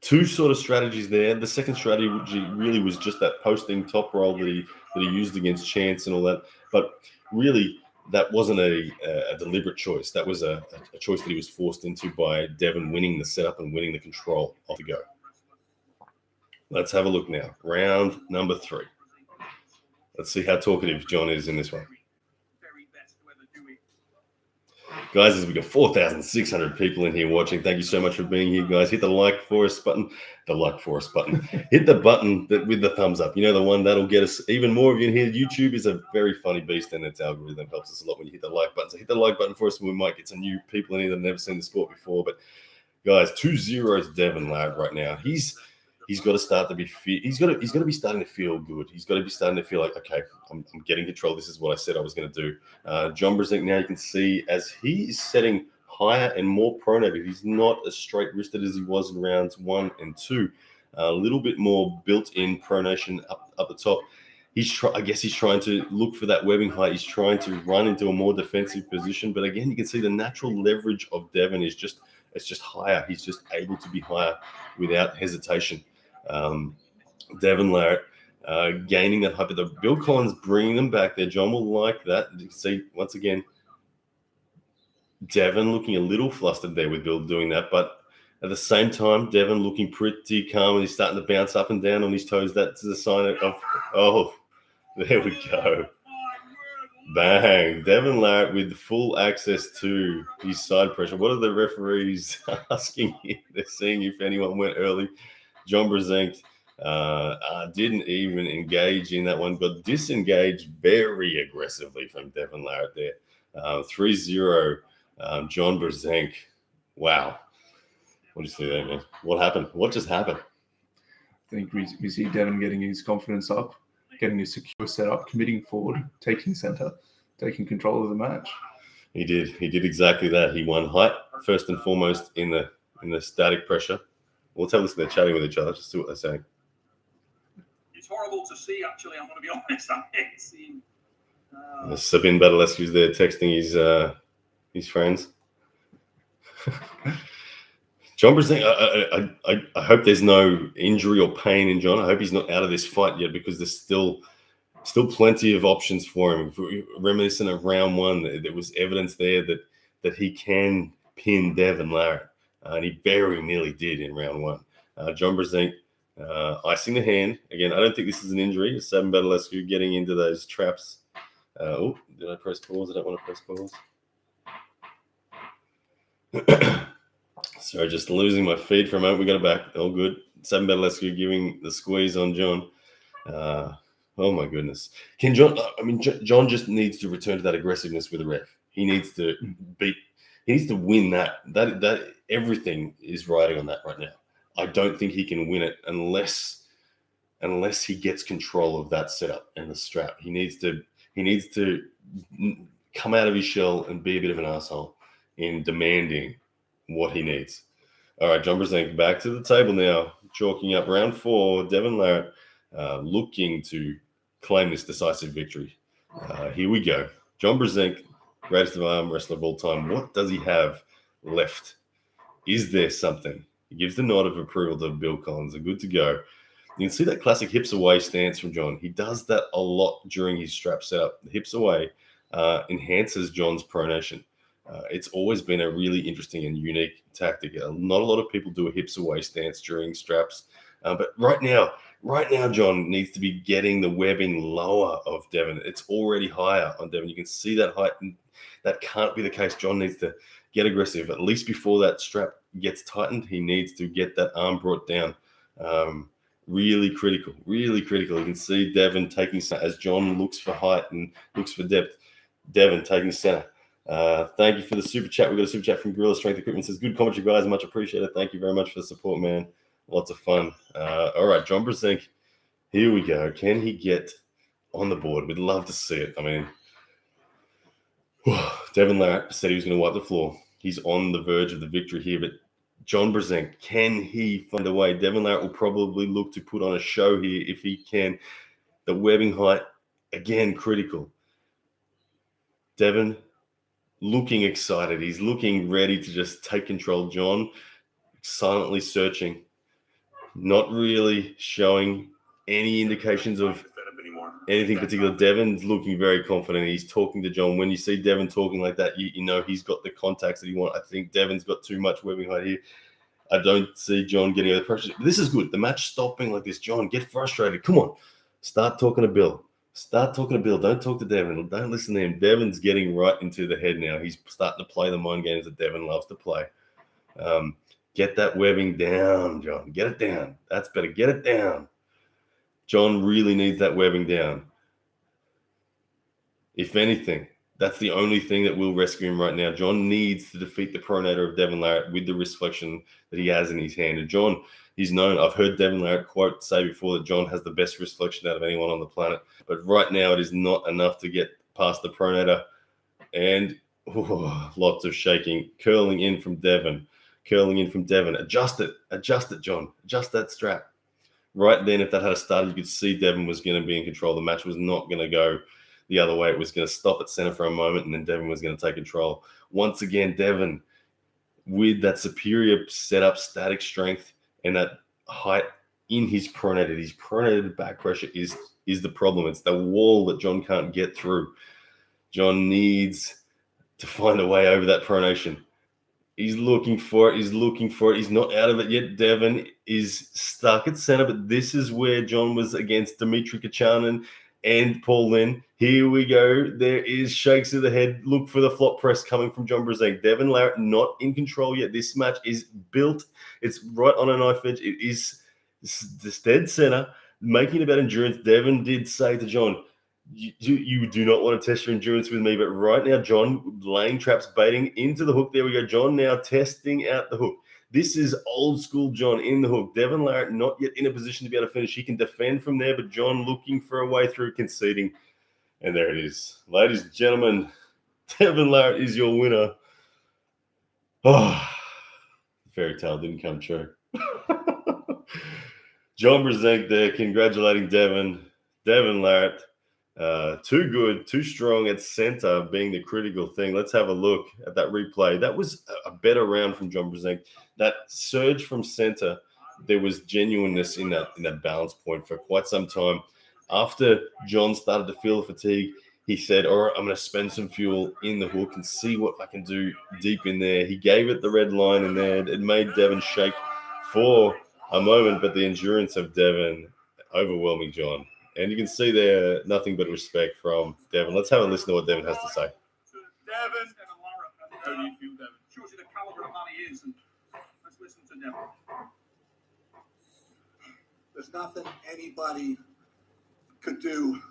two sort of strategies there. The second strategy really was just that posting top roll that he used against Chance and all that. But really, that wasn't a deliberate choice. That was a choice that he was forced into by Devon winning the setup and winning the control off the go. Let's have a look now. Round number 3. Let's see how talkative John is in this one. Guys, as we got 4,600 people in here watching, thank you so much for being here, guys. Hit the like for us button. Hit the button with the thumbs up. You know, the one that'll get us even more of you in here. YouTube is a very funny beast, and its algorithm helps us a lot when you hit the like button. So hit the like button for us, and we might get some new people in here that have never seen the sport before. But guys, 2-0 Devon Larratt right now. He's got to start to be he's got to be starting to feel good. He's got to be starting to feel like, okay, I'm getting control. This is what I said I was going to do. John Brzezinski, now you can see as he is setting higher and more pronated. He's not as straight wristed as he was in rounds 1 and 2. A little bit more built-in pronation up the top. I guess he's trying to look for that webbing height. He's trying to run into a more defensive position. But again, you can see the natural leverage of Devon is just higher. He's just able to be higher without hesitation. Devon Larratt gaining that height, but the Bill Collins bringing them back there. John will like that. You can see once again Devon looking a little flustered there with Bill doing that, but at the same time Devon looking pretty calm, and he's starting to bounce up and down on his toes. That's the sign of there we go. Bang. Devon Larratt with full access to his side pressure. What are the referees asking here? They're seeing if anyone went early. John Brzezinski didn't even engage in that one, got disengaged very aggressively from Devon Larratt there. 3-0, John Brzezinski. Wow. What do you see there, man? What happened? What just happened? I think we see Devon getting his confidence up, getting a secure setup, committing forward, taking center, taking control of the match. He did exactly that. He won height first and foremost in the static pressure. We'll tell this they're chatting with each other, just see what they're saying. It's horrible to see, actually. I'm going to be honest. I hate seeing. Sabine Badalescu's there texting his friends. John Brzezinski, I hope there's no injury or pain in John. I hope he's not out of this fight yet, because there's still plenty of options for him. Reminiscent of round 1, there was evidence there that he can pin Devon Larratt. And he very nearly did in round 1. John Brzezinski icing the hand. Again, I don't think this is an injury. Sabine Badalescu getting into those traps. Did I press pause? I don't want to press pause. Sorry, just losing my feed for a moment. We got it back. All good. Sabine Badalescu giving the squeeze on John. Oh, my goodness. John just needs to return to that aggressiveness with the ref. He needs to win that. That everything is riding on that right now. I don't think he can win it unless he gets control of that setup and the strap. He needs to come out of his shell and be a bit of an asshole in demanding what he needs. All right, John Brzezinski back to the table now. chalking up round 4. Devin Larratt looking to claim this decisive victory. Here we go. John Brzenk, greatest of arm wrestler of all time. What does he have left? Is there something? He gives the nod of approval to Bill Collins. They're good to go. You can see that classic hips away stance from John. He does that a lot during his strap setup. The hips away enhances John's pronation. It's always been a really interesting and unique tactic. Not a lot of people do a hips away stance during straps. But right now, John needs to be getting the webbing lower of Devin. It's already higher on Devin. You can see that height. That can't be the case. John needs to get aggressive. At least before that strap gets tightened, he needs to get that arm brought down. Really critical, really critical. You can see Devin taking center as John looks for height and looks for depth. Devin taking center. Thank you for the super chat. We've got a super chat from Gorilla Strength Equipment. It says, good commentary, guys. Much appreciated. Thank you very much for the support, man. Lots of fun. All right, John Brzenk. Here we go. Can he get on the board? We'd love to see it. I mean, Devin Larratt said he was going to wipe the floor. He's on the verge of the victory here, but John Brzenk, can he find a way? Devin Larratt will probably look to put on a show here if he can. The webbing height, again, critical. Devin looking excited. He's looking ready to just take control. John silently searching, not really showing any indications of anything particular. Devin's looking very confident. He's talking to John. When you see Devin talking like that, you know he's got the contacts that he wants. I think Devin's got too much webbing height here. I don't see John getting over the pressure. This is good. The match stopping like this. John, get frustrated. Come on. Start talking to Bill. Don't talk to Devin. Don't listen to him. Devin's getting right into the head now. He's starting to play the mind games that Devin loves to play. Get that webbing down, John. Get it down. That's better. Get it down. John really needs that webbing down. If anything, that's the only thing that will rescue him right now. John needs to defeat the pronator of Devin Larratt with the wrist flexion that he has in his hand. And John, he's known. I've heard Devin Larratt quote say before that John has the best wrist flexion out of anyone on the planet. But right now, it is not enough to get past the pronator. And lots of shaking, curling in from Devin. Adjust it, John. Adjust that strap. Right then, if that had started, you could see Devin was going to be in control. The match was not going to go the other way. It was going to stop at center for a moment, and then Devin was going to take control. Once again, Devin, with that superior setup, static strength, and that height in his pronated back pressure is the problem. It's the wall that John can't get through. John needs to find a way over that pronation. He's looking for it. He's not out of it yet. Devin is stuck at center, but this is where John was against Dimitri Kachanin and Paul Lynn. Here we go. There is shakes of the head. Look for the flop press coming from John Brzenk. Devin Larratt not in control yet. This match is built. It's right on a knife edge. It is dead center. Making it about endurance. Devin did say to John, you do not want to test your endurance with me, but right now, John laying traps, baiting into the hook. There we go. John now testing out the hook. This is old school John in the hook. Devin Larratt not yet in a position to be able to finish. He can defend from there, but John looking for a way through, conceding. And there it is. Ladies and gentlemen, Devin Larratt is your winner. Oh, fairy tale didn't come true. John Brzenk there congratulating Devin Larratt. Too good, too strong at center being the critical thing. Let's have a look at that replay. That was a better round from John Brzenk. That surge from center, there was genuineness in that balance point for quite some time. After John started to feel the fatigue, he said, all right, I'm going to spend some fuel in the hook and see what I can do deep in there. He gave it the red line in there. It made Devin shake for a moment, but the endurance of Devin overwhelming John. And you can see there nothing but respect from Devin. Let's have a listen to what Devin has to say. Devin Larratt. How do you feel, Devin? Shows you the caliber of man he is. And let's listen to Devin. There's nothing anybody could do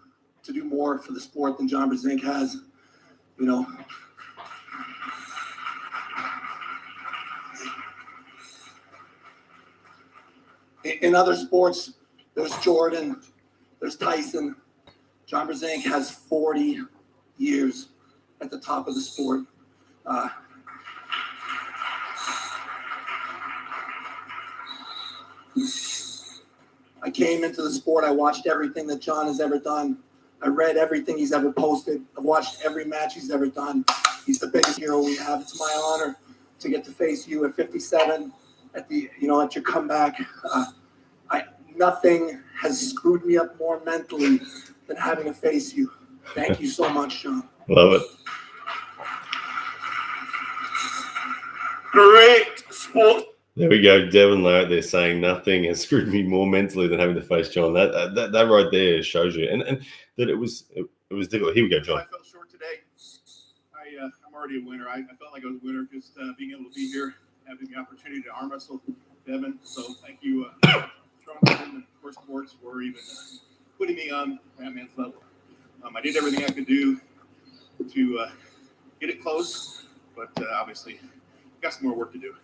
to do more for the sport than John Brzenk has. You know, in other sports, there's Jordan, there's Tyson. John Brzenk has 40 years at the top of the sport. I came into the sport. I watched everything that John has ever done. I read everything he's ever posted. I've watched every match he's ever done. He's the biggest hero we have. It's my honor to get to face you at 57 at your comeback. Nothing has screwed me up more mentally than having to face you. Thank you so much, John. Love it. Great sport. There we go. Devin Larratt there saying nothing has screwed me more mentally than having to face John. That right there shows you. And that it was difficult. Here we go, John. I felt short today. I'm already a winner. I felt like I was a winner just being able to be here, having the opportunity to arm wrestle Devin. So thank you, Strong and Core Sports, for even putting me on that man's level. I did everything I could do to get it close, but obviously got some more work to do.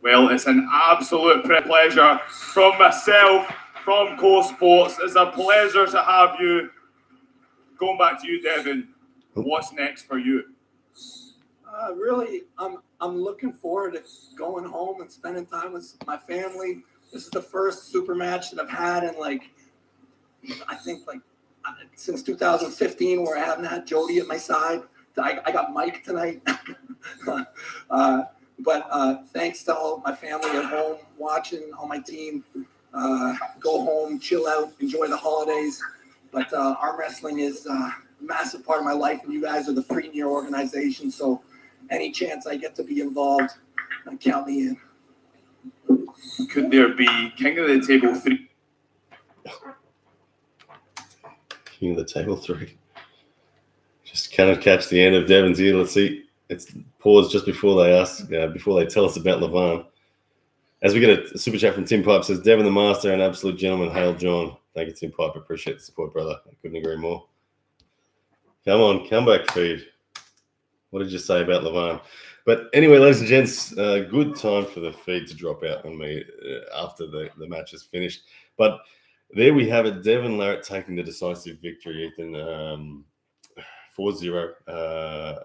Well, it's an absolute pleasure from myself, from Core Sports. It's a pleasure to have you. Going back to you, Devin, what's next for you? Really, I'm looking forward to going home and spending time with my family. This is the first super match that I've had in I think since 2015, where I haven't had Jody at my side. I got Mike tonight. But thanks to all my family at home watching, all my team. Go home, chill out, enjoy the holidays. But arm wrestling is a massive part of my life, and you guys are the premier organization. So any chance I get to be involved, count me in. Could there be King of the Table 3? King of the Table 3. Just kind of catch the end of Devin's ear. Let's see. It's pause just before they tell us about Levan. As we get a super chat from Tim Pipe, says Devin the Master, an absolute gentleman. Hail John. Thank you, Tim Pipe. Appreciate the support, brother. I couldn't agree more. Come on, come back, feed. What did you say about Levan? But anyway, ladies and gents, good time for the feed to drop out on me after the match is finished. But there we have it. Devin Larratt taking the decisive victory, Ethan. 4-0.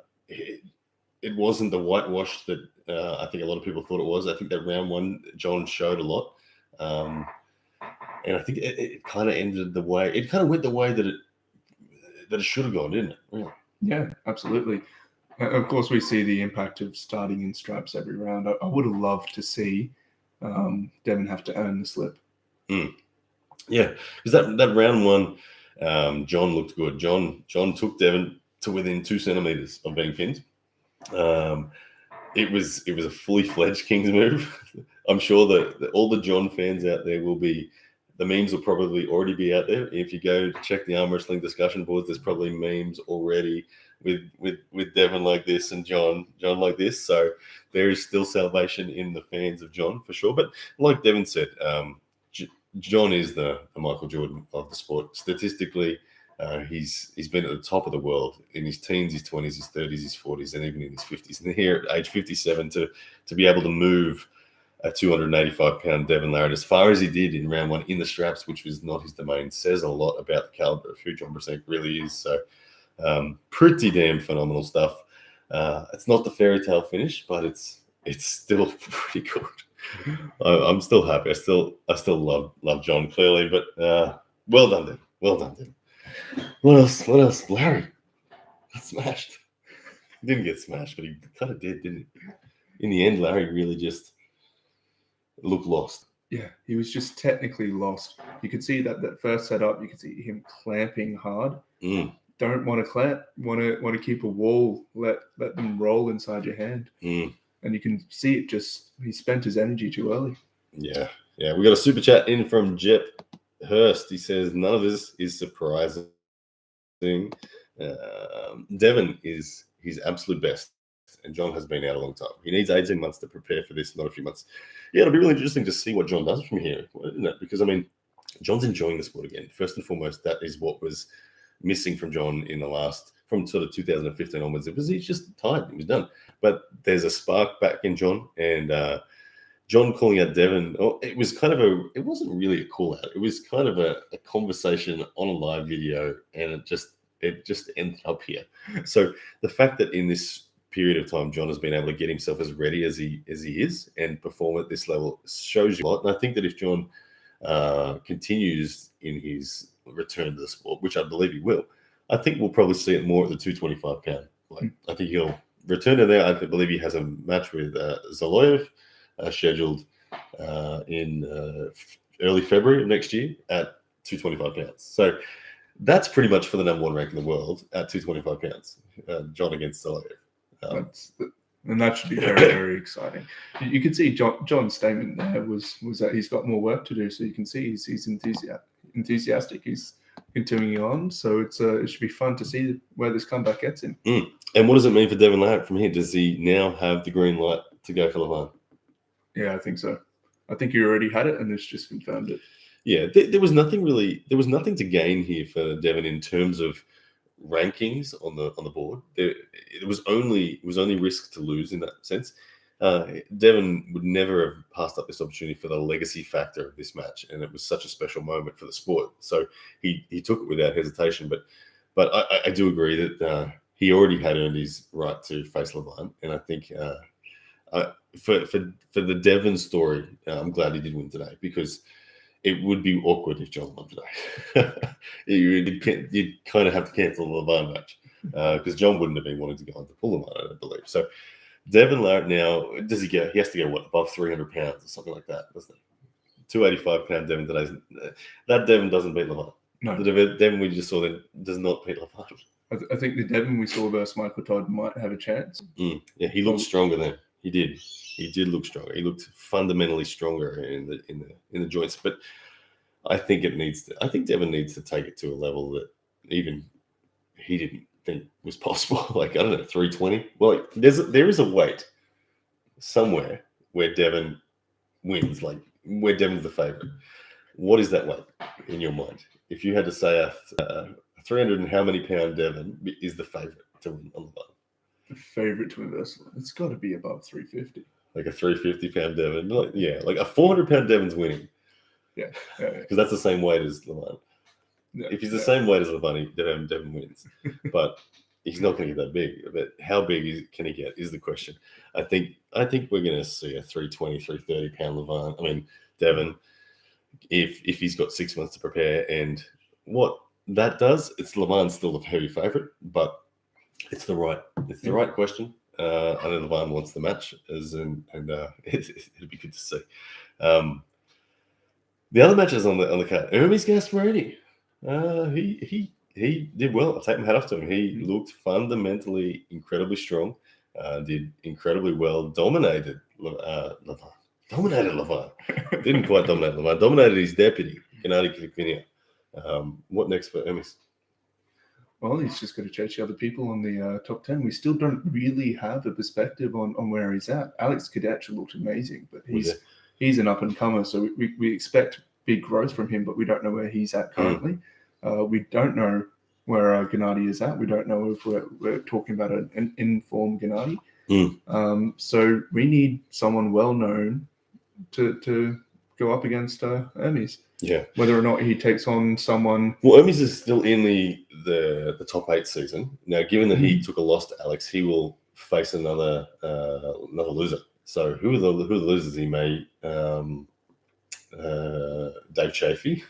It wasn't the whitewash that I think a lot of people thought it was. I think that round one, John showed a lot. And I think it kind of ended the way, it kind of went the way that it should have gone, didn't it? Really? Yeah, absolutely. Of course, we see the impact of starting in straps every round. I would have loved to see Devin have to earn the slip. Yeah, because that round one, John looked good. John took Devin to within 2 centimeters of being pinned. It was a fully fledged Kings move. I'm sure that all the John fans out there the memes will probably already be out there. If you go check the arm wrestling discussion boards, there's probably memes already with Devin like this and John like this. So there is still salvation in the fans of John for sure. But like Devin said, John is the Michael Jordan of the sport. Statistically, he's been at the top of the world in his teens, his 20s, his 30s, his 40s, and even in his 50s. And here at age 57, to be able to move a 285-pound Devin Larratt as far as he did in round one in the straps, which was not his domain, says a lot about the caliber of who John Brasek really is. So pretty damn phenomenal stuff. It's not the fairy tale finish, but it's still pretty good. I'm still happy. I still love John clearly, but well done, Devin. Well done, Devin. What else? Larry got smashed. He didn't get smashed, but he kind of did, didn't he? In the end, Larry really just looked lost. Yeah, he was just technically lost. You could see that first setup. You could see him clamping hard. Don't want to clamp. Want to keep a wall. Let them roll inside your hand. And you can see it. Just he spent his energy too early. Yeah. We got a super chat in from Jep Hurst. He says none of this is surprising. Devin is his absolute best, and John has been out a long time. He needs 18 months to prepare for this, not a few months. Yeah, it'll be really interesting to see what John does from here, isn't it? Because, I mean, John's enjoying the sport again. First and foremost, that is what was missing from John from sort of 2015 onwards. It was he's just tired. He was done. But there's a spark back in John, and John calling out Devin, it was kind of it wasn't really a call out. It was kind of a conversation on a live video, and it just ended up here. So the fact that in this period of time, John has been able to get himself as ready as he is and perform at this level shows you a lot. And I think that if John continues in his return to the sport, which I believe he will, I think we'll probably see it more at the 225 pound. Like, I think he'll return to there. I believe he has a match with Zaloyev scheduled in early February of next year at 225 pounds. So that's pretty much for the number one rank in the world at 225 pounds. John against Zaloyev. And that should be very, very exciting. You can see John's statement there was that he's got more work to do. So you can see he's enthusiastic. He's continuing on. So it should be fun to see where this comeback gets him. And what does it mean for Devin Larratt from here? Does he now have the green light to go for Levine? Yeah, I think so. I think he already had it, and it's just confirmed it. Yeah, there was nothing to gain here for Devin in terms of rankings on the board. It was only risk to lose in that sense. Devin would never have passed up this opportunity for the legacy factor of this match, and it was such a special moment for the sport. So he took it without hesitation. But I do agree that he already had earned his right to face Levine, and I think for the Devin story, I'm glad he did win today, because it would be awkward if John won today. You'd kind of have to cancel the Levine match because John wouldn't have been wanting to go on to pull Levine, I don't believe. So Devin Larratt now, he has to go, above 300 pounds or something like that, doesn't he? 285 pound Devin today. That Devin doesn't beat Levine. No. The Devin we just saw then does not beat Levine. I think the Devin we saw versus Michael Todd might have a chance. Yeah, he looked stronger then. He did. He did look stronger. He looked fundamentally stronger in the joints. But I think Devin needs to take it to a level that even he didn't think was possible. Like, I don't know, 320. Well, there is a weight somewhere where Devin wins, like where Devin's the favorite. What is that weight in your mind? If you had to say a 300 and how many pound Devin is the favorite to win on the button? The favorite to win this, it's got to be above 350. Like a 350 pound Devin, like a 400 pound Devin's winning. Yeah, because that's the same weight as Levine. Yeah, if he's the same weight as Levine, Devin wins. But he's not going to get that big. But how big can he get is the question. I think we're going to see a 320, 330 pound Levine. I mean, Devin, if he's got 6 months to prepare, and what that does, it's Levine's still the heavy favorite, but it's the right question. I know Levine wants the match, it'd be good to see. The other matches on the card, Hermes Gasparoni, he did well. I'll take my hat off to him. He looked fundamentally incredibly strong. Did incredibly well. Dominated Levine. Didn't quite dominate Levine. Dominated his deputy, Gennady Kvikvinia. What next for Hermes? Well, he's just got to chase the other people on the top 10. We still don't really have a perspective on where he's at. Alex Kadetcha looked amazing, but he's an up-and-comer, so we expect big growth from him, but we don't know where he's at currently. We don't know where Gennady is at. We don't know if we're talking about an informed Gennady. So we need someone well-known to go up against Hermes. Yeah. Whether or not he takes on someone... Well, Hermes is still in the top 8 season. Now, given that he took a loss to Alex, he will face another loser. So who are the losers he may? Dave Chaffee.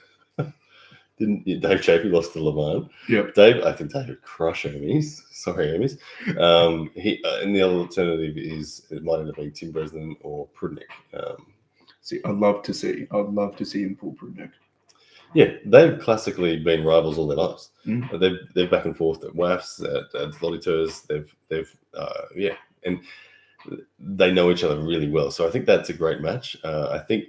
Dave Chaffee lost to Levine. Yep. I think Dave would crush Hermes. Sorry, Hermes. And the other alternative it might end up being Tim Bresnan or Prudnick. I'd love to see him pull Prudnick. Yeah, they've classically been rivals all their lives. They've back and forth at WAFs, at Loditeurs. And they know each other really well. So I think that's a great match. I think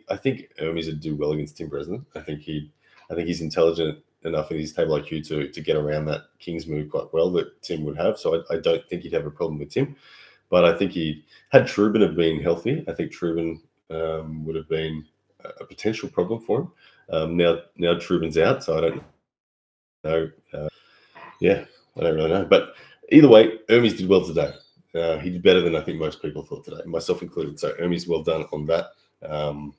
Hermes would do well against Tim Bresnan. I think he's intelligent enough in his table IQ to get around that King's move quite well that Tim would have. So I don't think he'd have a problem with Tim. But I think had Trubin have been healthy, I think Trubin would have been a potential problem for him. Now Trubin's out, so I don't know. I don't really know. But either way, Hermes did well today. He did better than I think most people thought today, myself included. So Hermes, well done on that. And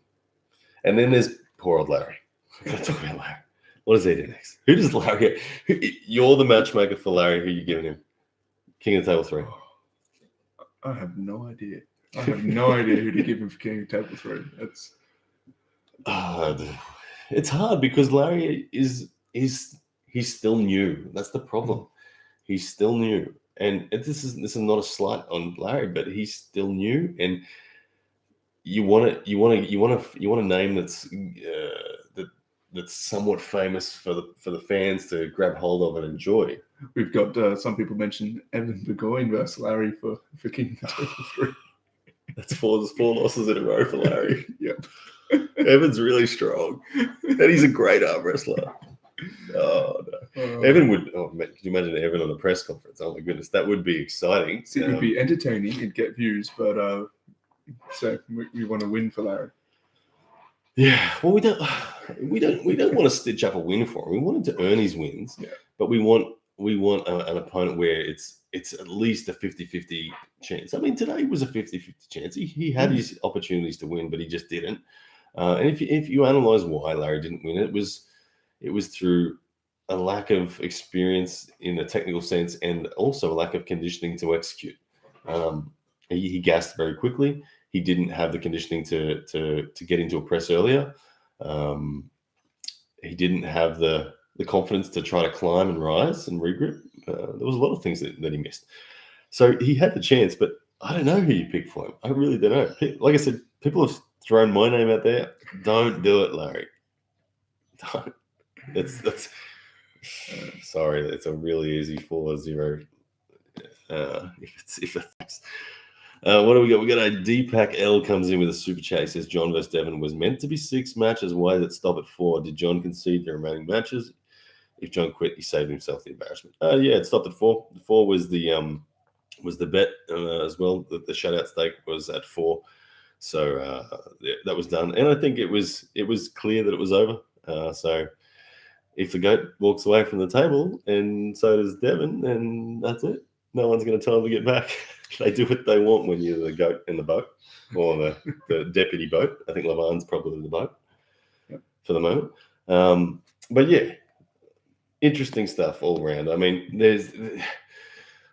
then there's poor old Larry. We've got to talk about Larry. What does he do next? Who does Larry get? You're the matchmaker for Larry. Who are you giving him? King of the Table 3. I have no idea. I have no idea who to give him for King of Table 3. it's hard because Larry is he's still new. That's the problem. He's still new, and this is not a slight on Larry, but he's still new, and you want a name that's somewhat famous for the fans to grab hold of and enjoy. We've got some people mention Evan Burgoyne versus Larry for King of the Table 3. That's four losses in a row for Larry. Yep. Evan's really strong, and he's a great arm wrestler. Oh no, Evan would. Oh, man, could you imagine Evan on a press conference? Oh my goodness, that would be exciting. It would be entertaining. It'd get views, but so we want to win for Larry. Yeah, well, we don't want to stitch up a win for him. We want him to earn his wins, but we want an opponent where it's at least a 50-50 chance. I mean, today was a 50-50 chance. He had his opportunities to win, but he just didn't. And if you analyze why Larry didn't win, it was through a lack of experience in a technical sense, and also a lack of conditioning to execute. He gassed very quickly. He didn't have the conditioning to get into a press earlier. He didn't have the confidence to try to climb and rise and regrip. There was a lot of things that he missed. So he had the chance, but I don't know who you pick for him. I really don't know. Like I said, people have thrown my name out there. Don't do it, Larry. Don't. That's sorry. It's a really easy 4-0. If it's what do we got? We got a Deepak L comes in with a super chat. He says John versus Devon was meant to be 6 matches. Why did it stop at 4? Did John concede the remaining matches? If John quit, he saved himself the embarrassment. Yeah, it stopped at 4. 4 was the bet as well. The shutout stake was at 4, so that was done. And I think it was clear that it was over. So if the goat walks away from the table, and so does Devon, then that's it. No one's going to tell them to get back. They do what they want when you're the goat in the boat, or the deputy boat. I think Lavan's probably the boat for the moment. But yeah, interesting stuff all around. I mean,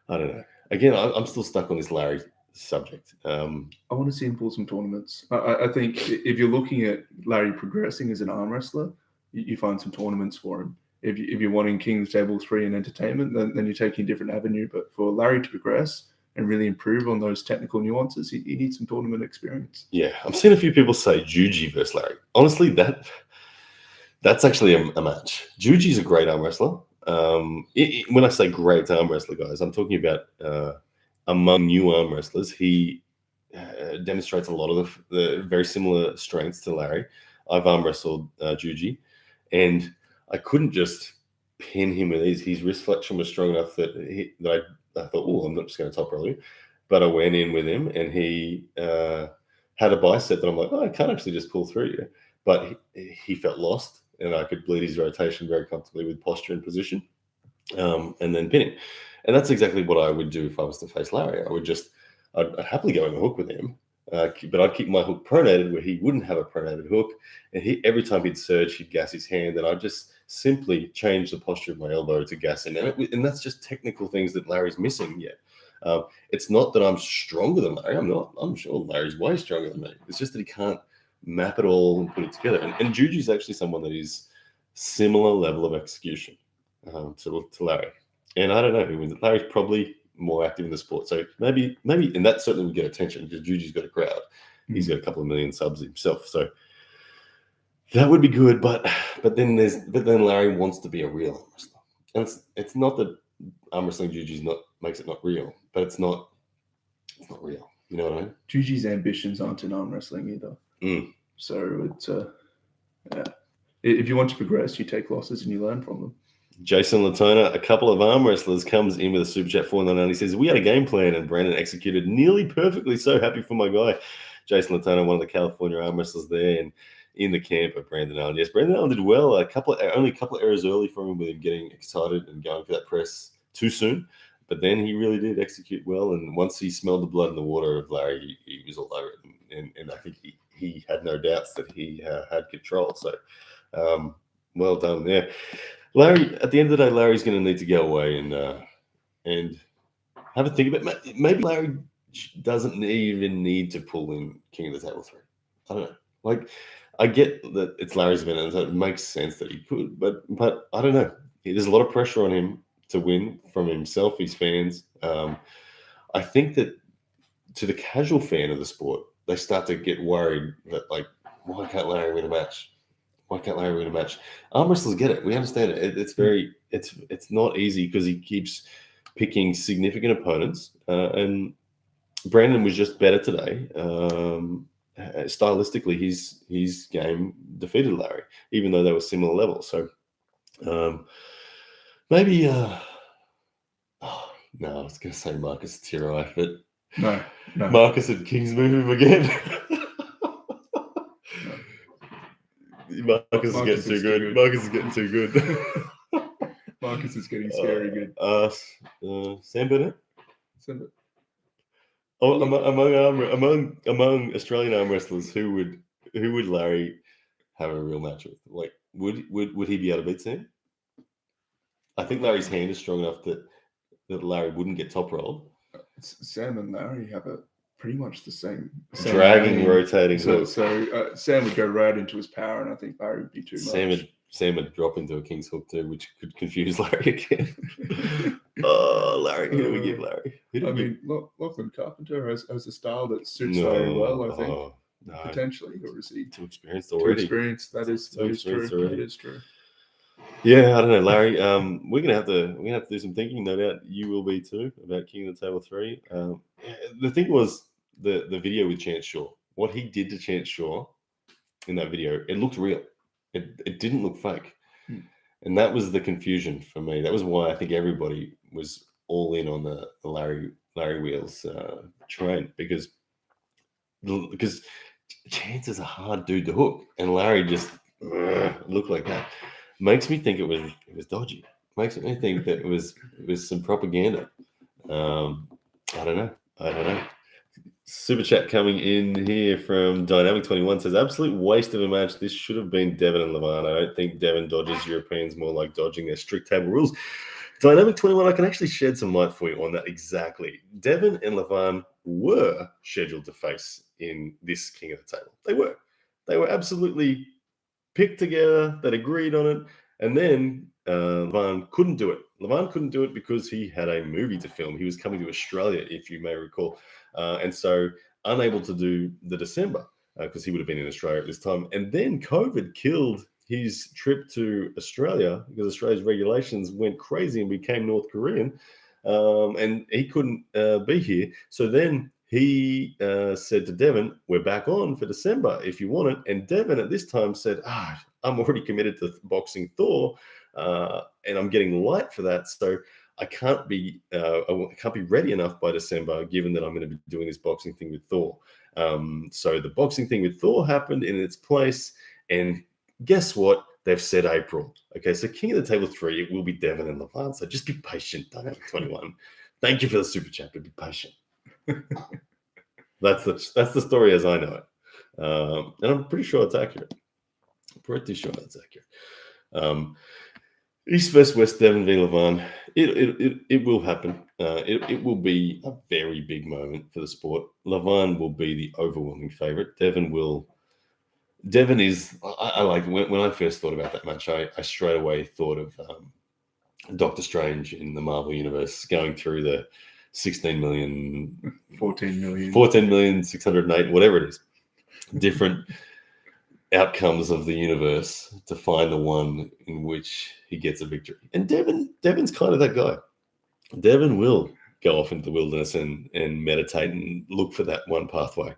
I don't know. Again, I'm still stuck on this Larry subject. I want to see him pull some tournaments. I think if you're looking at Larry progressing as an arm wrestler, you find some tournaments for him. If you're wanting King's Table 3 and entertainment, then you're taking a different avenue. But for Larry to progress and really improve on those technical nuances, he needs some tournament experience. Yeah, I'm seeing a few people say Juji versus Larry. Honestly, that's actually a match. Juji's a great arm wrestler. When I say great arm wrestler, guys, I'm talking about among new arm wrestlers. He demonstrates a lot of the very similar strengths to Larry. I've arm wrestled Juji, and I couldn't just pin him with his wrist flexion was strong enough that I thought, oh, I'm not just going to top roll him. But I went in with him, and he had a bicep that I'm like, oh, I can't actually just pull through you. But he felt lost, and I could bleed his rotation very comfortably with posture and position, and then pin him. And that's exactly what I would do if I was to face Larry. I'd happily go in the hook with him, but I'd keep my hook pronated where he wouldn't have a pronated hook. And every time he'd surge, he'd gas his hand, and I'd just simply change the posture of my elbow to gas him. And that's just technical things that Larry's missing yet. It's not that I'm stronger than Larry. I'm not. I'm sure Larry's way stronger than me. It's just that he can't map it all and put it together. And Juji's actually someone that is similar level of execution to Larry. And I don't know. Larry's probably more active in the sport. So maybe, and that certainly would get attention because Juji's got a crowd. He's got a couple of million subs himself. So that would be good. But then Larry wants to be a real arm wrestler. And it's not that arm wrestling Juji's makes it not real, but it's not real. You know what I mean? Juji's ambitions aren't in arm wrestling either. So it's if you want to progress, you take losses and you learn from them. Jason Latona, a couple of arm wrestlers, comes in with a super chat 499. He says, we had a game plan and Brandon executed nearly perfectly. So happy for my guy. Jason Latona, one of the California arm wrestlers there and in the camp of Brandon Allen. Yes, Brandon Allen did well. Only a couple of errors early from him with him getting excited and going for that press too soon. But then he really did execute well. And once he smelled the blood in the water of Larry, he was all over it. And I think he had no doubts that he had control. So well done there. Larry, at the end of the day, Larry's going to need to go away and have a think about it. Maybe Larry doesn't even need to pull in King of the Table 3. I don't know. Like, I get that it's Larry's event, and so it makes sense that he could, but I don't know. There's a lot of pressure on him to win from himself, his fans. I think that to the casual fan of the sport, they start to get worried that, like, why can't Larry win a match? Why can't Larry win a match? Arm wrestlers get it. We understand it. It's not easy because he keeps picking significant opponents, and Brandon was just better today. Stylistically, his game defeated Larry, even though they were similar levels. So maybe. Oh, no, I was going to say Marcus Tirai, but No. Marcus and Kings move him again. Marcus is getting too good. Marcus is getting too good. Marcus is getting scary good. Sam Bennett. Oh, among Australian arm wrestlers, who would Larry have a real match with? Like, would he be able to beat Sam? I think Larry's hand is strong enough that Larry wouldn't get top rolled. Sam and Larry have pretty much the same dragging, rotating. So Sam would go right into his power, and I think Larry would be too much. Sam would drop into a King's hook too, which could confuse Larry again. Oh, Larry! Who do we give Larry? Lachlan Carpenter has a style that suits Larry well. I think no. Potentially, or is he too experienced already? Too experienced. That is true. That is true. Yeah, I don't know, Larry. We're gonna have to do some thinking. No doubt you will be too about King of the Table 3. The thing was the video with Chance Shaw. What he did to Chance Shaw in that video, it looked real. It didn't look fake, and that was the confusion for me. That was why I think everybody was all in on the Larry Wheels train because Chance is a hard dude to hook, and Larry just looked like that. Makes me think it was dodgy. Makes me think that it was some propaganda. I don't know. Super chat coming in here from Dynamic 21 says, absolute waste of a match. This should have been Devon and Levan. I don't think Devon dodges Europeans more like dodging their strict table rules. Dynamic 21, I can actually shed some light for you on that exactly. Devon and Levan were scheduled to face in this King of the Table. They were absolutely picked together, that agreed on it, and then Levan couldn't do it. Levan couldn't do it because he had a movie to film. He was coming to Australia, if you may recall, and so unable to do the December because he would have been in Australia at this time. And then COVID killed his trip to Australia because Australia's regulations went crazy and became North Korean, and he couldn't be here. So then he said to Devon, we're back on for December if you want it. And Devon at this time said, I'm already committed to boxing Thor, and I'm getting light for that. So I can't be ready enough by December, given that I'm going to be doing this boxing thing with Thor. So the boxing thing with Thor happened in its place. And guess what? They've said April. Okay, so King of the Table 3, it will be Devon and Levan. So just be patient, Dynamic 21. Thank you for the super chat, but be patient. That's the story as I know it, and I'm pretty sure it's accurate. East vs West, Devon v Levan. It will happen. It will be a very big moment for the sport. Levan will be the overwhelming favorite. Devon is. I like when I first thought about that match. I straight away thought of Doctor Strange in the Marvel universe going through the 16 million, 14 million, 608, whatever it is, different outcomes of the universe to find the one in which he gets a victory. And Devon's kind of that guy. Devon will go off into the wilderness and meditate and look for that one pathway.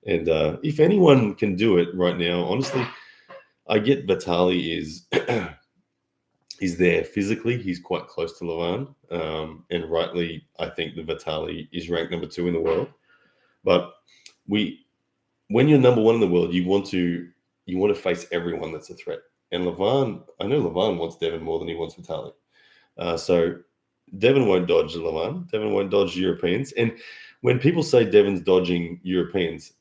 And if anyone can do it right now, honestly, I get Vitali is there physically. He's quite close to Levan, and rightly, I think that Vitali is ranked number 2 in the world. But when you're number 1 in the world, you want to face everyone that's a threat. And Levan, I know Levan wants Devon more than he wants Vitali. So Devon won't dodge Levan. Devon won't dodge Europeans. And when people say Devon's dodging Europeans,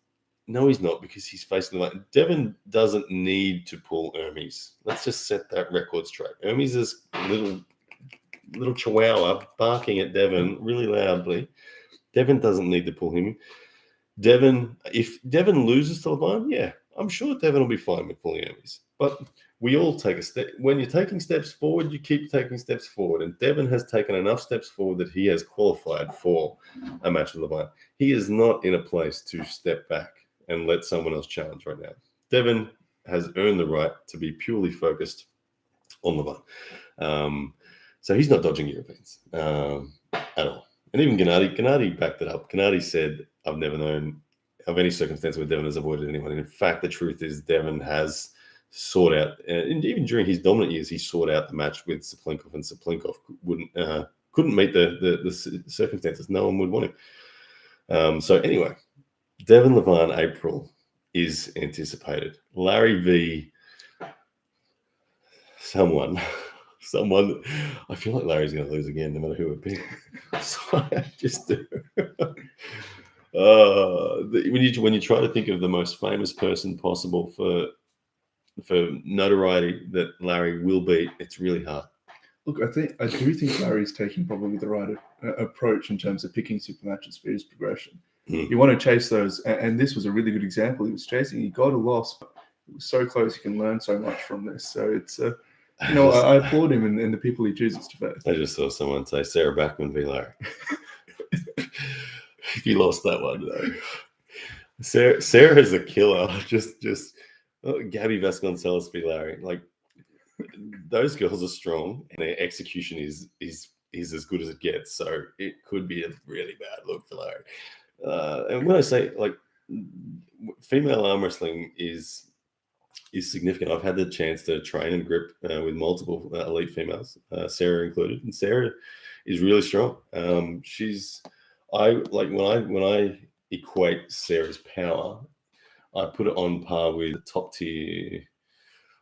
no, he's not, because he's facing Levan. Devon doesn't need to pull Hermes. Let's just set that record straight. Hermes is little chihuahua barking at Devon really loudly. Devon doesn't need to pull him. If Devon loses to Levan, yeah, I'm sure Devin will be fine with polyamories. But we all take a step. When you're taking steps forward, you keep taking steps forward. And Devin has taken enough steps forward that he has qualified for a match with Levine. He is not in a place to step back and let someone else challenge right now. Devin has earned the right to be purely focused on Levine. So he's not dodging Europeans at all. And even Gennady backed it up. Gennady said, I've never known of any circumstance where Devin has avoided anyone. And in fact, the truth is Devin has sought out, and even during his dominant years, he sought out the match with Saplinkov, and Saplinkov couldn't meet the circumstances. No one would want him. So anyway, Devin Levine April is anticipated. Larry v. someone. I feel like Larry's going to lose again, no matter who it be. So I just do. When you try to think of the most famous person possible for notoriety that Larry will beat, it's really hard. Look, I do think Larry's taking probably the right approach in terms of picking super matches for his progression. You want to chase those, and this was a really good example. He was chasing, he got a loss, but it was so close. You can learn so much from this. So it's I applaud him and the people he chooses to face. I just saw someone say Sarah Backman v. Larry. If you lost that one, though. Sarah is a killer. Just Gabby Vasconcelos v. Larry. Like, those girls are strong, and their execution is as good as it gets. So it could be a really bad look for Larry. And when I say, like, female arm wrestling is significant. I've had the chance to train and grip with multiple elite females, Sarah included, and Sarah is really strong. When I equate Sarah's power, I put it on par with the top tier.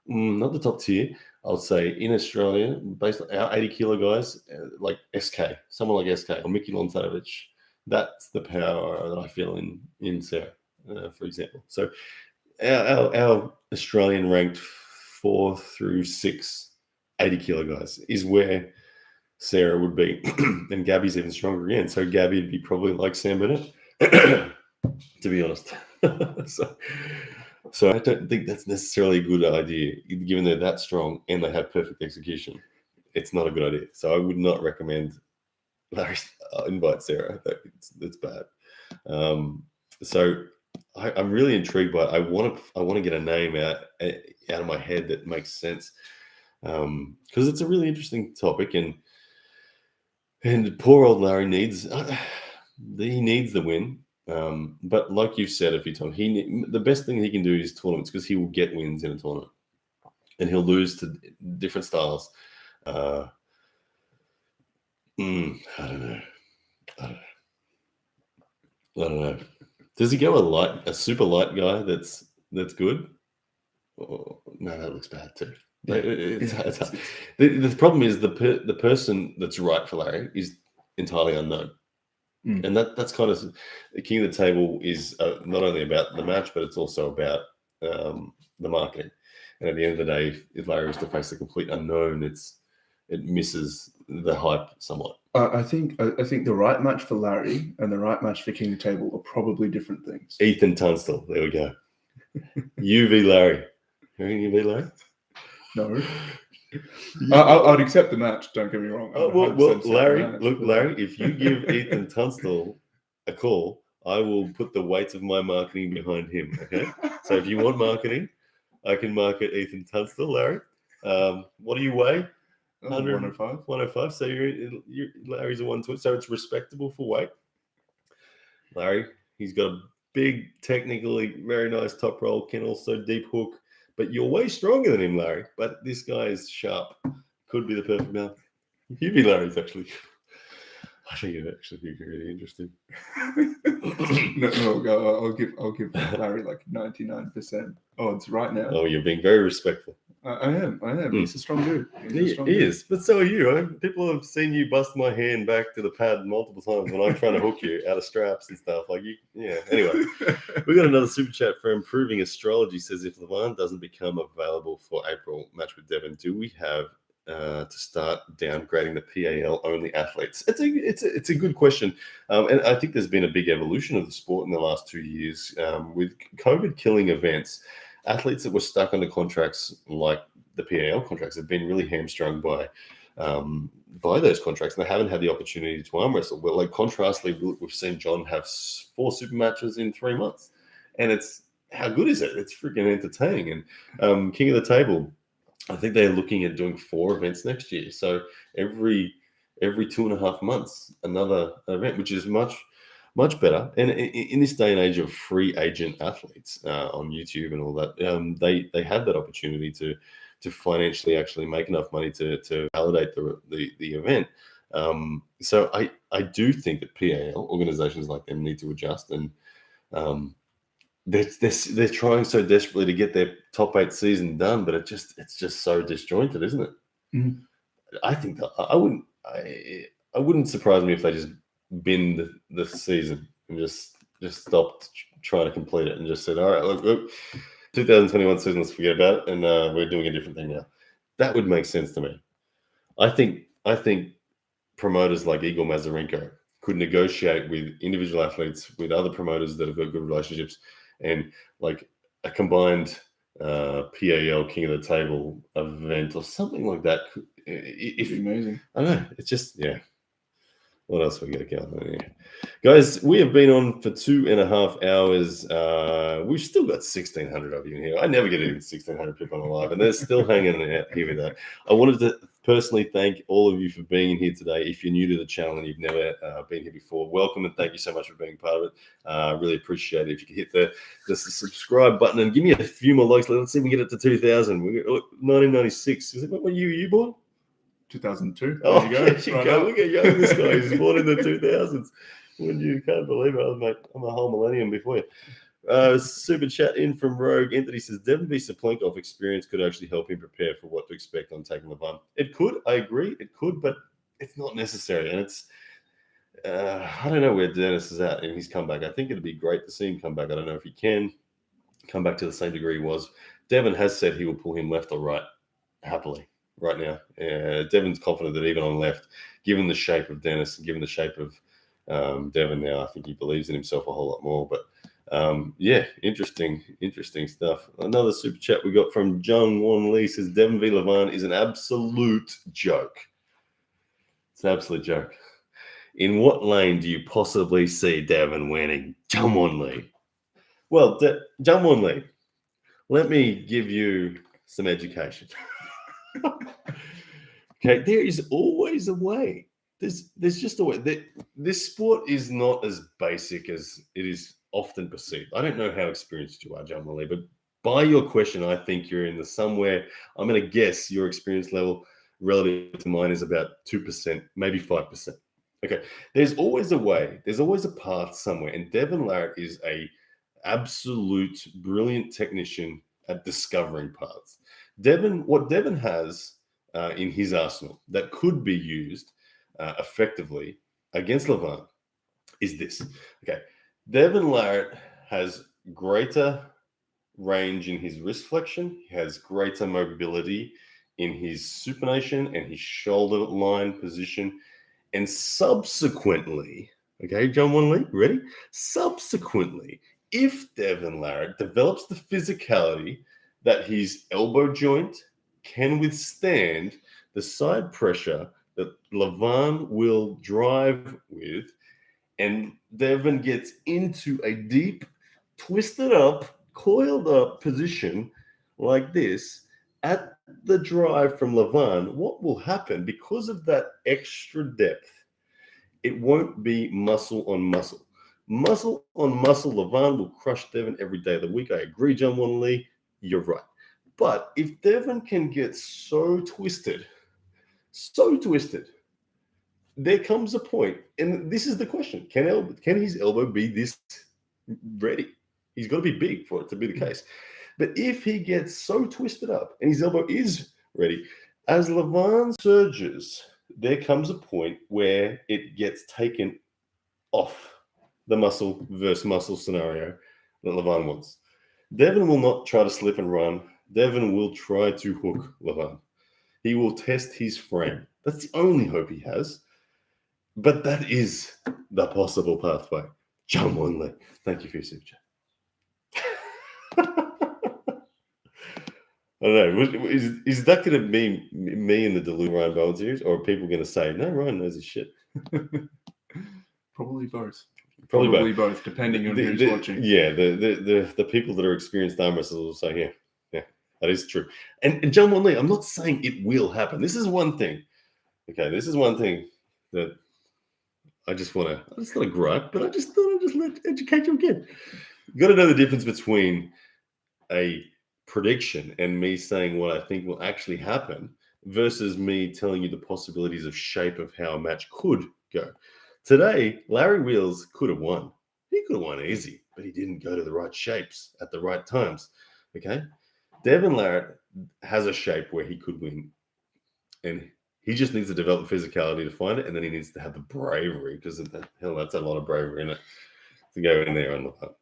Not the top tier. I would say in Australia, based on our 80 kilo guys, like SK, someone like SK or Mickey Lontovich. That's the power that I feel in Sarah, for example. So our Australian ranked 4 through 6 80 kilo guys is where Sarah would be. And Gabby's even stronger again. So Gabby would be probably like Sam Bennett, to be honest. So I don't think that's necessarily a good idea, given they're that strong and they have perfect execution. It's not a good idea. So I would not recommend Larry invite Sarah. That's bad. So I'm really intrigued by it. I want to get a name out of my head that makes sense, because it's a really interesting topic, and poor old Larry needs the win. But like you've said a few times, the best thing he can do is tournaments, because he will get wins in a tournament, and he'll lose to different styles. I don't know. Does he go a super light guy that's good? Oh, no, that looks bad too. It's hard. The problem is the person that's right for Larry is entirely unknown. And that's kind of the king of the table is not only about the match, but it's also about the marketing. And at the end of the day, if Larry was to face a complete unknown, it misses the hype somewhat. I think the right match for Larry and the right match for King of the Table are probably different things. Ethan Tunstall, there we go. You v Larry. You v Larry? No. I'd accept the match. Don't get me wrong. Well, Larry, if you give Ethan Tunstall a call, I will put the weight of my marketing behind him. Okay, so if you want marketing, I can market Ethan Tunstall, Larry. What do you weigh? 105. 105. So Larry's a 120. So it's respectable for weight. Larry, he's got a big, technically very nice top roll, can also deep hook. But you're way stronger than him, Larry. But this guy is sharp. Could be the perfect mouth. You be Larry's actually. I think it actually be really interesting. No, I'll give Larry like 99% odds right now. Oh, you're being very respectful. I am. He's a strong dude. He is, but so are you. People have seen you bust my hand back to the pad multiple times when I'm trying to hook you out of straps and stuff. Like you, yeah. Anyway, we got another super chat for Improving Astrology. Says if Levine doesn't become available for April match with Devin, do we have to start downgrading the PAL only athletes? It's a good question, and I think there's been a big evolution of the sport in the last 2 years with COVID killing events. Athletes that were stuck under contracts like the PAL contracts have been really hamstrung by those contracts, and they haven't had the opportunity to arm wrestle. But like contrastly, we've seen John have 4 super matches in 3 months, and it's how good is it? It's freaking entertaining. And King of the Table, I think they're looking at doing 4 events next year. So every 2.5 months, another event, which is much better. And in this day and age of free agent athletes on YouTube and all that, they have that opportunity to financially actually make enough money to validate the event. So I do think that PAL organizations like them need to adjust, and they're trying so desperately to get their top 8 season done, but it's just so disjointed, isn't it? Mm. I think that I wouldn't surprise me if they just binned the season and just stopped trying to complete it and just said, all right, look 2021 season, let's forget about it, and we're doing a different thing now. That would make sense to me. I think promoters like Igor Mazarenko could negotiate with individual athletes, with other promoters that have got good relationships, and like a combined PAL King of the Table event or something like that. It'd be amazing. I don't know. It's just, yeah. What else we got going on here? Guys, we have been on for 2.5 hours. We've still got 1,600 of you in here. I never get even 1,600 people on live, and they're still hanging out here with that. I wanted to personally thank all of you for being in here today. If you're new to the channel and you've never been here before, welcome, and thank you so much for being part of it. Really appreciate it. If you could hit the subscribe button and give me a few more likes. Let's see if we can get it to 2,000. 1996. Is it what year you born? 2002. Oh, There there you go. Look how young this guy is. He's born in the 2000s. When you can't believe it, I'm a whole millennium before you. Super chat in from Rogue. Anthony says, Devin V. Saplenkov experience could actually help him prepare for what to expect on taking the bump. It could. I agree. It could, but it's not necessary. And it's, I don't know where Dennis is at in his comeback. I think it'd be great to see him come back. I don't know if he can come back to the same degree he was. Devin has said he will pull him left or right happily. Right now, Devin's confident that even on left, given the shape of Dennis and given the shape of Devin now, I think he believes in himself a whole lot more. But yeah, interesting stuff. Another super chat we got from John Wan Lee says Devin V. Levan is an absolute joke. It's an absolute joke. In what lane do you possibly see Devin winning? John Wan Lee. Well, John Wan Lee, let me give you some education. Okay, there is always a way. There's just a way. This sport is not as basic as it is often perceived. I don't know how experienced you are, John Lee, but by your question, I think you're in the somewhere. I'm going to guess your experience level relative to mine is about 2%, maybe 5%. Okay, there's always a way. There's always a path somewhere, and Devin Larratt is a absolute brilliant technician at discovering paths. What Devin has in his arsenal that could be used effectively against Levan is this. Okay, Devin Larratt has greater range in his wrist flexion. He has greater mobility in his supination and his shoulder line position. And subsequently, okay, John Wan Lee, ready? Subsequently, if Devin Larratt develops the physicality that his elbow joint can withstand the side pressure that Levan will drive with, and Devin gets into a deep, twisted up, coiled up position like this at the drive from Levan, what will happen because of that extra depth? It won't be muscle on muscle. Muscle on muscle, Levan will crush Devin every day of the week. I agree, John Wan Lee. You're right. But if Devin can get so twisted, there comes a point, and this is the question: can his elbow be this ready? He's got to be big for it to be the case. But if he gets so twisted up and his elbow is ready, as Levan surges, there comes a point where it gets taken off the muscle versus muscle scenario that Levan wants. Devin will not try to slip and run. Devin will try to hook Levan. He will test his frame. That's the only hope he has. But that is the possible pathway. John Wanley, thank you for your super chat. I don't know. Is that going to be me in the Delulu Ryan Bowen series, or are people going to say, no, Ryan knows his shit? Probably both. Probably both, depending on who's watching. Yeah, the people that are experienced arm wrestlers will say, yeah, that is true. And John Wanley, I'm not saying it will happen. This is one thing. Okay, this is one thing that it's not a gripe, but I just thought I'd just educate you again. You got to know the difference between a prediction and me saying what I think will actually happen versus me telling you the possibilities of shape of how a match could go. Today, Larry Wheels could have won. He could have won easy, but he didn't go to the right shapes at the right times. Okay? Devin Larratt has a shape where he could win, and he just needs to develop physicality to find it, and then he needs to have the bravery, because that's a lot of bravery in it to go in there on the hunt.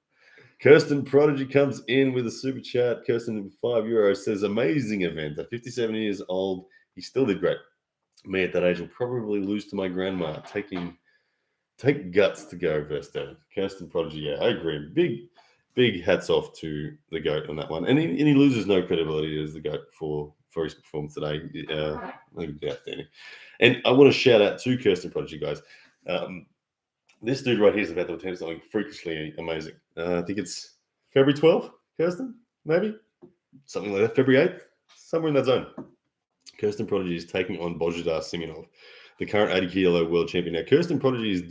Kirsten Prodigy comes in with a super chat. Kirsten, €5 says, amazing event. At 57 years old, he still did great. Me at that age will probably lose to my grandma. Take guts to go versus Devin. Kirsten Prodigy, yeah, I agree. Big hats off to the GOAT on that one. And he loses no credibility as the GOAT for his performance today. I think it's outstanding. And I want to shout out to Kirsten Prodigy, guys. This dude right here is about to attempt something freakishly amazing. I think it's February 12th, Kirsten, maybe? Something like that, February 8th, somewhere in that zone. Kirsten Prodigy is taking on Božidar Simonov, the current 80 kilo world champion. Now, Kirsten Prodigy is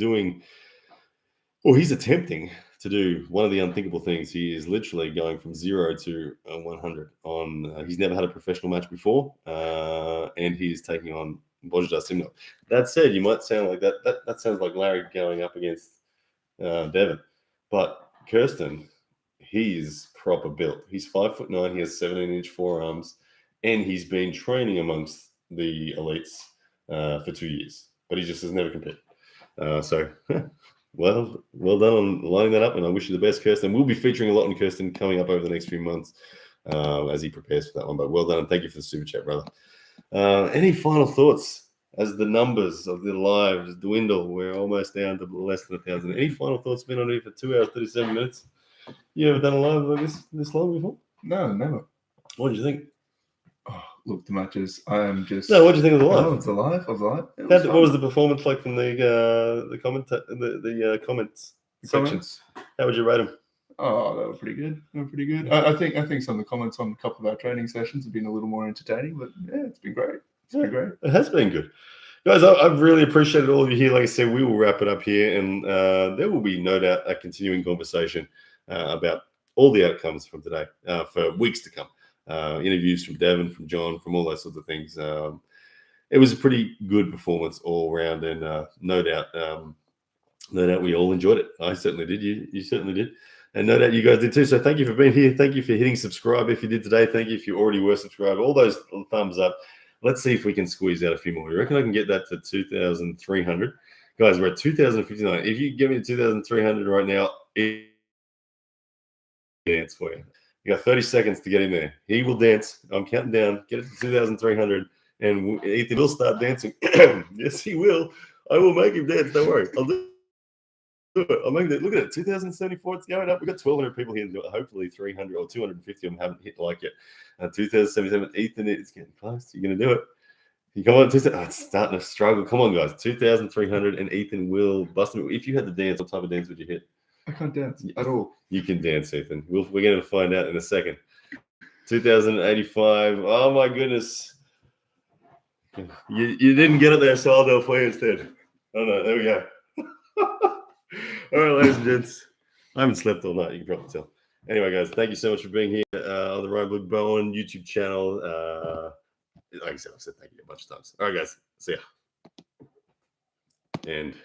he's attempting to do one of the unthinkable things. He is literally going from 0 to 100 on, he's never had a professional match before, and he's taking on Božidar Simonov. That said, you might sound like that sounds like Larry going up against Devin. But Kirsten, he's proper built. He's 5'9", he has 17-inch forearms, and he's been training amongst the elites for 2 years. But he just has never competed. So well done on lining that up, and I wish you the best, Kirsten. We'll be featuring a lot on Kirsten coming up over the next few months as he prepares for that one. But well done, and thank you for the super chat, brother. Any final thoughts as the numbers of the lives dwindle? We're almost down to less than 1,000. Any final thoughts? Been on here for 2 hours, 37 minutes. You ever done a live like this long before? No, never. What did you think? Oh, look, the matches. I am just. No, what did you think of the live? Oh, it's alive. What was the performance like from the comments sections? How would you rate them? Oh, they were pretty good. I think some of the comments on a couple of our training sessions have been a little more entertaining, but yeah, it's been great. It has been good. Guys, I've really appreciated all of you here. Like I said, we will wrap it up here, and there will be no doubt a continuing conversation about all the outcomes from today for weeks to come. Interviews from Devin, from John, from all those sorts of things. It was a pretty good performance all around, and no doubt we all enjoyed it. I certainly did. You certainly did. And no doubt you guys did too. So thank you for being here. Thank you for hitting subscribe if you did today. Thank you if you already were subscribed. All those thumbs up. Let's see if we can squeeze out a few more. You reckon I can get that to 2,300? Guys, we're at 2,059. If you give me 2,300 right now, dance for you. You got 30 seconds to get in there. He will dance. I'm counting down. Get it to 2,300. And Ethan will start dancing. Yes, he will. I will make him dance. Don't worry. I'll do it. I'll make it. Look at it. 2,074. It's going up. We've got 1,200 people here. Hopefully 300 or 250 of them haven't hit like yet. 2,077. Ethan, it's getting close. You're going to do it. You come on. It's starting to struggle. Come on, guys. 2,300 and Ethan will bust him. If you had to dance, what type of dance would you hit? I can't dance at all. You can dance, Ethan. We're going to find out in a second. 2,085. Oh, my goodness. You didn't get it there, so I'll do it for you instead. Oh, no. There we go. All right, ladies and gents. I haven't slept all night. You can probably tell. Anyway, guys, thank you so much for being here on the Ryan Bowen YouTube channel. Like I said, I've said thank you a bunch of times. All right, guys. See ya. And...